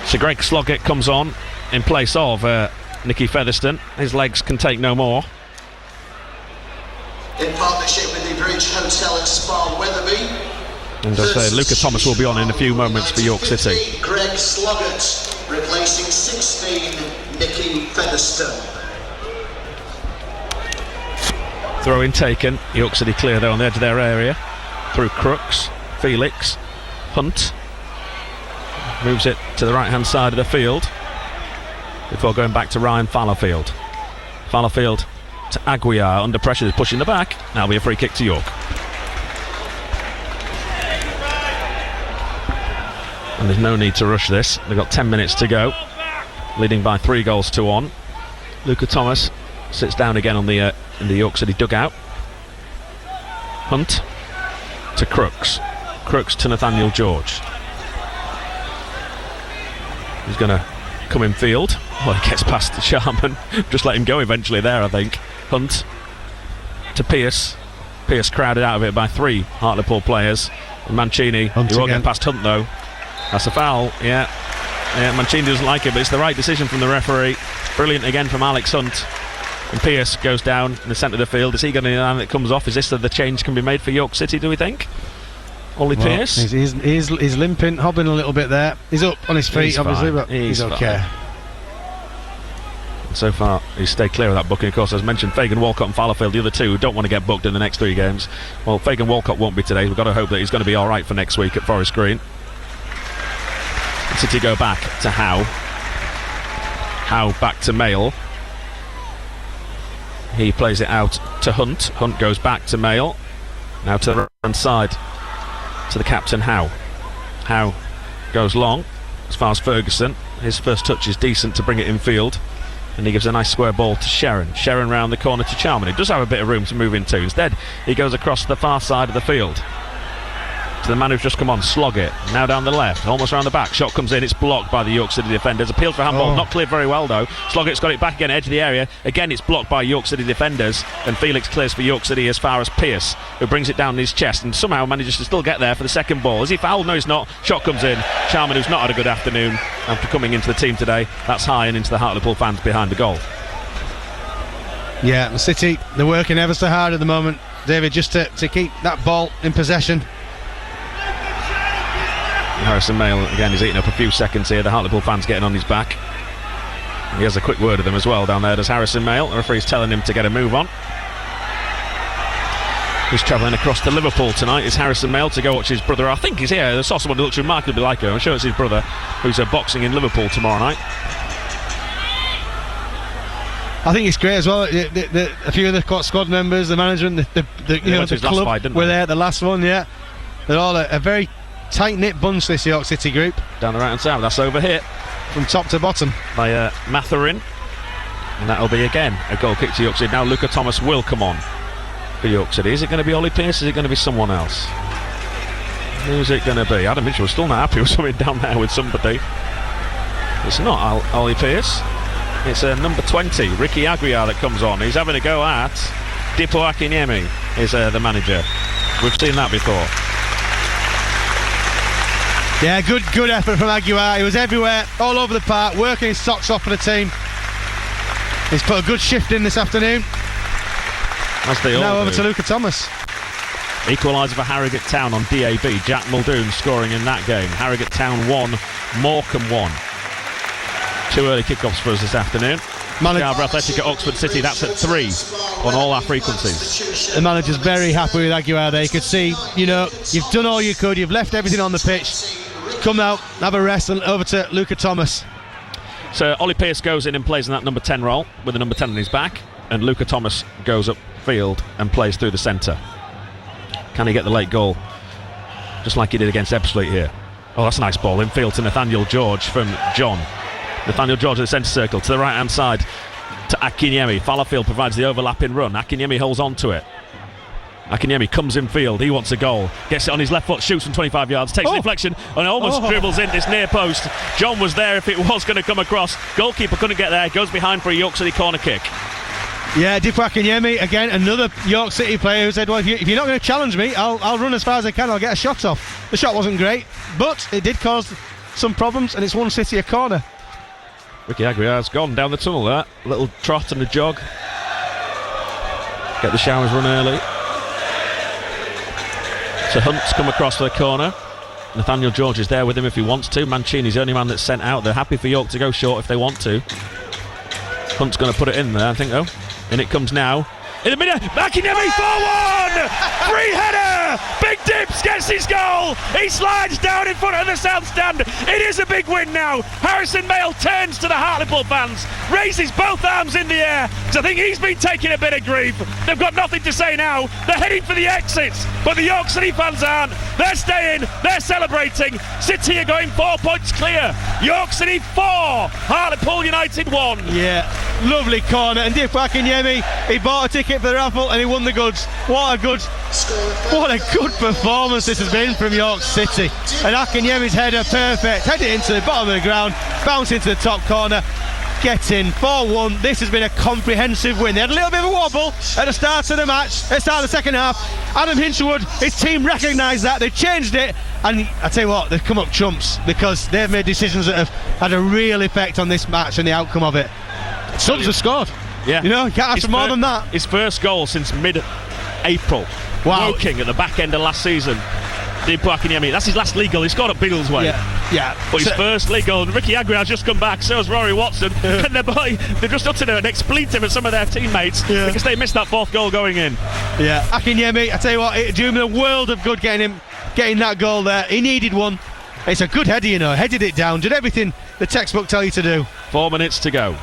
So Greg Sloggett comes on in place of Nicky Featherstone. His legs can take no more. In partnership with the Bridge Hotel and Spa Wetherby. And as I say, Luca Thomas will be on in a few moments for York City. Greg Sloggett replacing 16 Nicky Featherstone. Throw in taken. York City clear there on the edge of their area. Through Crooks, Felix, Hunt. Moves it to the right hand side of the field before going back to Ryan Fallowfield. Fallowfield to Aguiar under pressure, pushing the back. That'll be a free kick to York. And there's no need to rush this. They've got 10 minutes to go, leading by 3-1. Luca Thomas sits down again on the in the York City dugout. Hunt to Crooks. Crooks to Nathaniel George. He's going to come in field. Well, he gets past the Sharman. Just let him go eventually there, I think. Hunt to Pearce. Pearce crowded out of it by 3 Hartlepool players. And Mancini, he won't get past Hunt though. That's a foul, yeah. Mancini doesn't like it, but it's the right decision from the referee. Brilliant again from Alex Hunt. And Pearce goes down in the centre of the field. Is he going to line that comes off? Is this the change can be made for York City, do we think? Ollie Pearce? He's limping, hobbling a little bit there. He's up on his feet, obviously, but he's okay. So far, he's stayed clear of that booking. Of course, as mentioned, Fagan Walcott and Fallowfield, the other two who don't want to get booked in the next 3 games. Well, Fagan Walcott won't be today. We've got to hope that he's going to be all right for next week at Forest Green. City go back to Howe. Howe back to Mail. He plays it out to Hunt. Hunt goes back to Mail. Now to the right-hand side to the captain, Howe. Howe goes long as far as Ferguson. His first touch is decent to bring it in field. And he gives a nice square ball to Sharon. Sharon round the corner to Charman. He does have a bit of room to move into. Instead, he goes across the far side of the field to the man who's just come on, Sloggett. Now down the left, almost around the back. Shot comes in, it's blocked by the York City defenders. Appealed for handball, not cleared very well though. Sloggett's got it back again, edge of the area. Again, it's blocked by York City defenders. And Felix clears for York City as far as Pearce, who brings it down his chest and somehow manages to still get there for the second ball. Is he fouled? No, he's not. Shot comes in. Charman, who's not had a good afternoon after coming into the team today. That's high and into the Hartlepool fans behind the goal. Yeah, City, they're working ever so hard at the moment, David, just to keep that ball in possession. Harrison Mail again is eating up a few seconds here. The Hartlepool fans getting on his back. He has a quick word with them as well down there. Does Harrison Mail? The referee's telling him to get a move on. Who's travelling across to Liverpool tonight is Harrison Mail to go watch his brother. I think he's here. I saw someone who looks remarkably like him. I'm sure it's his brother who's boxing in Liverpool tomorrow night. I think it's great as well. A few of the squad members, the management, the club fight, were there at the last one. Yeah, they're all a very tight-knit bunch, this York City group. Down the right hand side, that's over here from top to bottom by Matherin, and that'll be again a goal kick to York City. Now Luca Thomas will come on for York City. Is it going to be Ollie Pearce? Is it going to be someone else? Who's it going to be? Adam Mitchell's still not happy with something down there with somebody. It's not Ollie Pearce. It's number 20, Ricky Aguiar, that comes on. He's having a go at Dipo Akinyemi, is the manager. We've seen that before. Yeah, good effort from Aguiar. He was everywhere, all over the park, working his socks off for the team. He's put a good shift in this afternoon. As they all now do. over to Luca Thomas. Equaliser for Harrogate Town on DAB. Jack Muldoon scoring in that game. Harrogate Town 1, Morecambe 1. 2 early kickoffs for us this afternoon. Scarborough Athletic at Oxford City, that's at 3 on all our frequencies. The manager's very happy with Aguiar there. You could see, you've done all you could, you've left everything on the pitch. Come out, have a rest, and over to Luca Thomas. So Ollie Pearce goes in and plays in that number 10 role with the number 10 on his back, and Luca Thomas goes upfield and plays through the centre. Can he get the late goal? Just like he did against Ebbsfleet here. Oh, that's a nice ball infield to Nathaniel George from John. Nathaniel George at the centre circle to the right hand side to Akinyemi. Fallowfield provides the overlapping run. Akinyemi holds on to it. Akinyemi comes in field. He wants a goal. Gets it on his left foot, shoots from 25 yards, takes an deflection and almost dribbles in this near post. John was there if it was going to come across. Goalkeeper couldn't get there. Goes behind for a York City corner kick. Yeah, Dipo Akinyemi, again, another York City player who said, well, if you're not going to challenge me, I'll run as far as I can, I'll get a shot off. The shot wasn't great, but it did cause some problems, and it's won City a corner. Ricky Aguiar's gone down the tunnel there. A little trot and a jog. Get the showers run early. So Hunt's come across for the corner. Nathaniel George is there with him if he wants to. Mancini's the only man that's sent out. They're happy for York to go short if they want to. Hunt's going to put it in there, I think, though. In it comes now. In the middle, McInerney 4-1! Free header! Big Dips gets his goal! He slides down in front of the south stand. It is a big win now. Harrison Mayle turns to the Hartlepool fans, raises both arms in the air, because I think he's been taking a bit of grief. They've got nothing to say now. They're heading for the exits, but the York City fans aren't. They're staying, they're celebrating. City are going 4 points clear. York City 4, Hartlepool United 1. Yeah, lovely corner. And Dick Akinyemi, he bought a ticket for the raffle and he won the goods. What a good performance this has been from York City. And Akinyemi's header, perfect. Headed into the bottom of the ground, bounce into the top corner, get in 4-1. This has been a comprehensive win. They had a little bit of a wobble at the start of the match, at the start of the second half. Adam Hinchelwood, his team recognised that, they changed it, and I tell you what, they've come up trumps because they've made decisions that have had a real effect on this match and the outcome of it. Subs have scored. Yeah. You know, you can't ask for more than that. His first goal since mid-April. Wow. Woking at the back end of last season. That's his last league goal. He scored at Biggleswade. Yeah. But his first league goal. Ricky Aguiar's just come back. So has Rory Watson. And they've just uttered an expletive at some of their teammates because they missed that fourth goal going in. Yeah. Akinyemi, I tell you what, it did him a world of good getting that goal there. He needed one. It's a good header, you know. Headed it down. Did everything the textbook tell you to do. 4 minutes to go.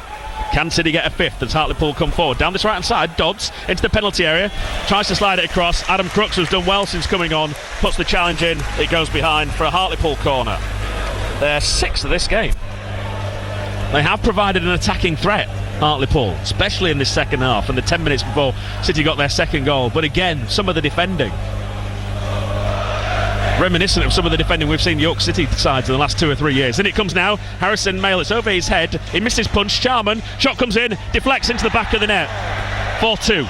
Can City get a fifth as Hartlepool come forward? Down this right-hand side, Dodds into the penalty area, tries to slide it across. Adam Crooks, who's done well since coming on, puts the challenge in. It goes behind for a Hartlepool corner. They're sixth of this game. They have provided an attacking threat, Hartlepool, especially in this second half and the 10 minutes before City got their second goal. But again, some of the defending, reminiscent of some of the defending we've seen York City sides in the last 2 or 3 years. In it comes now, Harrison Mayle, it's over his head, he misses punch, Charman, shot comes in, deflects into the back of the net. 4-2.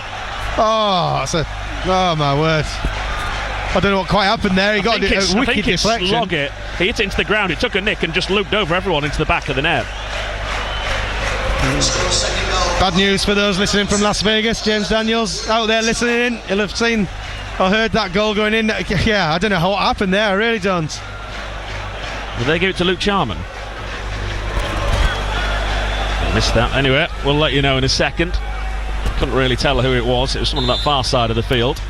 Oh my word. I don't know what quite happened there. He got a wicked deflection. Slog it. He hit it into the ground, it took a nick and just looped over everyone into the back of the net. Bad news for those listening from Las Vegas. James Daniels out there listening in, he'll have seen or heard that goal going in. Yeah, I don't know what happened there, I really don't. Did they give it to Luke Charman? Missed that. Anyway, we'll let you know in a second. Couldn't really tell who it was. It was someone on that far side of the field.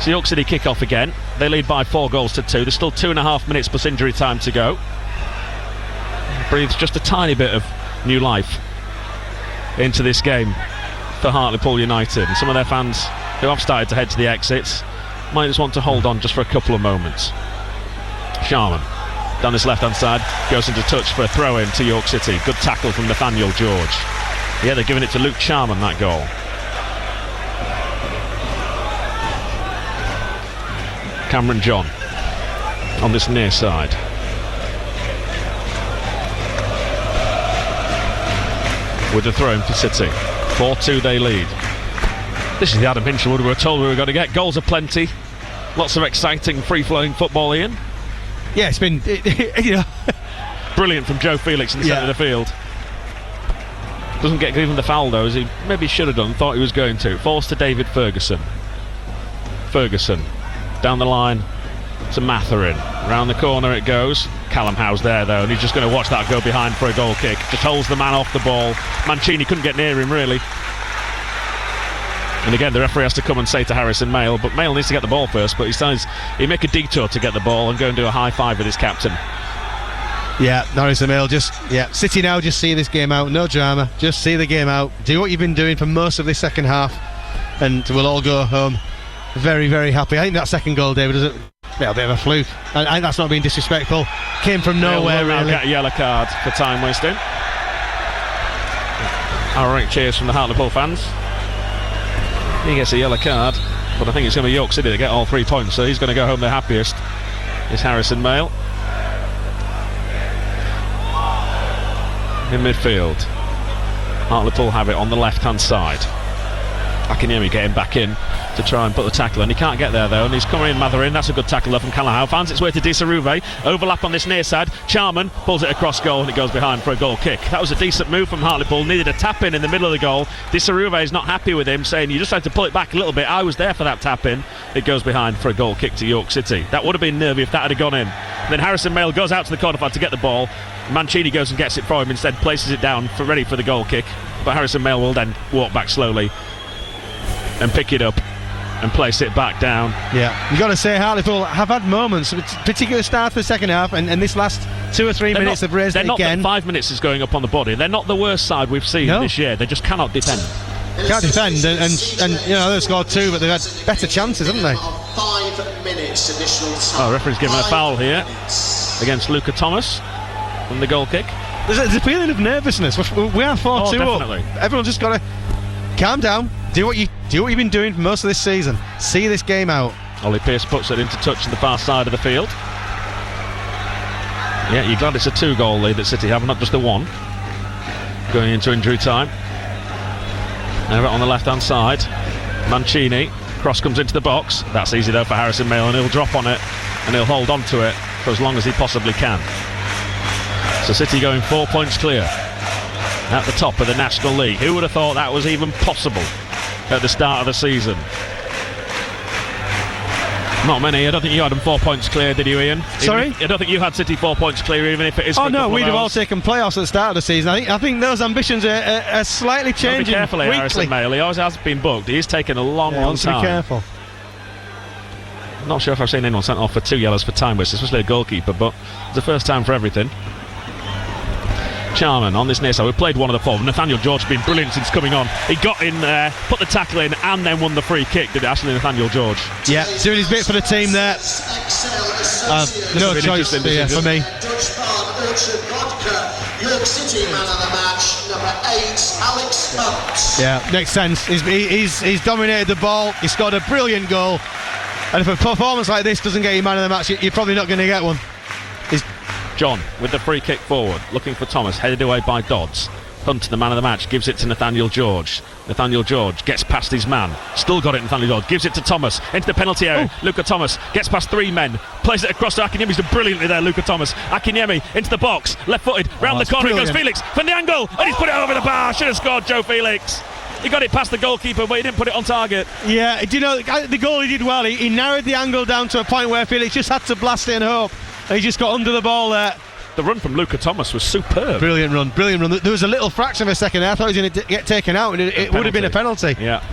So York City kick off again. They lead by 4 goals to 2. There's still 2.5 minutes plus injury time to go. Breathes just a tiny bit of new life into this game for Hartlepool United. And some of their fans who have started to head to the exits might just want to hold on just for a couple of moments. Sharman down this left-hand side, goes into touch for a throw-in to York City. Good tackle from Nathaniel George. Yeah, they're giving it to Luke Charman, that goal. Cameron John on this near side. With the throw-in for City. 4-2 they lead. This is the Adam Hinchelwood we were told we were going to get. Goals aplenty. Lots of exciting, free-flowing football, Ian. Yeah, it's been, you know. Brilliant from Joe Felix in the centre of the field. Doesn't get given the foul, though, as he maybe should have done, thought he was going to. Falls to David Ferguson. Ferguson, down the line to Matherin. Round the corner it goes. Callum Howe's there, though, and he's just going to watch that go behind for a goal kick. Just holds the man off the ball. Mancini couldn't get near him, really. And again, the referee has to come and say to Harrison Mayle, but Mayle needs to get the ball first, but he says he'd make a detour to get the ball and go and do a high five with his captain. Yeah, Harrison Mayle City now just see this game out, no drama, just see the game out, do what you've been doing for most of this second half, and we'll all go home very, very happy. I think that second goal, David, is a bit of a fluke. I think that's not being disrespectful. Came from nowhere, really. Get a yellow card for time wasting. Ironic cheers from the Hartlepool fans. He gets a yellow card, but I think it's going to be York City to get all 3 points, so he's going to go home the happiest. Is Harrison Mayle. In midfield, Hartlepool have it on the left-hand side. Akinyemi getting back in to try and put the tackle in. He can't get there though, and he's coming in, Matherin. That's a good tackle there from Callahau. Finds its way to Disaruve. Overlap on this near side. Charman pulls it across goal and it goes behind for a goal kick. That was a decent move from Hartlepool. Needed a tap in the middle of the goal. Disaruve is not happy with him, saying you just had to pull it back a little bit. I was there for that tap in. It goes behind for a goal kick to York City. That would have been nervy if that had gone in. Then Harrison Mail goes out to the corner flag to get the ball. Mancini goes and gets it for him, instead places it down ready for the goal kick. But Harrison Mail will then walk back slowly and pick it up and place it back down. Yeah, you've got to say Hartlepool have had moments, particular start for the second half, and this last 2 or 3 minutes have raised it again. They're not 5 minutes is going up on the body. They're not the worst side we've seen this year. They just cannot defend. Can't defend, and you know, they've scored 2, but they've had better chances, haven't they? 5 minutes additional time. Oh, referee's given a foul here against Luca Thomas from the goal kick. There's a feeling of nervousness. We are 4-2 up. Everyone's just got to calm down. Do what you've been doing for most of this season. See this game out. Ollie Pearce puts it into touch on the far side of the field. Yeah, you're glad it's a 2-goal lead that City have, not just a 1. Going into injury time. Now on the left-hand side, Mancini. Cross comes into the box. That's easy though for Harrison Mail, and he'll drop on it and he'll hold on to it for as long as he possibly can. So City going 4 points clear at the top of the National League. Who would have thought that was even possible at the start of the season? Not many. I don't think you had them 4 points clear, did you, Ian? Sorry? I don't think you had City 4 points clear, even if it is. Oh no, we'd have all taken playoffs at the start of the season. I think those ambitions are slightly changing. Be careful here, Harrison Mail. He always has been booked. He's taken a long time. To be careful. I'm not sure if I've seen anyone sent off for 2 yellows for time waste, especially a goalkeeper, but it's the first time for everything. Charman on this near side. We played one of the 4. Nathaniel George has been brilliant since coming on. He got in there, put the tackle in, and then won the free kick, did Ashley Nathaniel George. Yeah, doing his bit for the team there. No choice here for me. York City man of the match, number 8, Alex Hunt. Yeah, makes sense. He's dominated the ball. He scored a brilliant goal. And if a performance like this doesn't get you man of the match, you're probably not going to get one. John with the free kick forward, looking for Thomas, headed away by Dodds. Hunt, the man of the match, gives it to Nathaniel George. Nathaniel George gets past his man. Still got it, Nathaniel George. Gives it to Thomas into the penalty area. Luca Thomas gets past 3 men. Plays it across to Akinyemi. He's done brilliantly there, Luca Thomas. Akinyemi into the box. Left-footed. Round the corner goes Felix from the angle. And he's put it over the bar. Should have scored, Joe Felix. He got it past the goalkeeper, but he didn't put it on target. Yeah, do you know, the goalie did well. He narrowed the angle down to a point where Felix just had to blast it and hope. And he just got under the ball there. The run from Luca Thomas was superb. Brilliant run. There was a little fraction of a second there. I thought he was going to get taken out, and it would have been a penalty. Yeah,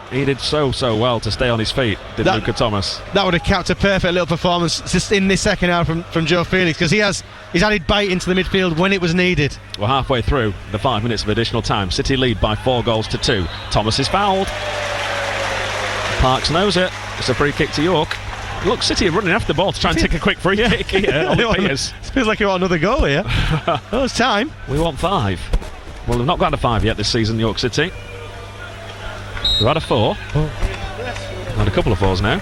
he did so well to stay on his feet, did Luca Thomas. That would have capped a perfect little performance just in this second half from Joe Felix, because he's added bite into the midfield when it was needed. We're halfway through the 5 minutes of additional time. City lead by 4 goals to 2. Thomas is fouled. Parks knows it. It's a free kick to York. Look, City are running after the ball to try and take a quick free kick here. It feels like you want another goal here. Oh, it's time. We want 5. Well, we've not got a 5 yet this season, York City. We've had a 4. Had a couple of 4s now.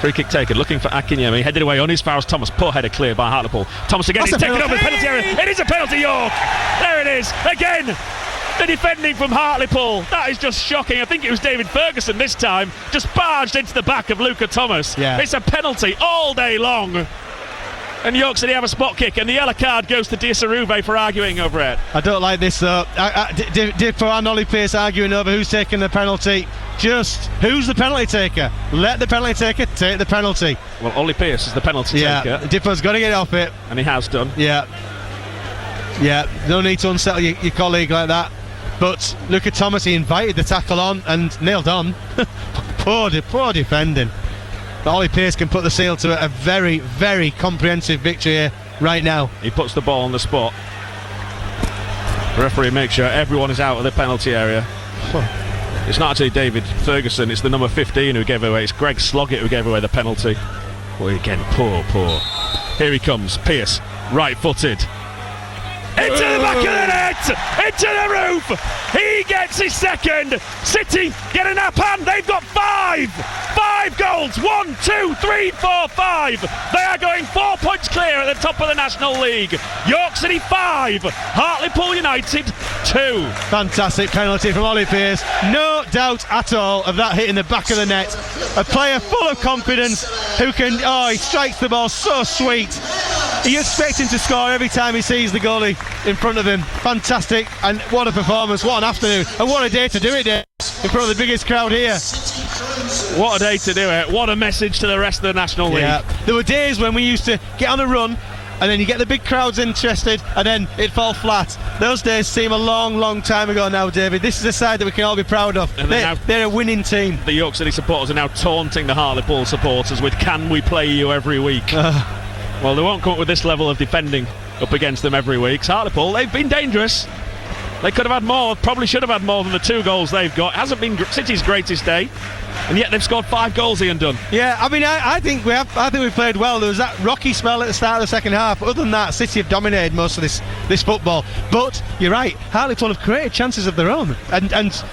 Free kick taken, looking for Akinyemi. Headed away on his foul. Thomas, poor header cleared by Hartlepool. Thomas again, he's taken over the penalty area. It is a penalty, York. There it is, again. The defending from Hartlepool. That is just shocking. I think it was David Ferguson this time. Just barged into the back of Luca Thomas. Yeah. It's a penalty all day long. And York City have a spot kick, and the yellow card goes to Disaruve for arguing over it. I don't like this though. Dippo and Ollie Pearce arguing over who's taking the penalty. Just who's the penalty taker? Let the penalty taker take the penalty. Well, Ollie Pearce is the penalty taker. Dippo's got to get off it, and he has done. Yeah. No need to unsettle your colleague like that. But Luca Thomas, he invited the tackle on and nailed on. poor defending. But Ollie Pearce can put the seal to a very, very comprehensive victory here right now. He puts the ball on the spot. The referee makes sure everyone is out of the penalty area. It's not actually David Ferguson, it's the number 15 who gave away. It's Greg Sloggett who gave away the penalty. Well, again, poor. Here he comes, Pearce, right-footed. Into the back of the net! into the roof. He gets his second. City get a nap hand. They've got 5 goals. 1, 2, 3, 4, 5. They are going 4 points clear at the top of the National League. York City 5, Hartlepool United 2. Fantastic penalty from Ollie Pearce. No doubt at all of that hit in the back of the net. A player full of confidence who can, he strikes the ball so sweet. You expect him to score every time he sees the goalie in front of him. Fantastic, and what a performance, what an afternoon, and what a day to do it, Dave, in front of the biggest crowd here. What a day to do it. What a message to the rest of the National League. Yeah. There were days when we used to get on a run and then you get the big crowds interested and then it'd fall flat. Those days seem a long time ago now, David. This is a side that we can all be proud of. They're a winning team. The York City supporters are now taunting the Hartlepool supporters with "Can we play you every week?" Well, they won't come up with this level of defending up against them every week. Hartlepool, they've been dangerous. They could have had more, probably should have had more than the 2 goals they've got. It hasn't been City's greatest day, and yet they've scored 5 goals, Ian Dunn. Yeah, I mean, I think we played well. There was that rocky spell at the start of the second half. Other than that, City have dominated most of this football. But you're right, Hartlepool have created chances of their own, and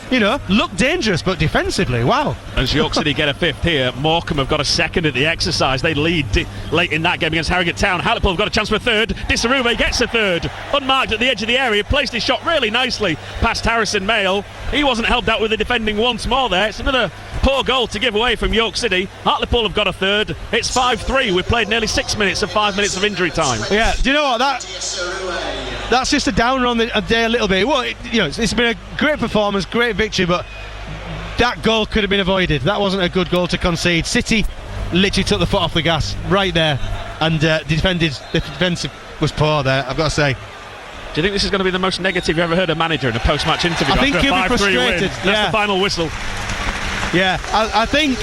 look dangerous, but defensively, wow. As York City get a 5th here, Morecambe have got a 2nd at the exercise. They lead late in that game against Harrogate Town. Hartlepool have got a chance for a 3rd. Disarube gets a 3rd, unmarked at the edge of the area, placed his shot really nicely past Harrison Mayle. He wasn't helped out with the defending once more there. It's another poor goal to give away from York City. Hartlepool have got a 3rd. It's 5-3. We've played nearly 6 minutes of 5 minutes of injury time. Yeah, do you know what? That's just a downer on the day a little bit. Well, it's been a great performance, great victory, but that goal could have been avoided. That wasn't a good goal to concede. City literally took the foot off the gas right there, and the defensive was poor there, I've got to say. Do you think this is going to be the most negative you ever heard a manager in a post-match interview? I think after he'll a be 5-3 frustrated. win? That's the final whistle. Yeah, I think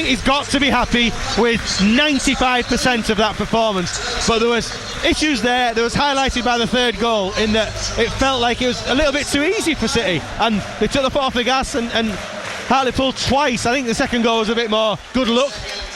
he's got to be happy with 95% of that performance. But there was issues there. There was highlighted by the 3rd goal in that it felt like it was a little bit too easy for City, and they took the foot off the gas and Hartlepool twice. I think the 2nd goal was a bit more good luck.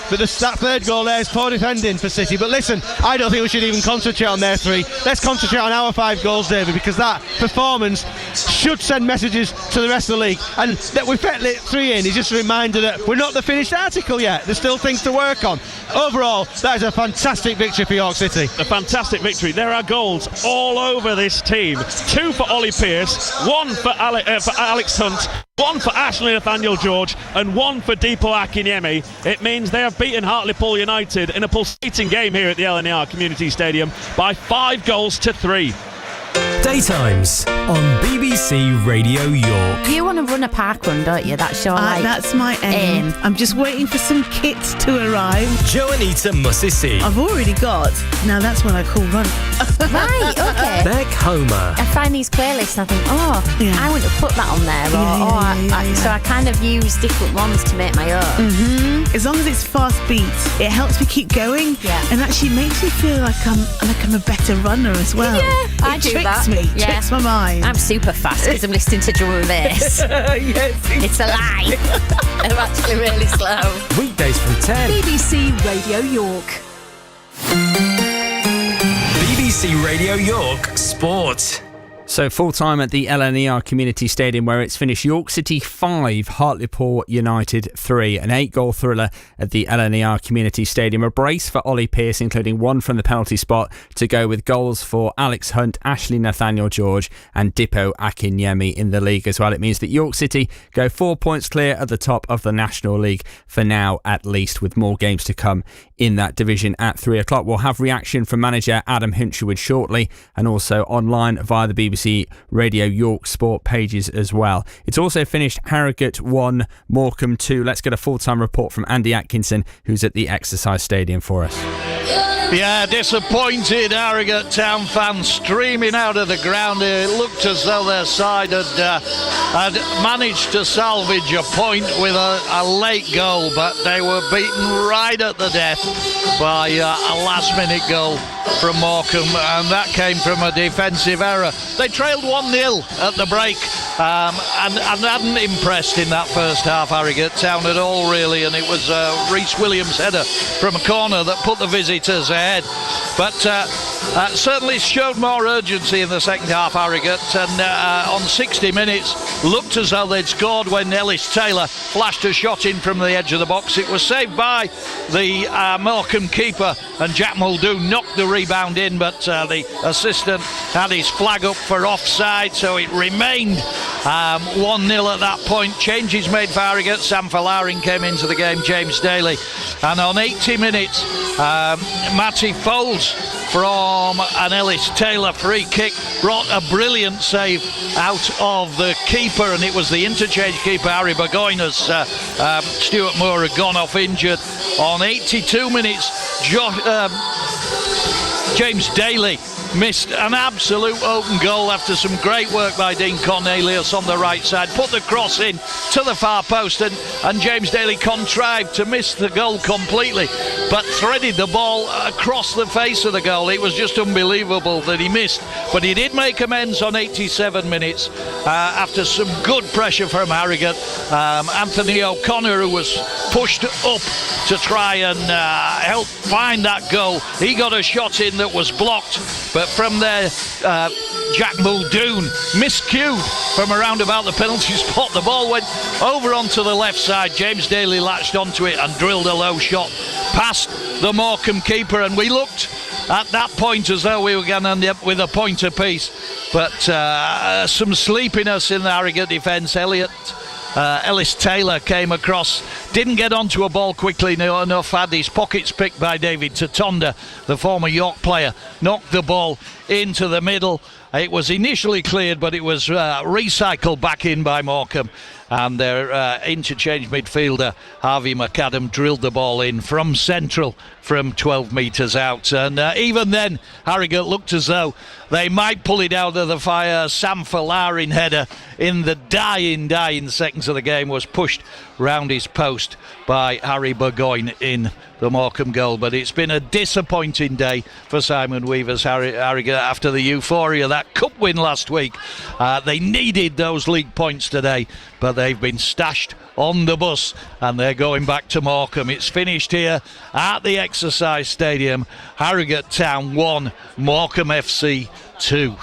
But that 3rd goal there is poor defending for City. But listen, I don't think we should even concentrate on their 3. Let's concentrate on our 5 goals, David, because that performance should send messages to the rest of the league. And that we've let 3 in is just a reminder that we're not the finished article yet. There's still things to work on. Overall, that is a fantastic victory for York City. A fantastic victory. There are goals all over this team. 2 for Ollie Pearce, 1 for Alex Hunt, 1 for Ashley Nathaniel George, and 1 for Deepo Akinyemi. It means they have beaten Hartlepool United in a pulsating game here at the LNER Community Stadium by 5 goals to 3. Daytimes on BBC Radio York. You want to run a park run, don't you? That's your that's my aim. I'm just waiting for some kits to arrive. Joanita Musisi. I've already got. Now that's what I call run. Right, okay. Beck Homer. I find these playlists and I think, I want to put that on there. So I kind of use different ones to make my own. As long as it's fast beats, it helps me keep going. Yeah. And actually makes me feel like I'm a better runner as well. Yeah, I do tricks that. Me, tricks my mind. I'm super fast because I'm listening to drum and bass. Yes, it's a lie. I'm actually really slow. Weekdays from 10. BBC Radio York. BBC Radio York Sport. So full time at the LNER Community Stadium, where it's finished York City 5, Hartlepool United 3. An 8-goal thriller at the LNER Community Stadium. A brace for Ollie Pearce, including 1 from the penalty spot, to go with goals for Alex Hunt, Ashley Nathaniel George and Deepo Akinyemi in the league as well. It means that York City go 4 points clear at the top of the National League for now, at least, with more games to come in that division at 3 o'clock. We'll have reaction from manager Adam Hinshelwood shortly, and also online via the BBC Radio York Sport pages as well. It's also finished Harrogate 1, Morecambe 2. Let's get a full-time report from Andy Atkinson, who's at the exercise stadium for us. Yeah, disappointed Harrogate Town fans streaming out of the ground here. It looked as though their side had managed to salvage a point with a late goal, but they were beaten right at the death by a last-minute goal from Morecambe, and that came from a defensive error. They trailed 1-0 at the break and hadn't impressed in that first half, Harrogate Town, at all, really, and it was Rhys Williams' header from a corner that put the visitors ahead. But certainly showed more urgency in the second half, Harrogate, and on 60 minutes looked as though they'd scored when Ellis Taylor flashed a shot in from the edge of the box. It was saved by the Morecambe keeper, and Jack Muldoon knocked the rebound in, but the assistant had his flag up for offside, so it remained 1-0 at that point. Changes made for Harrogate. Sam Falarin came into the game, James Daly, and on 80 minutes Matty Foles from an Ellis Taylor free kick brought a brilliant save out of the keeper, and it was the interchange keeper Harry Burgoyne as Stuart Moore had gone off injured. On 82 minutes James Daly missed an absolute open goal after some great work by Dean Cornelius on the right side, put the cross in to the far post, and James Daly contrived to miss the goal completely, but threaded the ball across the face of the goal. It was just unbelievable that he missed, but he did make amends on 87 minutes after some good pressure from Harrogate. Anthony O'Connor, who was pushed up to try and help find that goal, he got a shot in that was blocked, but from there Jack Muldoon miscued from around about the penalty spot. The ball went over onto the left side. James Daly latched onto it and drilled a low shot past the Morecambe keeper, and we looked at that point as though we were going to end up with a point apiece, but some sleepiness in the Harrogate defence. Ellis Taylor came across, didn't get onto a ball quickly enough, had his pockets picked by David Tatonda, the former York player, knocked the ball into the middle. It was initially cleared, but it was recycled back in by Morecambe, and their interchange midfielder Harvey McAdam drilled the ball in from central from 12 metres out, and even then Harrogate looked as though they might pull it out of the fire. Sam Falarin header in the dying seconds of the game was pushed round his post by Harry Burgoyne in the Morecambe goal. But it's been a disappointing day for Simon Weaver's Harrogate after the euphoria, that cup win last week. They needed those league points today, but they've been stashed on the bus and they're going back to Morecambe. It's finished here at the Exercise Stadium. Harrogate Town 1, Morecambe FC 2.